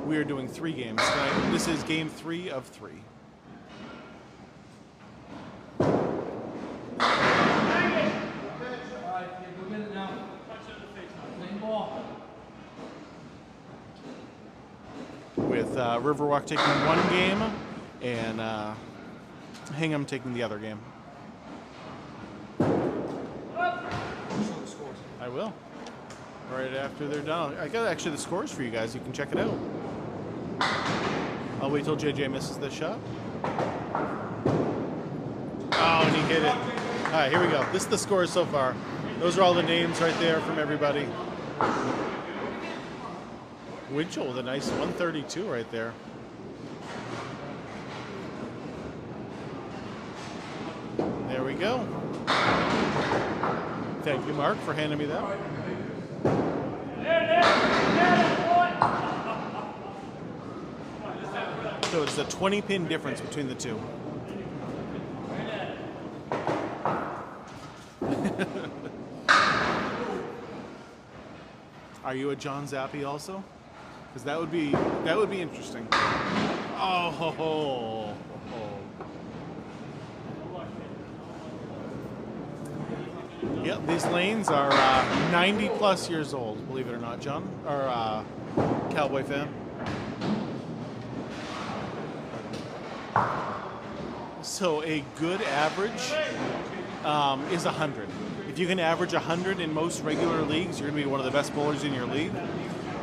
We are doing 3 games tonight. This is game 3 of 3. With Riverwalk taking 1 game and Hingham taking the other game. I will. Right after they're done. I got actually the scores for you guys. You can check it out. I'll wait till JJ misses this shot. Oh, and he hit it. All right, here we go. This is the scores so far. Those are all the names right there from everybody. Winchell with a nice 132 right there. There we go. Thank you, Mark, for handing me that. So it's a 20-pin difference between the two. Are you a John Zappi also? Because that would be interesting. Oh ho ho. Yep, these lanes are 90 plus years old, believe it or not, John, or Cowboy fan. So a good average is 100. If you can average 100 in most regular leagues, you're going to be one of the best bowlers in your league.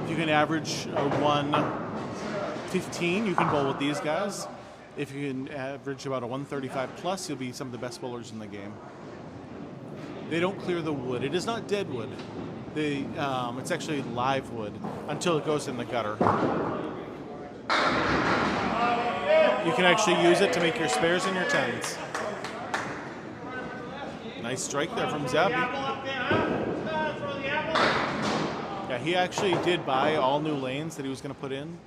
If you can average a 115, you can bowl with these guys. If you can average about a 135 plus, you'll be some of the best bowlers in the game. They don't clear the wood. It is not dead wood. It's actually live wood until it goes in the gutter. You can actually use it to make your spares and your tens. Nice strike there from Zappi. Yeah, he actually did buy all new lanes that he was going to put in,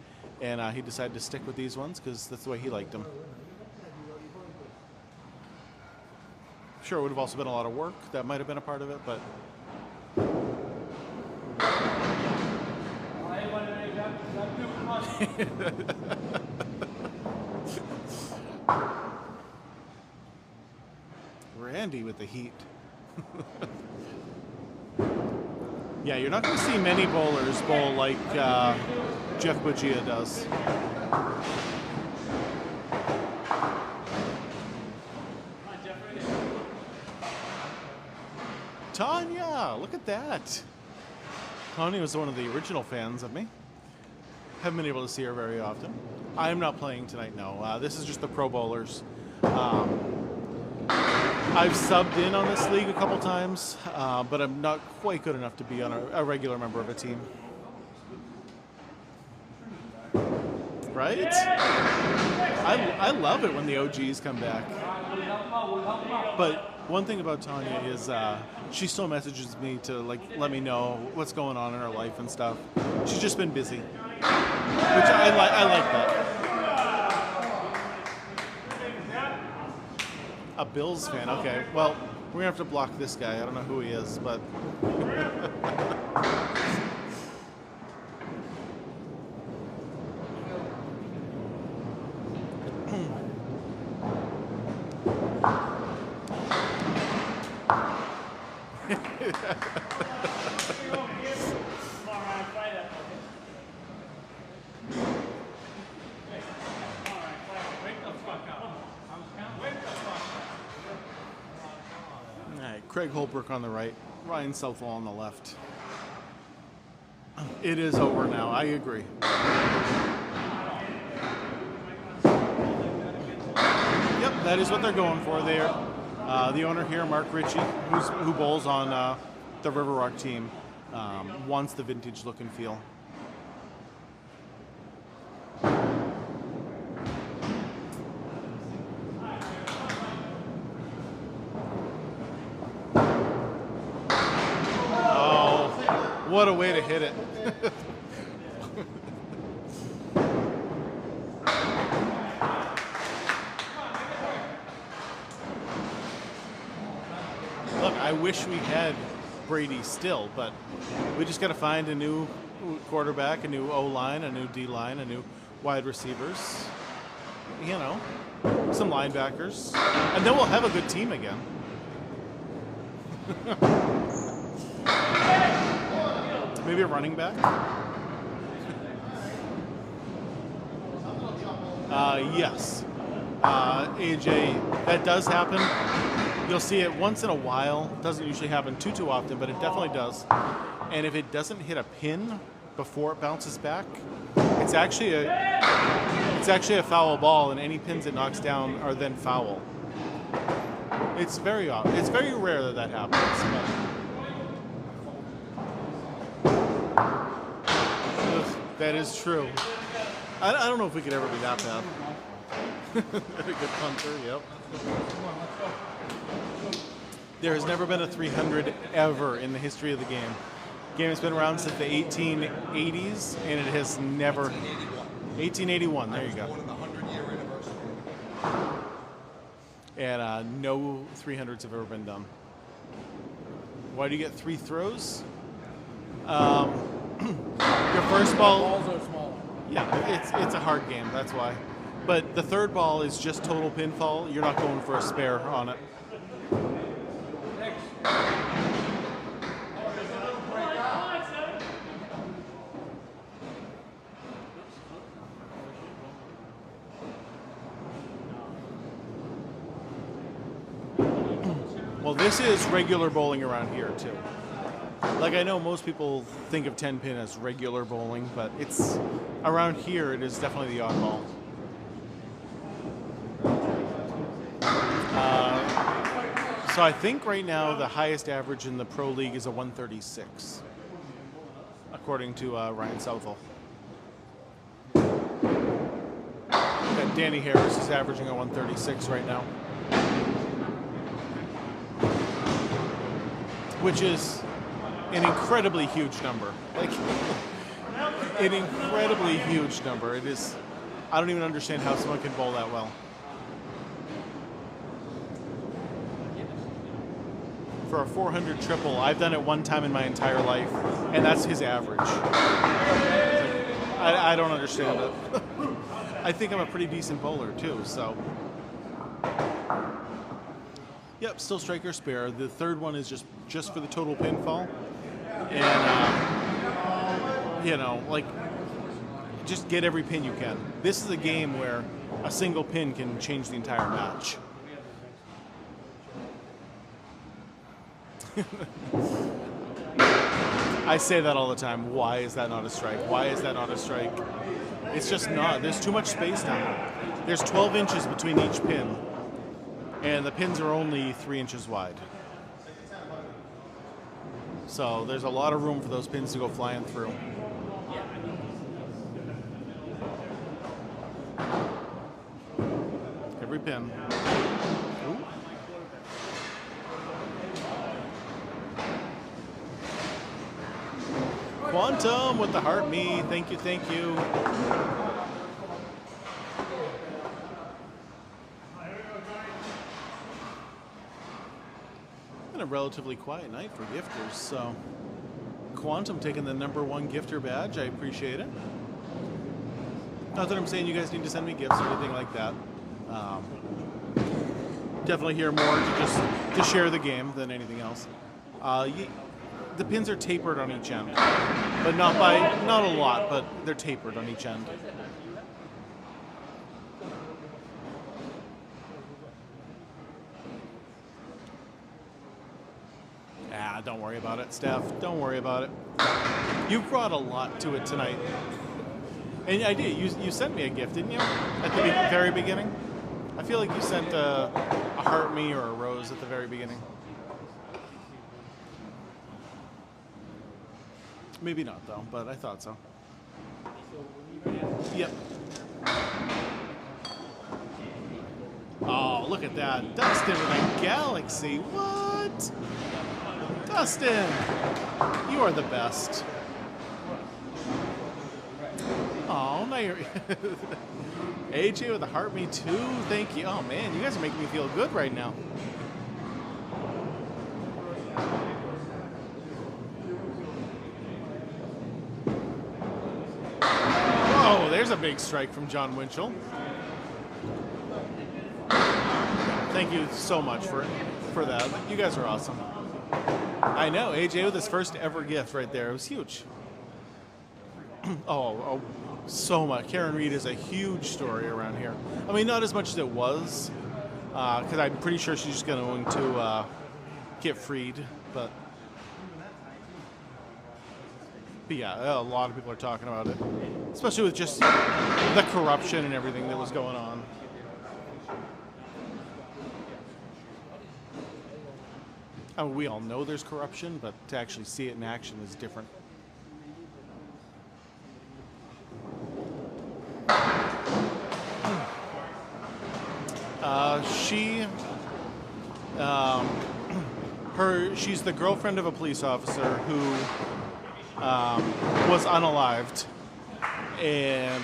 and he decided to stick with these ones because that's the way he liked them. Sure, it would have also been a lot of work. That might have been a part of it, but... Randy with the heat. Yeah, you're not going to see many bowlers bowl like Jeff Buggea does. Tanya, look at that. Tanya was one of the original fans of me. Haven't been able to see her very often. I am not playing tonight, no. This is just the pro bowlers. I've subbed in on this league a couple times, but I'm not quite good enough to be on a regular member of a team. Right? I love it when the OGs come back. But one thing about Tanya is she still messages me to let me know what's going on in her life and stuff. She's just been busy, which I like that. A Bills fan, okay. Well, we're gonna have to block this guy. I don't know who he is, but. Craig Holbrook on the right, Ryan Southall on the left. It is over now, I agree. Yep, that is what they're going for there. The owner here, Mark Ricci, who bowls on the Riverwalk team, wants the vintage look and feel. What a way to hit it. Look, I wish we had Brady still, but we just got to find a new quarterback, a new O-line, a new D-line, a new wide receivers, you know, some linebackers, and then we'll have a good team again. Maybe a running back? Yes. AJ, that does happen. You'll see it once in a while. It doesn't usually happen too often, but it definitely does. And if it doesn't hit a pin before it bounces back, it's actually a foul ball, and any pins it knocks down are then foul. It's very rare that happens. But that is true. I don't know if we could ever be that bad. A good punter, yep. There has never been a 300 ever in the history of the game. The game has been around since the 1880s, and it has never... 1881, there you go. Born in the 100-year anniversary. And no 300s have ever been done. Why do you get 3 throws? Your first ball... Balls are smaller. Yeah, it's a hard game, that's why. But the third ball is just total pinfall. You're not going for a spare on it. Well, this is regular bowling around here, too. Like, I know most people think of 10 pin as regular bowling, but it's around here, it is definitely the oddball. So I think right now the highest average in the Pro League is a 136, according to Ryan Southall. And Danny Harris is averaging a 136 right now, which is an incredibly huge number. Like, an incredibly huge number. It is. I don't even understand how someone can bowl that well. For a 400 triple, I've done it one time in my entire life, and that's his average. I don't understand it. I think I'm a pretty decent bowler too, so. Yep, still striker spare. The third one is just for the total pinfall, and you know, like, just get every pin you can. This is a game where a single pin can change the entire match. I say that all the time. Why is that not a strike? Why is that not a strike? It's just not. There's too much space down there. There's 12 inches between each pin, and the pins are only 3 inches wide. So there's a lot of room for those pins to go flying through. Every pin. Ooh. Quantum with the heart me. Thank you, thank you. Been a relatively quiet night for gifters, so Quantum taking the #1 gifter badge. I appreciate it. Not that I'm saying you guys need to send me gifts or anything like that. Definitely here more to share the game than anything else. The pins are tapered on each end, but not a lot, but they're tapered on each end. Don't worry about it, Steph. Don't worry about it. You brought a lot to it tonight. And I did. You sent me a gift, didn't you? At the very beginning? I feel like you sent a heart me or a rose at the very beginning. Maybe not, though, but I thought so. Yep. Oh, look at that. Dustin with a galaxy. What? Dustin, you are the best. Hi. AJ with the heart, me too. Thank you. Oh man, you guys are making me feel good right now. Whoa, there's a big strike from John Winchell. Thank you so much for that. You guys are awesome. I know, AJ with his first ever gift right there. It was huge. Oh, so much. Karen Reed is a huge story around here. I mean, not as much as it was, because I'm pretty sure she's just going to get freed. But yeah, a lot of people are talking about it, especially with just the corruption and everything that was going on. I mean, we all know there's corruption, but to actually see it in action is different. She's the girlfriend of a police officer who was unalived, and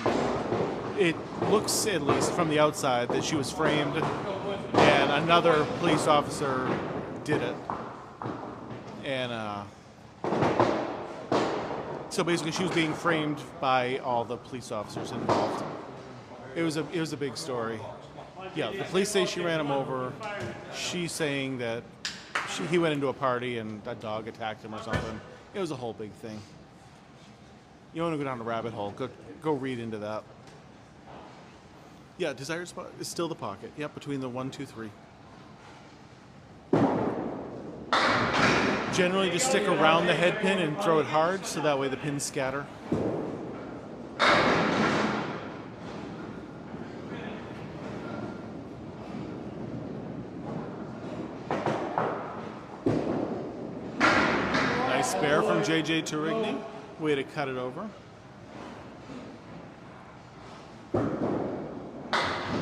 it looks, at least from the outside, that she was framed, and another police officer did it. And so basically, she was being framed by all the police officers involved. It was a big story. Yeah, the police say she ran him over. She's saying that he went into a party and a dog attacked him or something. It was a whole big thing. You want to go down the rabbit hole? Go read into that. Yeah, desired spot is still the pocket. Yep, between the 1, 2, 3. Generally, just stick around the head pin and throw it hard, so that way the pins scatter. Nice spare from JJ Tourigny. Way to cut it over.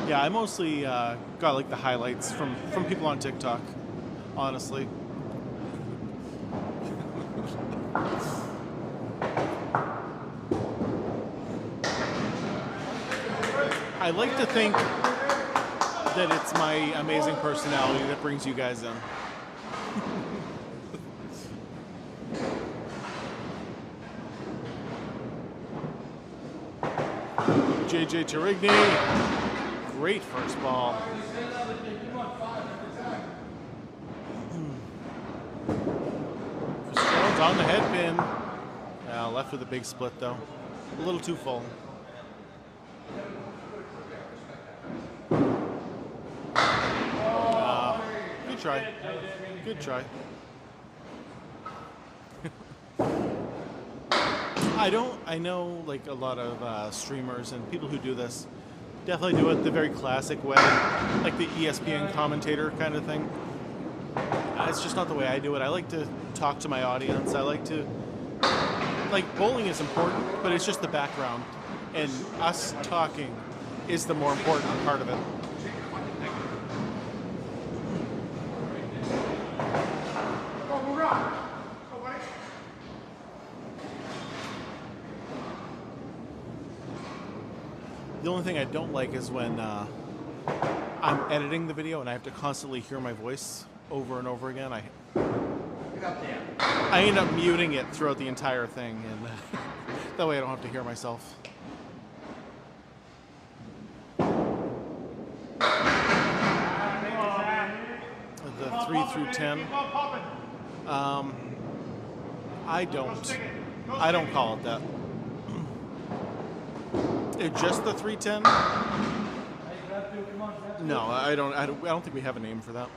Yeah, I mostly got like the highlights from people on TikTok, honestly. I like to think that it's my amazing personality that brings you guys in. JJ Tourigny, great first ball. Shawn's on the head pin. Left with a big split though. A little too full. Good try. Good try. I know like a lot of streamers and people who do this definitely do it the very classic way, like the ESPN commentator kind of thing. It's just not the way I do it. I like to talk to my audience. I like to, bowling is important, but it's just the background. And us talking is the more important part of it. The only thing I don't like is when I'm editing the video and I have to constantly hear my voice over and over again. I end up muting it throughout the entire thing, and that way I don't have to hear myself. The 3 through 10. I don't call it that. Just the 310? No, I don't think we have a name for that.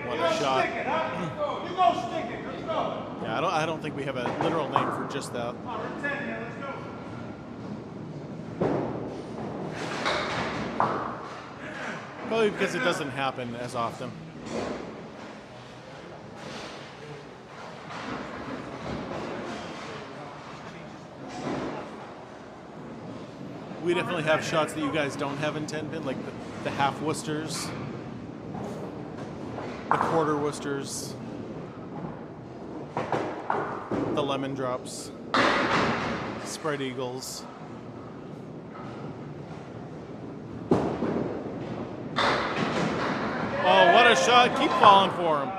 What a shot. You go stick it. Let's go. Yeah, I don't think we have a literal name for just that. Let's go. Probably because it doesn't happen as often. We definitely have shots that you guys don't have in 10-pin, like the half Worcesters, the quarter Worcesters. the lemon drops, spread eagles. Oh, what a shot. Keep falling for him.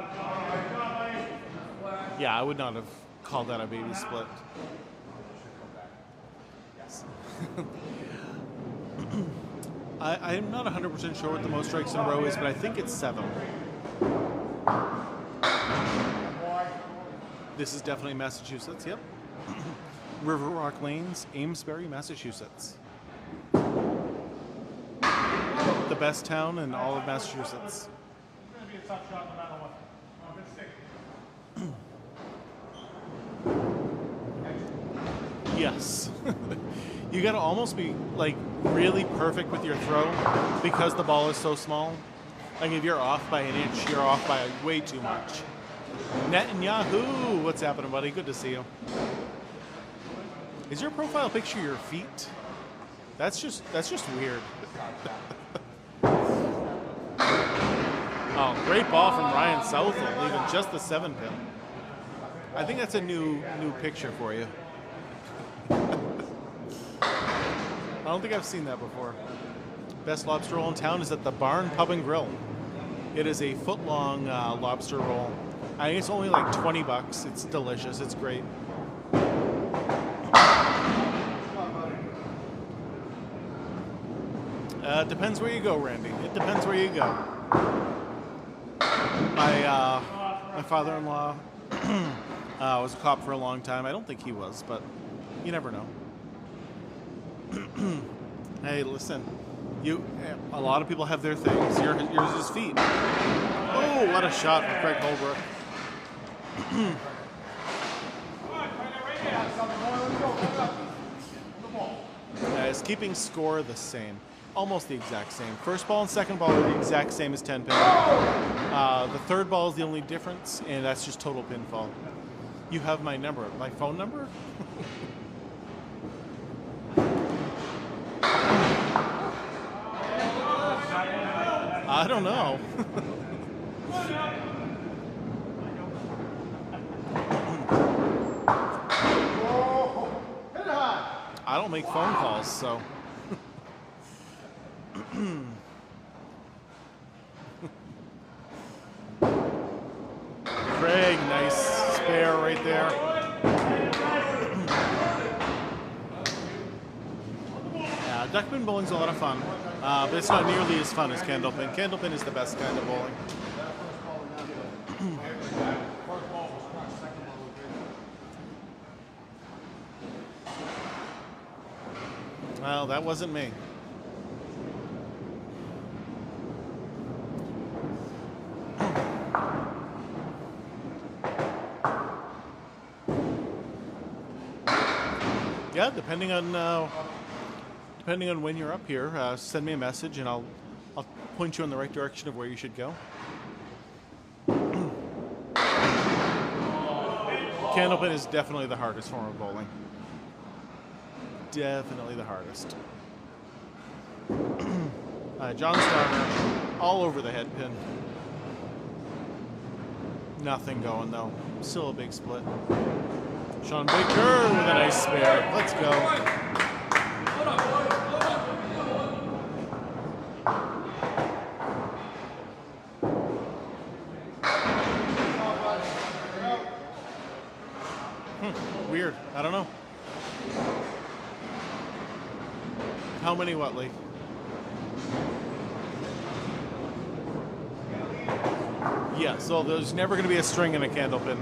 Yeah, I would not have called that a baby split. I'm not 100% sure what the most strikes in a row is, but I think it's 7. This is definitely Massachusetts, yep. Riverwalk Lanes, Amesbury, Massachusetts. The best town in all of Massachusetts. It's going to be a tough shot no matter what. Good stick. Yes. You gotta almost be like really perfect with your throw because the ball is so small. Like if you're off by an inch, you're off by way too much. Netanyahu, what's happening, buddy? Good to see you. Is your profile picture your feet? That's just weird. Oh, great ball from Ryan Southall, leaving just the 7-pin. I think that's a new picture for you. I don't think I've seen that before. Best lobster roll in town is at the Barn Pub and Grill. It is a foot-long lobster roll. I think it's only like $20. It's delicious. It's great. Depends where you go, Randy. It depends where you go. My father-in-law was a cop for a long time. I don't think he was, but you never know. Hey, listen. A lot of people have their things. Yours is feet. Oh, what a shot from Craig Holbrook. Is keeping score the same. Almost the exact same. First ball and second ball are the exact same as 10 pin. The third ball is the only difference, and that's just total pinfall. You have my number. My phone number? I don't know. I don't make phone calls, so. Craig, nice spare right there. Yeah, duckpin bowling's a lot of fun, but it's not nearly as fun as Candlepin. Candlepin is the best kind of bowling. Well, that wasn't me. Yeah, depending on when you're up here, send me a message and I'll point you in the right direction of where you should go. Candlepin is definitely the hardest form of bowling. Definitely the hardest. John Starner, all over the head pin. Nothing going though. Still a big split. Shawn Baker with a nice spare. Let's go. Weird. I don't know. How many Whatley? Yeah, so there's never going to be a string in a Candlepin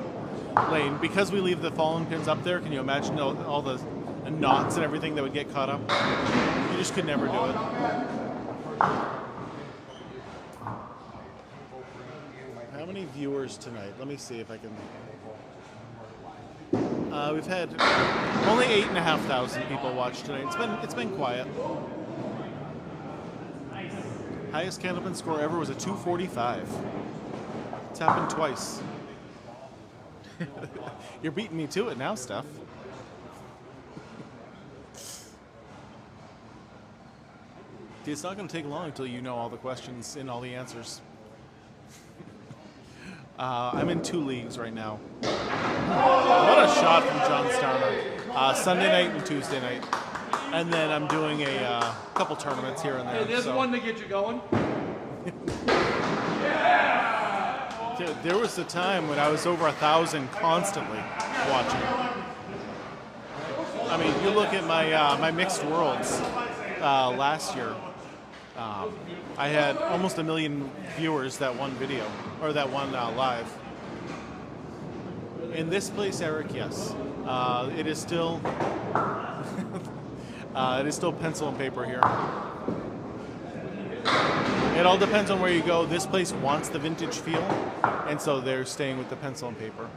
lane. Because we leave the fallen pins up there, can you imagine all the knots and everything that would get caught up? You just could never do it. How many viewers tonight? Let me see if I can... we've had only 8,500 people watch tonight. It's been quiet. Highest Candlepin score ever was a 245. It's happened twice. You're beating me to it now, Steph. It's not going to take long until you know all the questions and all the answers. I'm in 2 leagues right now. What a shot from John Starner. Sunday night and Tuesday night. And then I'm doing a couple tournaments here and there. Hey, there's one to get you going. Dude, there was a time when I was over 1,000 constantly watching. I mean, you look at my mixed worlds last year. I had almost 1 million viewers that one video, or that one live. In this place, Eric, yes, it is still pencil and paper here. It all depends on where you go. This place wants the vintage feel, and so they're staying with the pencil and paper.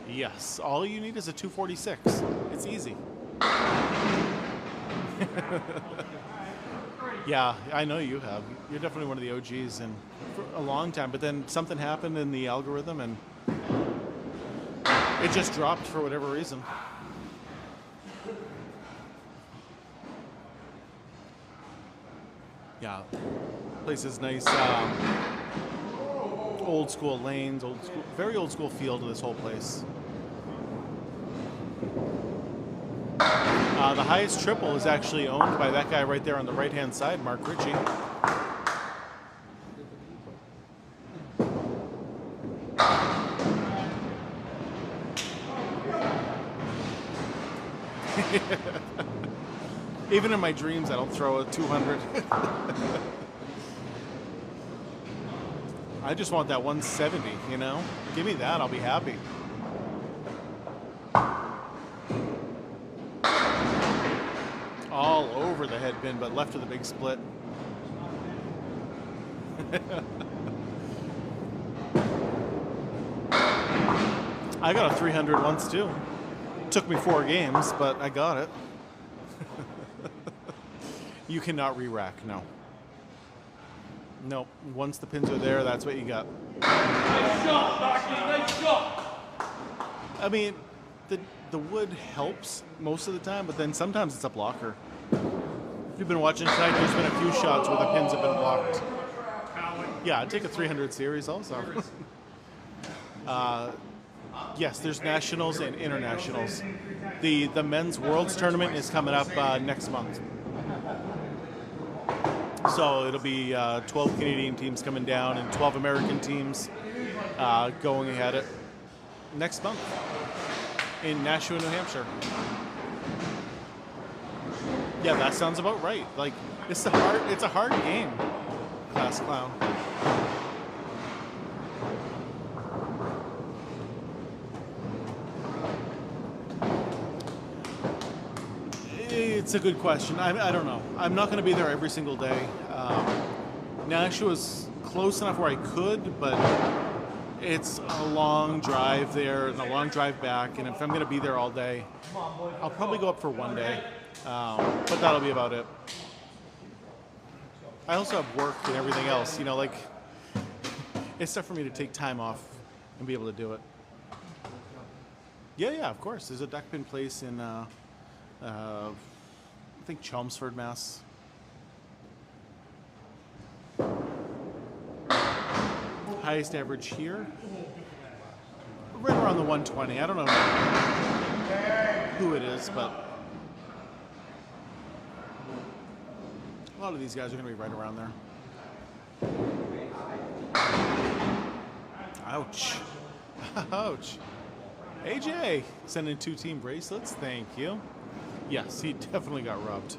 Yes, all you need is a 246. It's easy. Yeah, I know you have. You're definitely one of the OGs and for a long time, but then something happened in the algorithm and it just dropped for whatever reason. Yeah, place is nice. Old school lanes, very old school feel to this whole place. The highest triple is actually owned by that guy right there on the right-hand side, Mark Ricci. Even in my dreams, I don't throw a 200. I just want that 170, you know? Give me that, I'll be happy. All over the head pin, but left with a big split. I got a 300 once too. Took me 4 games, but I got it. You cannot re-rack, no. Nope. Once the pins are there, that's what you got. Nice shot, Marky, nice shot. I mean, the wood helps most of the time, but then sometimes it's a blocker. If you've been watching tonight, there's been a few shots where the pins have been blocked. Yeah, I'd take a 300 series also. Yes, there's nationals and internationals. The men's worlds tournament is coming up next month. So it'll be 12 Canadian teams coming down and 12 American teams going at it next month in Nashua, New Hampshire. Yeah, that sounds about right. Like, it's a hard game, Class Clown. It's a good question. I don't know. I'm not going to be there every single day. Nashua's close enough where I could, but it's a long drive there and a long drive back. And if I'm going to be there all day, I'll probably go up for one day. But that'll be about it. I also have work and everything else. You know, like, it's tough for me to take time off and be able to do it. Yeah, of course. There's a duck pin place in... I think Chelmsford, Mass. Highest average here, right around the 120. I don't know who it is, but a lot of these guys are going to be right around there. Ouch. Ouch. AJ sending 2 team bracelets. Thank you. Yes, he definitely got rubbed.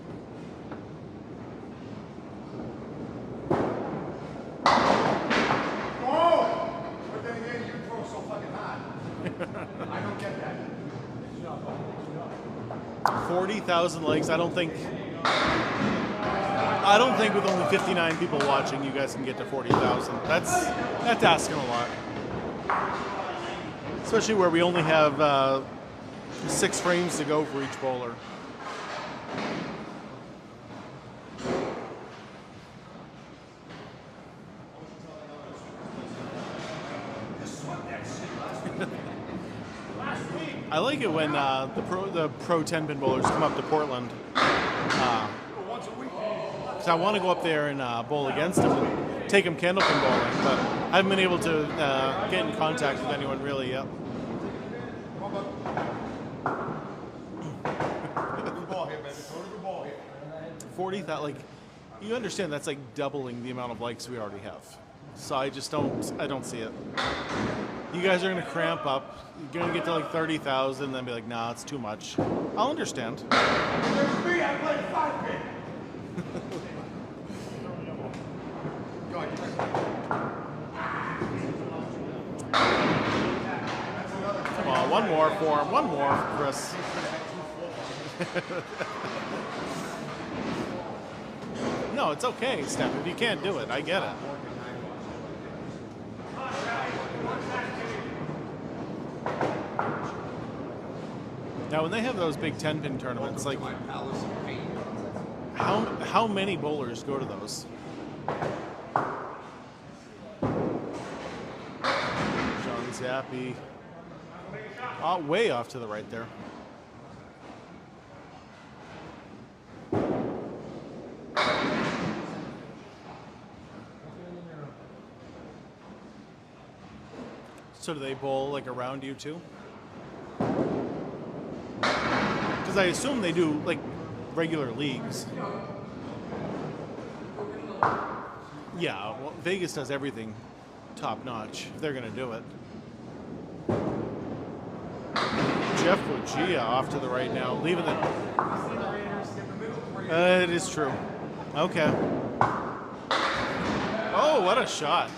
Oh! But then again, you throw so fucking hard. I don't get that. 40,000 likes. I don't think with only 59 people watching, you guys can get to 40,000. That's asking a lot. Especially where we only have 6 frames to go for each bowler. I like it when the pro 10-pin bowlers come up to Portland. Because So I want to go up there and bowl against him and take him Candlepin bowling, but I haven't been able to get in contact with anyone really yet. Good ball here, baby. Throw the good ball here. 40,000, like, you understand that's like doubling the amount of likes we already have. So I just don't see it. You guys are gonna cramp up. You're gonna get to like 30,000, and then be like, nah, it's too much. I'll understand. There's me, I played 5 pin. Go ahead. Come on, one more for him. One more, Chris. No, it's okay, Steph. If you can't do it, I get it. Now, when they have those big 10-pin tournaments, like, how many bowlers go to those? Shawn, Zappi. Oh, way off to the right there. So do they bowl like around you too? Because I assume they do like regular leagues. Yeah, well, Vegas does everything top notch if they're gonna do it. Jeff Buggea off to the right now, leaving the. It is true. Okay. Oh, what a shot!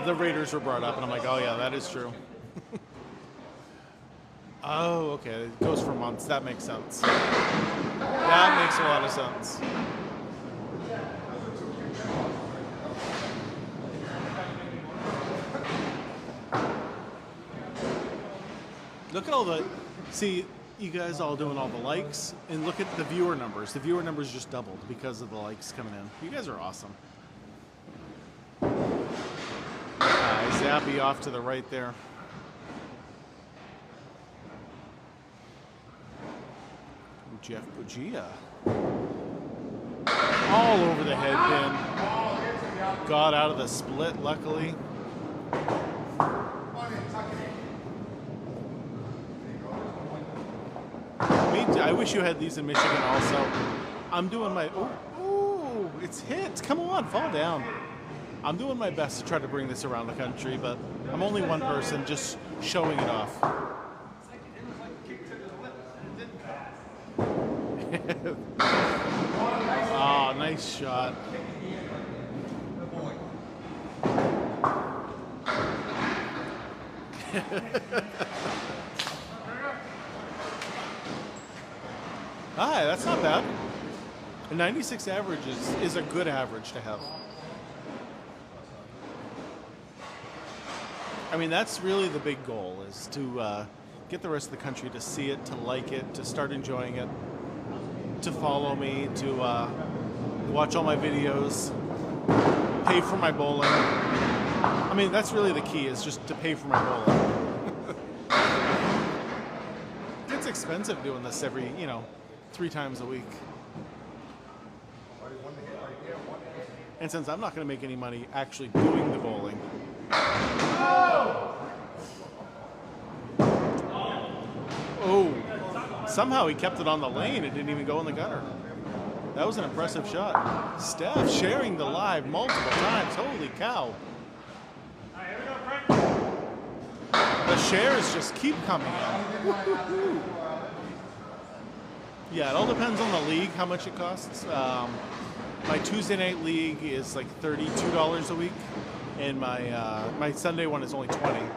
The Raiders were brought up, and I'm like, oh yeah, that is true. Oh, okay. It goes for months. That makes sense. That makes a lot of sense. Look at all the. See, you guys all doing all the likes, and look at the viewer numbers. The viewer numbers just doubled because of the likes coming in. You guys are awesome. Zappi off to the right there. Jeff Buggea. All over the head pin. Got out of the split, luckily. I wish you had these in Michigan also. I'm doing my... Oh, it's hit. Come on, fall down. I'm doing my best to try to bring this around the country, but I'm only one person just showing it off. Oh, nice shot. Hi, that's not bad. A 96 average is a good average to have. I mean, that's really the big goal, is to get the rest of the country to see it, to like it, to start enjoying it, to follow me, to watch all my videos, pay for my bowling. I mean, that's really the key, is just to pay for my bowling. It's expensive doing this every, 3 times a week. And since I'm not going to make any money actually doing the bowling. Oh, somehow he kept it on the lane. It didn't even go in the gutter. That was an impressive shot. Steph sharing the live multiple times. Holy cow. The shares just keep coming in. Yeah, it all depends on the league, how much it costs. My Tuesday night league is like $32 a week, and my Sunday one is only $20.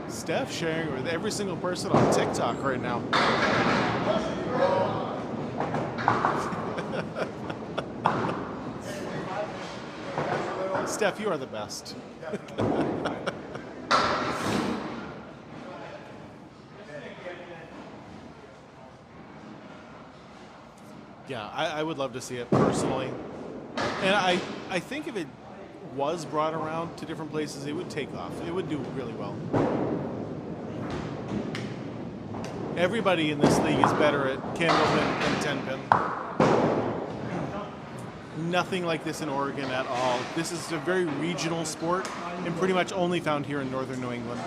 Steph sharing with every single person on TikTok right now. Steph, you are the best. Yeah, I would love to see it personally. And I think if it was brought around to different places, it would take off. It would do really well. Everybody in this league is better at Candlepin than 10-pin. Nothing like this in Oregon at all. This is a very regional sport and pretty much only found here in northern New England.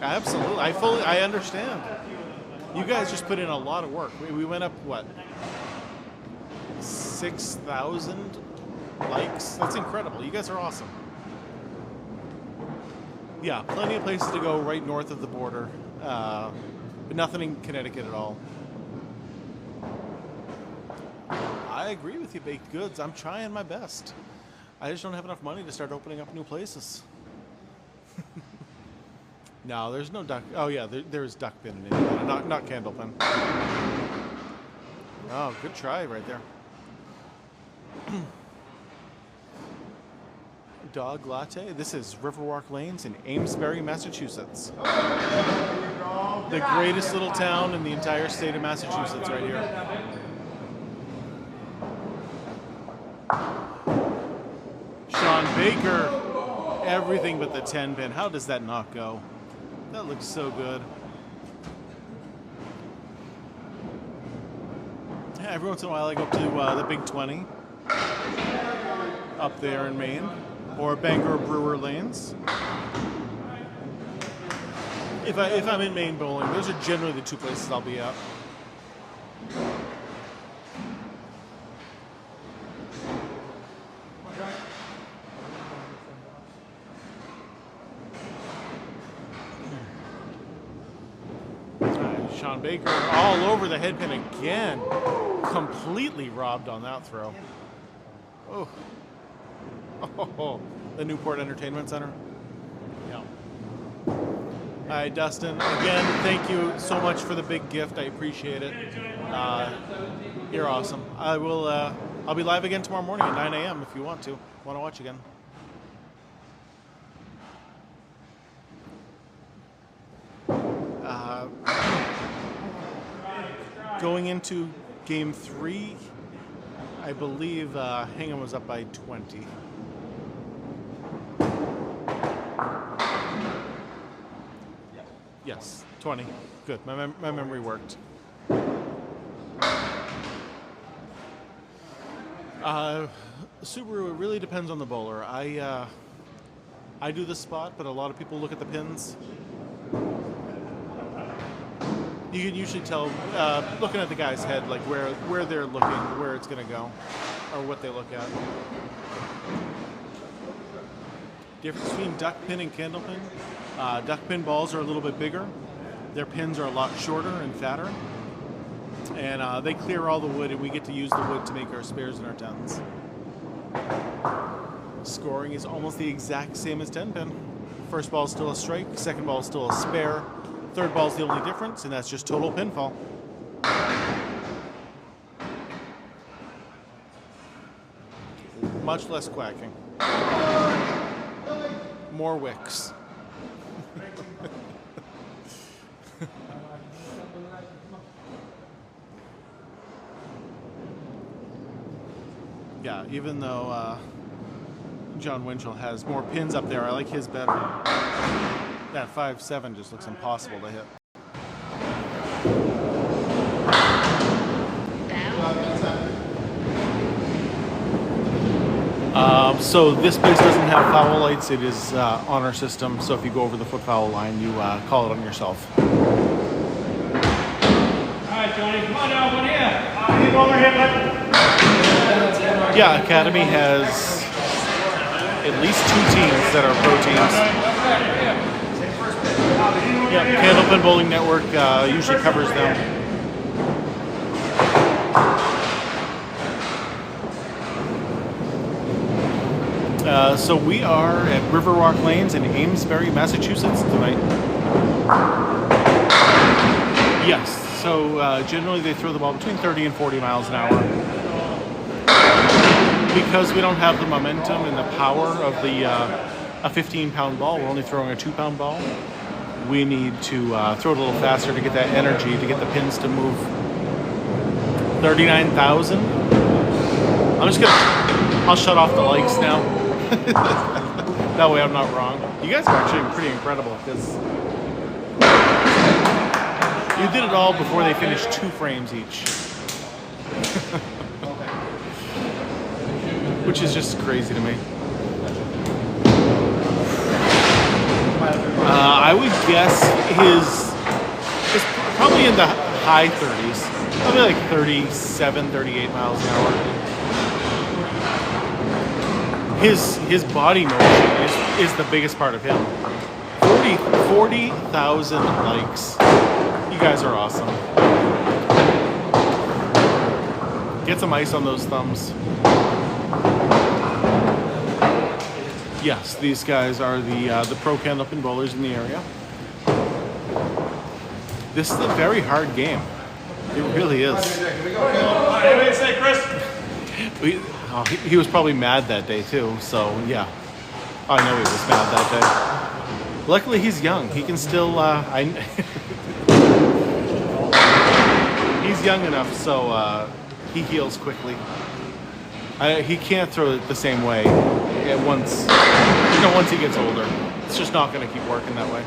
Absolutely. I understand. You guys just put in a lot of work. We went up, what, 6,000 likes? That's incredible. You guys are awesome. Yeah, plenty of places to go right north of the border, but nothing in Connecticut at all. I agree with you, baked goods. I'm trying my best. I just don't have enough money to start opening up new places. No, there's no duck. Oh yeah, there's duck pin in Indiana, not Candlepin. Oh, good try right there. Dog latte. This is Riverwalk Lanes in Amesbury, Massachusetts. The greatest little town in the entire state of Massachusetts, right here. Shawn Baker, everything but the 10-pin. How does that not go? That looks so good. Yeah, every once in a while I go up to the Big 20 up there in Maine, or Bangor Brewer Lanes. If I'm in Maine bowling, those are generally the two places I'll be at. Shawn Baker all over the head pin again. Completely robbed on that throw. Oh. Oh, the Newport Entertainment Center. Yeah. All right, Dustin. Again, thank you so much for the big gift. I appreciate it. You're awesome. I will. I'll be live again tomorrow morning at 9 a.m. if you want to watch again. Going into game 3, I believe Hingham was up by 20. Yes, 20. Good. My memory worked. Subaru, it really depends on the bowler. I do the spot, but a lot of people look at the pins. You can usually tell, looking at the guy's head, like where they're looking, where it's going to go, or what they look at. Difference between duck pin and Candlepin. Duck pin balls are a little bit bigger. Their pins are a lot shorter and fatter. And they clear all the wood, and we get to use the wood to make our spares and our tens. Scoring is almost the exact same as 10-pin. First ball is still a strike, second ball is still a spare. Third ball is the only difference, and that's just total pinfall. Much less quacking. More wicks. Yeah, even though John Winchell has more pins up there, I like his better. That 5-7 just looks impossible to hit. So this place doesn't have foul lights. It is on our system. So if you go over the foot foul line, you call it on yourself. All right, Johnny, come on down, one here. Keep over here, bud. Yeah, Academy has at least 2 teams that are pro teams. Yeah, Candlepin Bowling Network usually covers them. So we are at Riverwalk Lanes in Amesbury, Massachusetts tonight. Yes, so generally they throw the ball between 30 and 40 miles an hour. Because we don't have the momentum and the power of the a 15-pound ball, we're only throwing a 2-pound ball. We need to throw it a little faster to get that energy, to get the pins to move. 39,000. I'll shut off the likes now. That way I'm not wrong. You guys are actually pretty incredible because you did it all before they finished 2 frames each. Which is just crazy to me. I would guess his probably in the high 30s. Probably like 37, 38 miles an hour. His body motion is the biggest part of him. 40,000 likes. You guys are awesome. Get some ice on those thumbs. Yes, these guys are the pro Candlepin bowlers in the area. This is a very hard game. It really is. What do you say, Chris? He was probably mad that day too, so yeah. I know he was mad that day. Luckily he's young. He can still, he's young enough so he heals quickly. He can't throw it the same way once he gets older. It's just not going to keep working that way.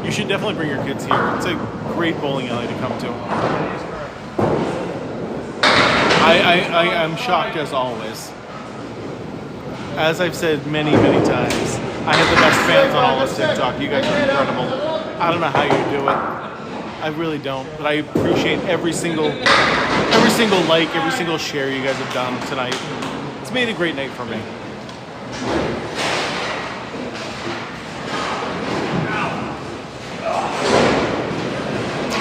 You should definitely bring your kids here. It's a great bowling alley to come to. I'm shocked as always. As I've said many, many times, I have the best fans on all of TikTok. You guys are incredible. I don't know how you do it. I really don't, but I appreciate every single like, every single share you guys have done tonight. It's made a great night for me.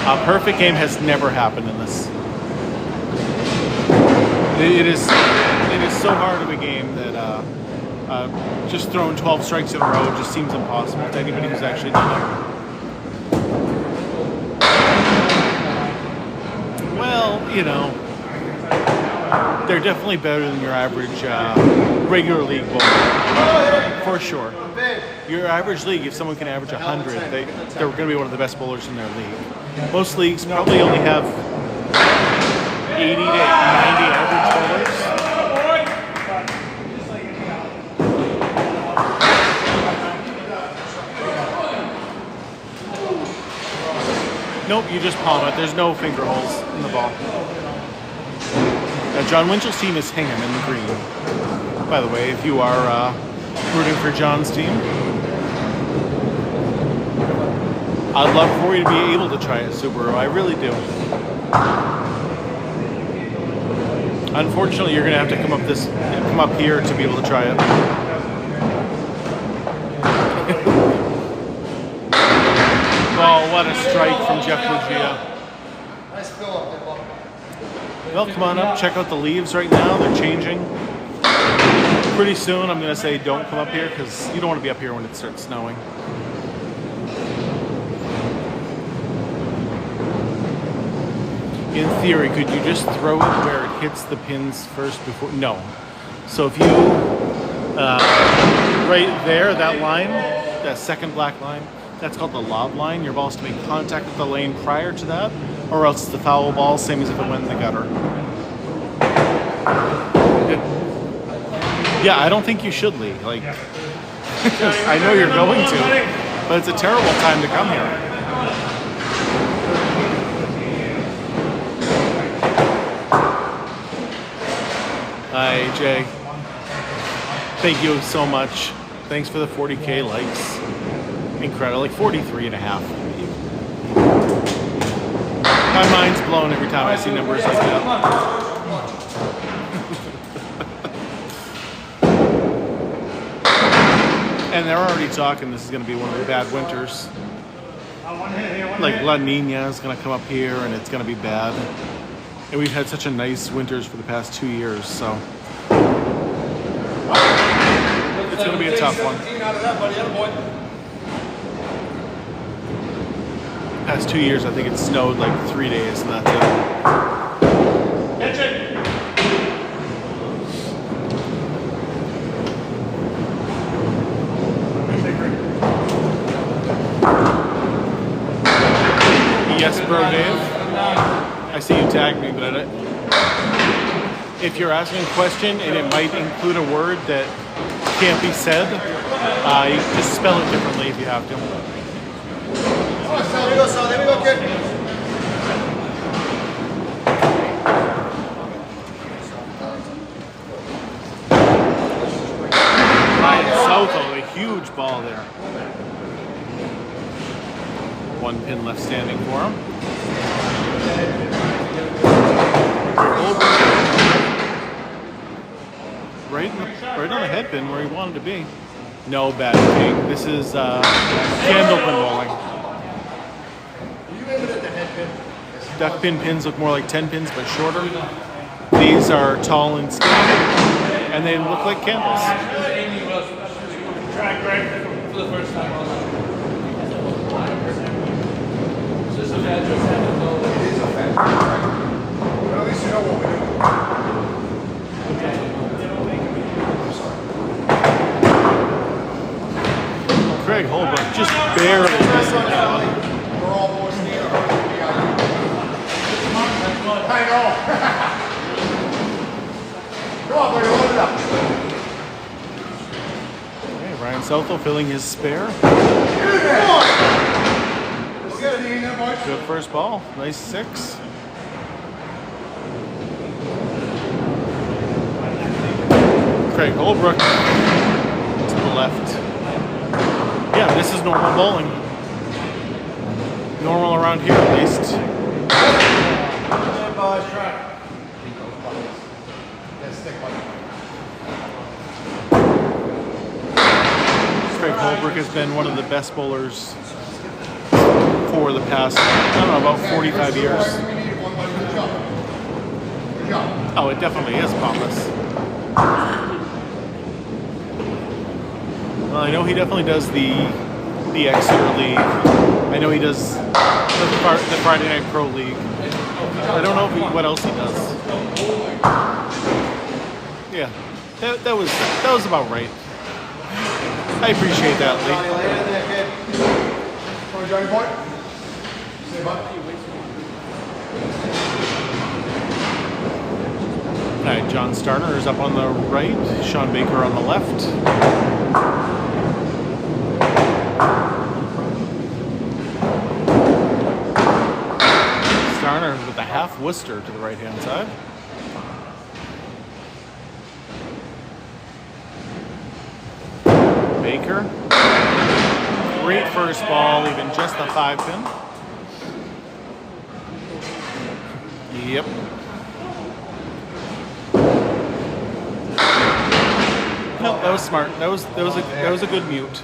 A perfect game has never happened in this. It is so hard of a game that just throwing 12 strikes in a row just seems impossible to anybody who's actually done it. Well, you know, they're definitely better than your average regular league bowler, for sure. Your average league, if someone can average 100, they're going to be one of the best bowlers in their league. Most leagues probably only have 80 to 90 average bowlers. Nope, you just palm it. There's no finger holes in the ball. John Winchell's team is Hingham in the green. By the way, if you are rooting for John's team, I'd love for you to be able to try a Subaru. I really do. Unfortunately, you're going to have to come up here to be able to try it. Oh, what a strike from Jeff Buggea. Nice fill up there, Bob. Well, come on up. Check out the leaves right now. They're changing. Pretty soon, I'm going to say don't come up here because you don't want to be up here when it starts snowing. In theory, could you just throw it where it hits the pins first before? No. So if you, right there, that line, that second black line, that's called the lob line. Your ball has to make contact with the lane prior to that, or else it's the foul ball, same as if it went in the gutter. Yeah, I don't think you should leave. Like, I know you're going to, but it's a terrible time to come here. Hi, Jay. Thank you so much. Thanks for the 40K likes. Incredible, like 43 and a half. My mind's blown every time I see numbers like that. And they're already talking this is going to be one of the bad winters. Like La Nina is going to come up here and it's going to be bad. And we've had such a nice winters for the past 2 years, so it's going to be a tough one. Past 2 years, I think it snowed like 3 days, and that's it. Catch it! Yes, bro, Dave. I see you tagged me, but if you're asking a question and it might include a word that can't be said, you just spell it differently if you have to. Southall, a huge ball there. One pin left standing for him. Right on the head pin where he wanted to be. No bad king. This is Candlepin bowling. Duck pin pins look more like 10 pins but shorter. These are tall and skinny, and they look like candles. Try Greg for the first time. It's just a bad joke. It is a fact. But at least you know what we're doing. Craig Holbrook just barely missing that one. We're all boys together. I know. Come on, buddy, load it up. Okay, Ryan Southall filling his spare. Good first ball. Nice 6. Craig Holbrook to the left. Yeah, this is normal bowling. Normal around here at least. Craig Holbrook has been one of the best bowlers for the past, I don't know, about 45 years. Oh, it definitely is pompous. Well, I know he definitely does the Exeter League. I know he does the Friday Night Pro League. I don't know what else he does. Yeah, that was about right. I appreciate that, Lee. Johnny boy. Say bud. All right, John Starner is up on the right. Shawn Baker on the left. Starner with a half Worcester to the right-hand side. Baker. Great first ball, even just the 5 pin. Yep. No, that was smart. That was a good mute.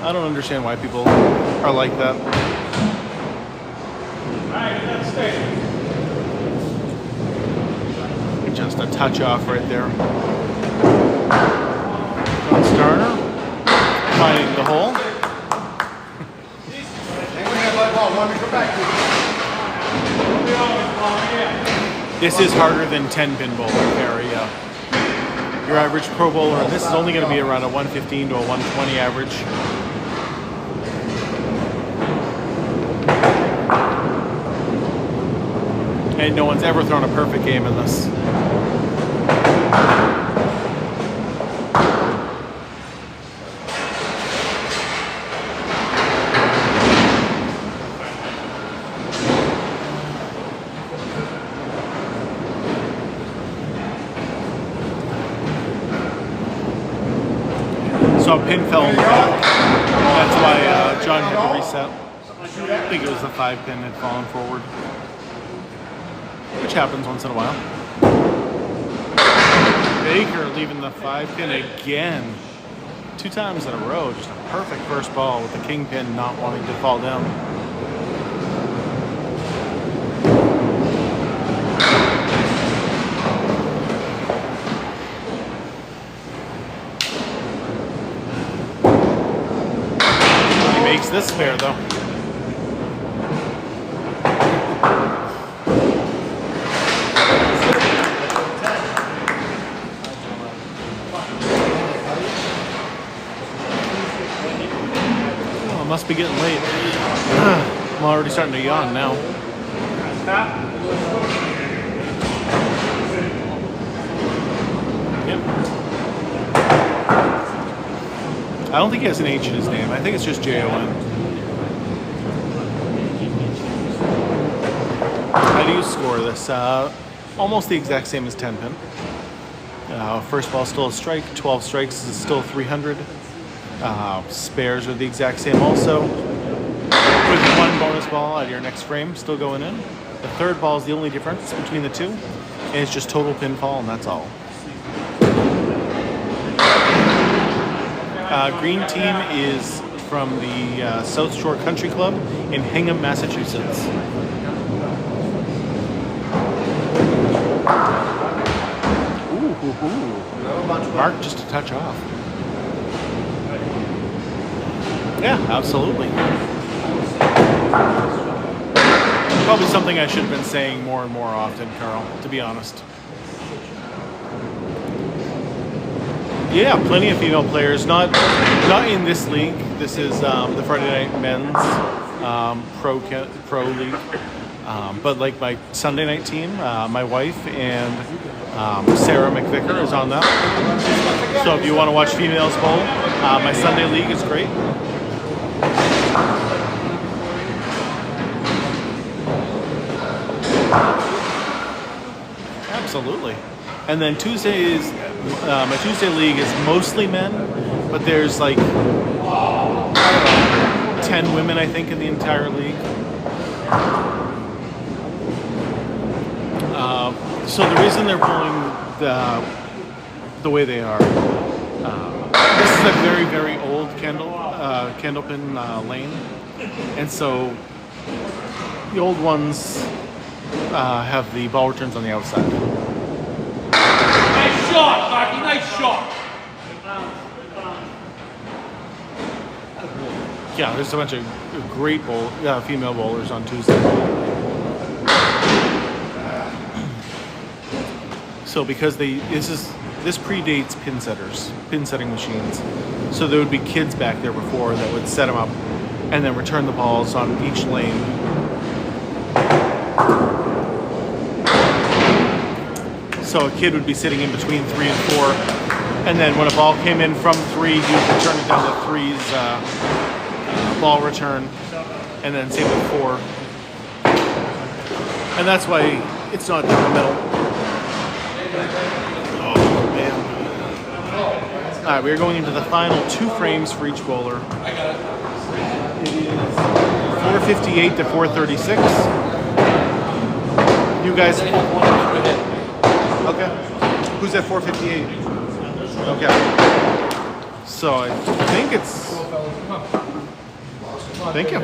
I don't understand why people are like that. Just a touch off right there. John Starner finding the hole. This is harder than 10-pin bowling, Perry. Your average pro bowler, and this is only going to be around a 115 to a 120 average. And no one's ever thrown a perfect game in this. So a pin fell in the back. That's why John had to reset. I think it was the 5 pin had fallen forward. Which happens once in a while. Baker leaving the 5 pin again. 2 times in a row. Just a perfect first ball with the king pin not wanting to fall down. He makes this spare though. Must be getting late. I'm already starting to yawn now. Yep. I don't think he has an H in his name. I think it's just Jon. How do you score this? Almost the exact same as 10 pin. First ball still a strike. 12 strikes is still 300. Spares are the exact same also. With one bonus ball out of your next frame still going in. The third ball is the only difference between the two. And it's just total pinfall, and that's all. Green team is from the South Shore Country Club in Hingham, Massachusetts. Ooh. Mark just a touch off. Yeah, absolutely. Probably something I should have been saying more and more often, Carl, to be honest. Yeah, plenty of female players. Not in this league. This is the Friday Night Men's Pro League. But like my Sunday night team, my wife and Sarah McVicker is on that. So if you want to watch females bowl, my Sunday league is great. Absolutely. And then Tuesday is my Tuesday league is mostly men, but there's like 10 women I think in the entire league. So the reason they're pulling the way they are, this is a very, very old Candlepin lane, and so the old ones have the ball returns on the outside. Nice shot, Marky, nice shot. Yeah, there's a bunch of great female bowlers on Tuesday. So because this predates pin setting machines. So there would be kids back there before that would set them up and then return the balls on each lane. So a kid would be sitting in between 3 and 4, and then when a ball came in from 3, you'd return it down to 3's ball return, and then same with 4. And that's why it's not down the middle. Oh man! All right, we are going into the final 2 frames for each bowler. It is 458 to 436. You guys. Okay. Who's at 458? Okay. So I think it's. Thank you.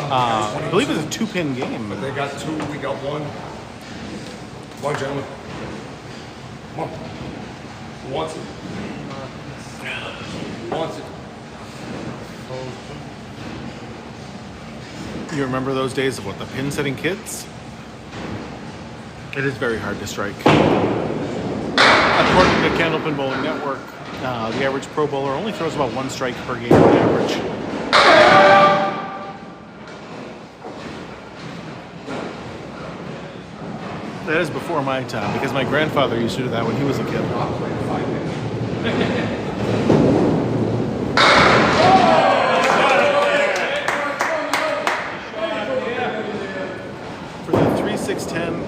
I believe it's a 2-pin game. But they got 2, we got 1. One gentleman. Come on. Who wants it? Who wants it? You remember those days of what, the pin setting kids? It is very hard to strike. According to Candlepin Bowling Network, the average pro bowler only throws about 1 strike per game on average. That is before my time, because my grandfather used to do that when he was a kid. For the 3-6-10,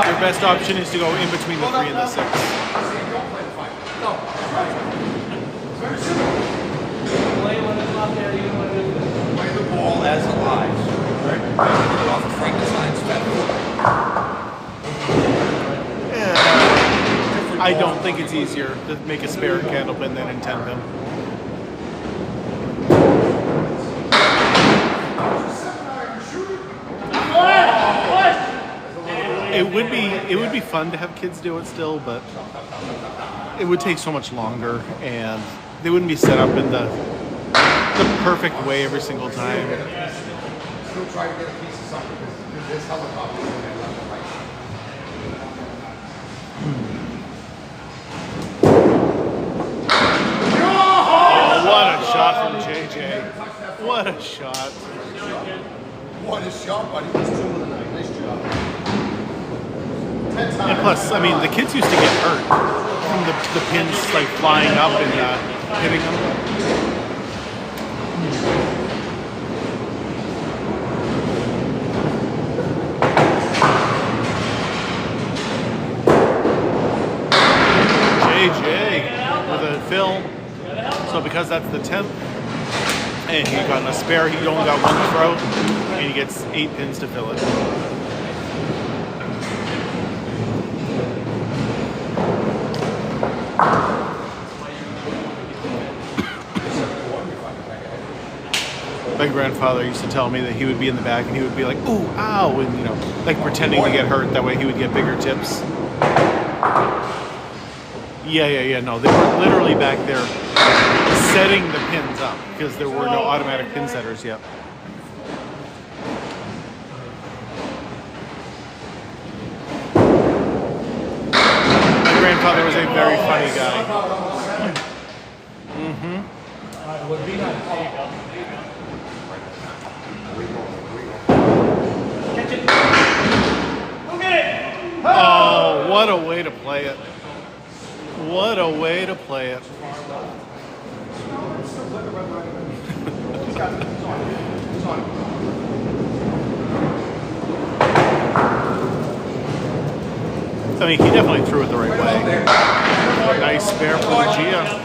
your best option is to go in between the 3 and the 6. Play the ball as it lies. Right? Off of Frankenstein's feather. I don't think it's easier to make a spare Candlepin than in 10-pin. It would be fun to have kids do it still, but it would take so much longer, and they wouldn't be set up in the perfect way every single time. Still try to get a piece of something because there's helicopters in there left and right. Oh, what a shot from JJ. What What a shot. What a shot, buddy. That's 2 of the night. Nice job. 10 times. And plus, I mean, the kids used to get hurt from the pins like flying up and hitting them. JJ with a fill. So because that's the 10th, and he got a spare, he only got 1 throw, and he gets 8 pins to fill it. My grandfather used to tell me that he would be in the back and he would be like, ooh, ow, and you know, like pretending to get hurt. That way he would get bigger tips. Yeah, no, they were literally back there setting the pins up because there were no automatic pin setters yet. My grandfather was a very funny guy. Catch it. Go get it. Oh, what a way to play it. What a way to play it. I mean, he definitely threw it the right way. Nice spare for Buggea.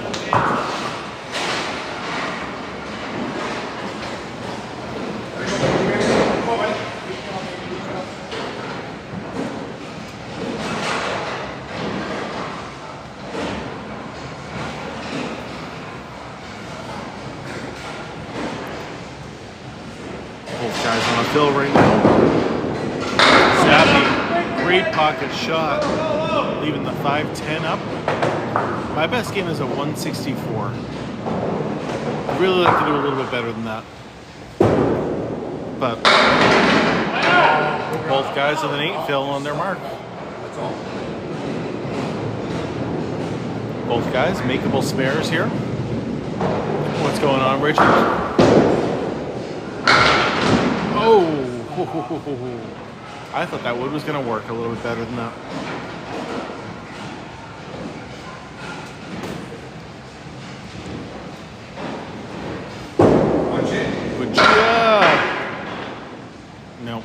Both guys on a fill right now. Zappi, great pocket shot, leaving the 5-10 up. My best game is a 164. I'd really like to do a little bit better than that. But both guys with an 8 fill on their mark. That's all. Both guys, makeable spares here. What's going on, Ricci? Oh! I thought that wood was going to work a little bit better than that. Buggea! Nope.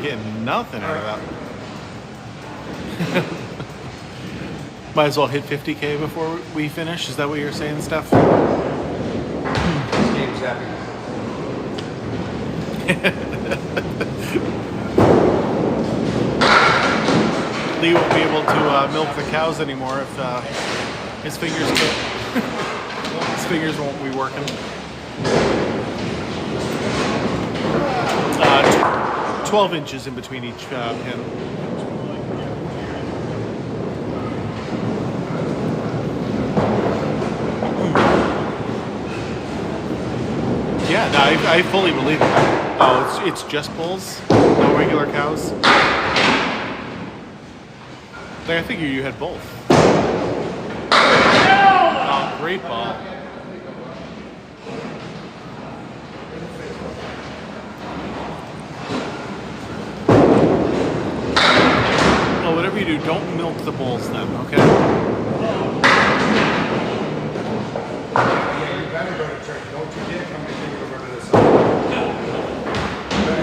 Getting nothing out of that. Might as well hit 50K before we finish. Is that what you're saying, Steph? This game's happy. Lee won't be able to milk the cows anymore if his fingers his fingers won't be working. 12 inches in between each pin. Yeah, no, I fully believe it. Oh, it's just bulls, no regular cows. Like, I figured you had both. Oh, great ball. Well, whatever you do, don't milk the bulls then, okay? Yeah, you better go to church. Don't you dare come in here to this side.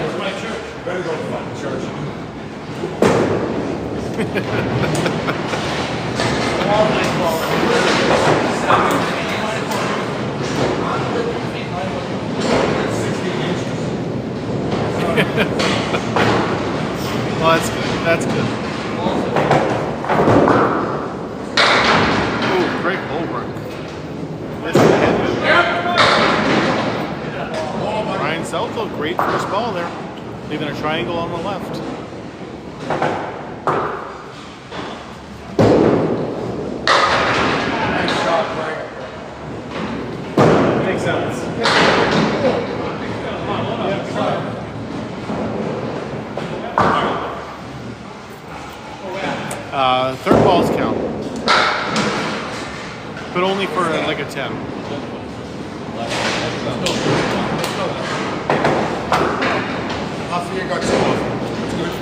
It's my church. You better go to fucking church. Well, that's good. That's good. Ooh, great Holbrook. Missed the head. Ryan Southall, great first ball there. Leaving a triangle on the left. Nice shot, Frank. Makes sense. Third balls count, but only for like a 10. think I got 2 off. That's good.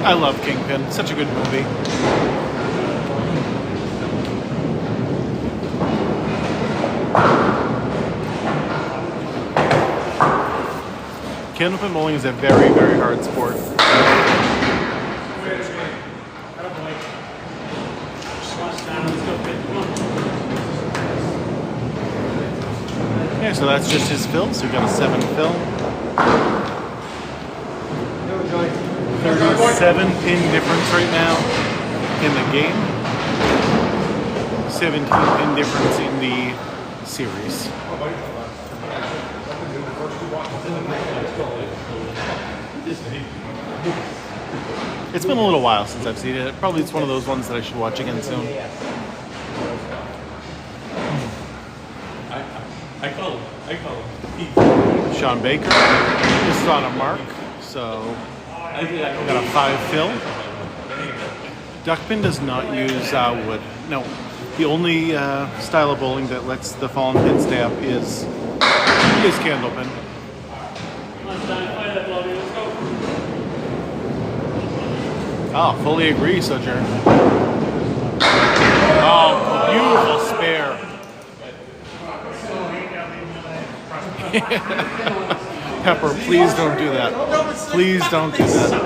I love Kingpin. Such a good movie. Candlepin bowling is a very, very hard sport. Yeah, so that's just his fill. So we got a 7 fill. 37 pin difference right now in the game. 17 pin difference in the series. It's been a little while since I've seen it. Probably it's one of those ones that I should watch again soon. I call him. Shawn Baker. This is on a mark, so got a 5 fill. Duckpin does not use wood. No, the only style of bowling that lets the fallen pin stay up is Candlepin. Oh, fully agree, Sojourn. Oh, beautiful spare. Pepper, please don't do that. Please don't do that.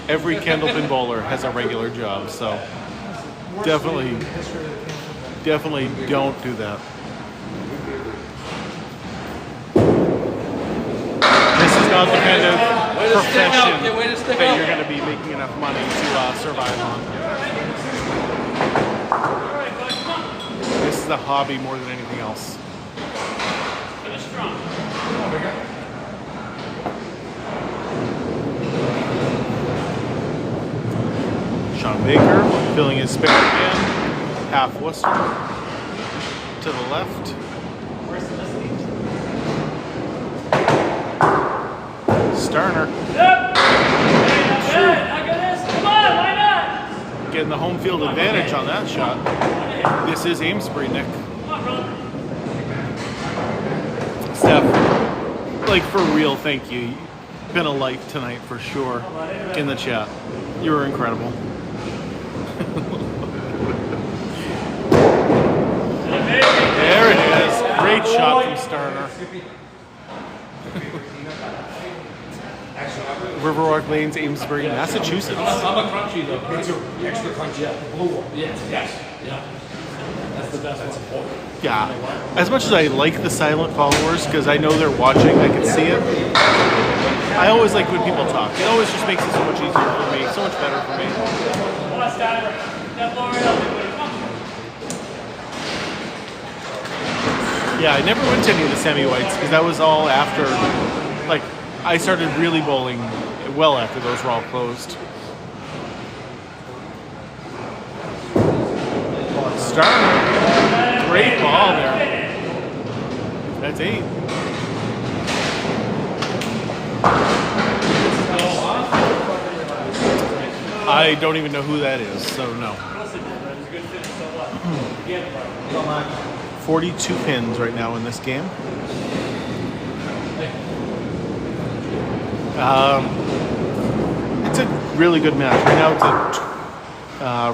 Every Candlepin bowler has a regular job, so definitely don't do that. This is not the kind of profession that you're going to be making enough money to survive on. This is a hobby more than anything else. Shawn Baker filling his spare again. Half Worcester to the left. Starner. Getting the home field advantage on that shot. This is Amesbury, Nick. Steph, like for real, thank you. You've been a light tonight for sure in the chat. You were incredible. There it is. Great shot from Starner. Riverwalk Lanes, Amesbury, Massachusetts. I'm a crunchy though. It's an extra crunchy. Yeah, the blue one. Yes. Yeah. That's the best one. Yeah. As much as I like the silent followers, because I know they're watching, I can see it. I always like when people talk. It always just makes it so much easier for me, so much better for me. Yeah, I never went to any of the semi-whites because that was all after, like, I started really bowling well after those were all closed. Starner, great ball there. That's 8. I don't even know who that is, so no. 42 pins right now in this game. It's a really good match. Right now, it's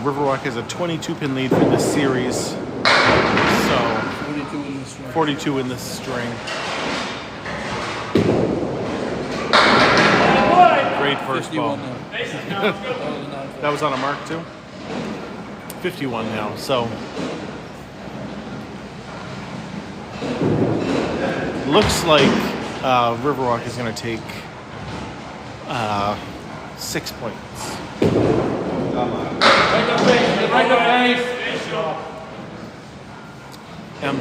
Riverwalk has a 22 pin lead for this series. So 42 in this string. Great first ball. That was on a mark too. 51 now. So looks like Riverwalk is going to take 6 points.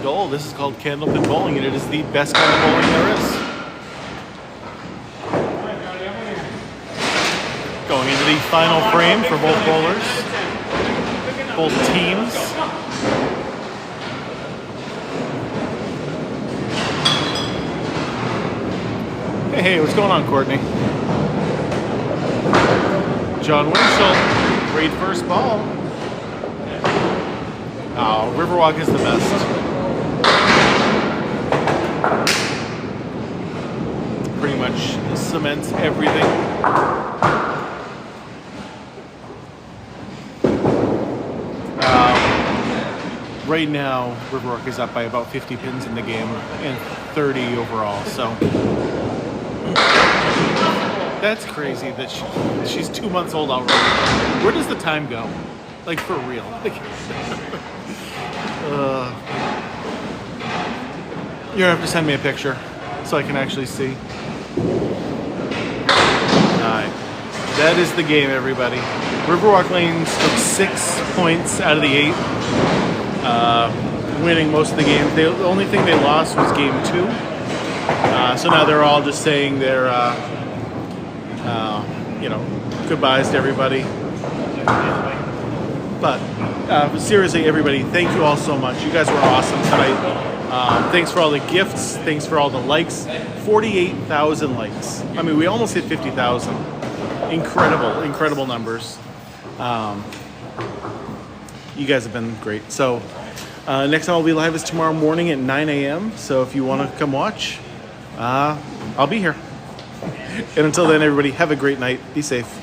Dole, this is called Candlepin bowling, and it is the best kind of bowling there is. Going into the final frame for both bowlers, both teams. Hey, what's going on, Courtney? John Winchell Great first ball. Oh, Riverwalk is the best. Pretty much cements everything. Right now, Riverwalk is up by about 50 pins in the game and 30 overall. So that's crazy that she's 2 months old already. Where does the time go? Like, for real. Like, you're gonna have to send me a picture so I can actually see. Alright. That is the game, everybody. Riverwalk Lanes took 6 points out of the 8. Winning most of the games. The only thing they lost was game 2. So now they're all just saying their, goodbyes to everybody. But seriously, everybody, thank you all so much. You guys were awesome tonight. Thanks for all the gifts. Thanks for all the likes. 48,000 likes. I mean, we almost hit 50,000. Incredible numbers. You guys have been great. So next time I'll be live is tomorrow morning at 9 a.m. So if you want to come watch, I'll be here. And until then, everybody, have a great night. Be safe.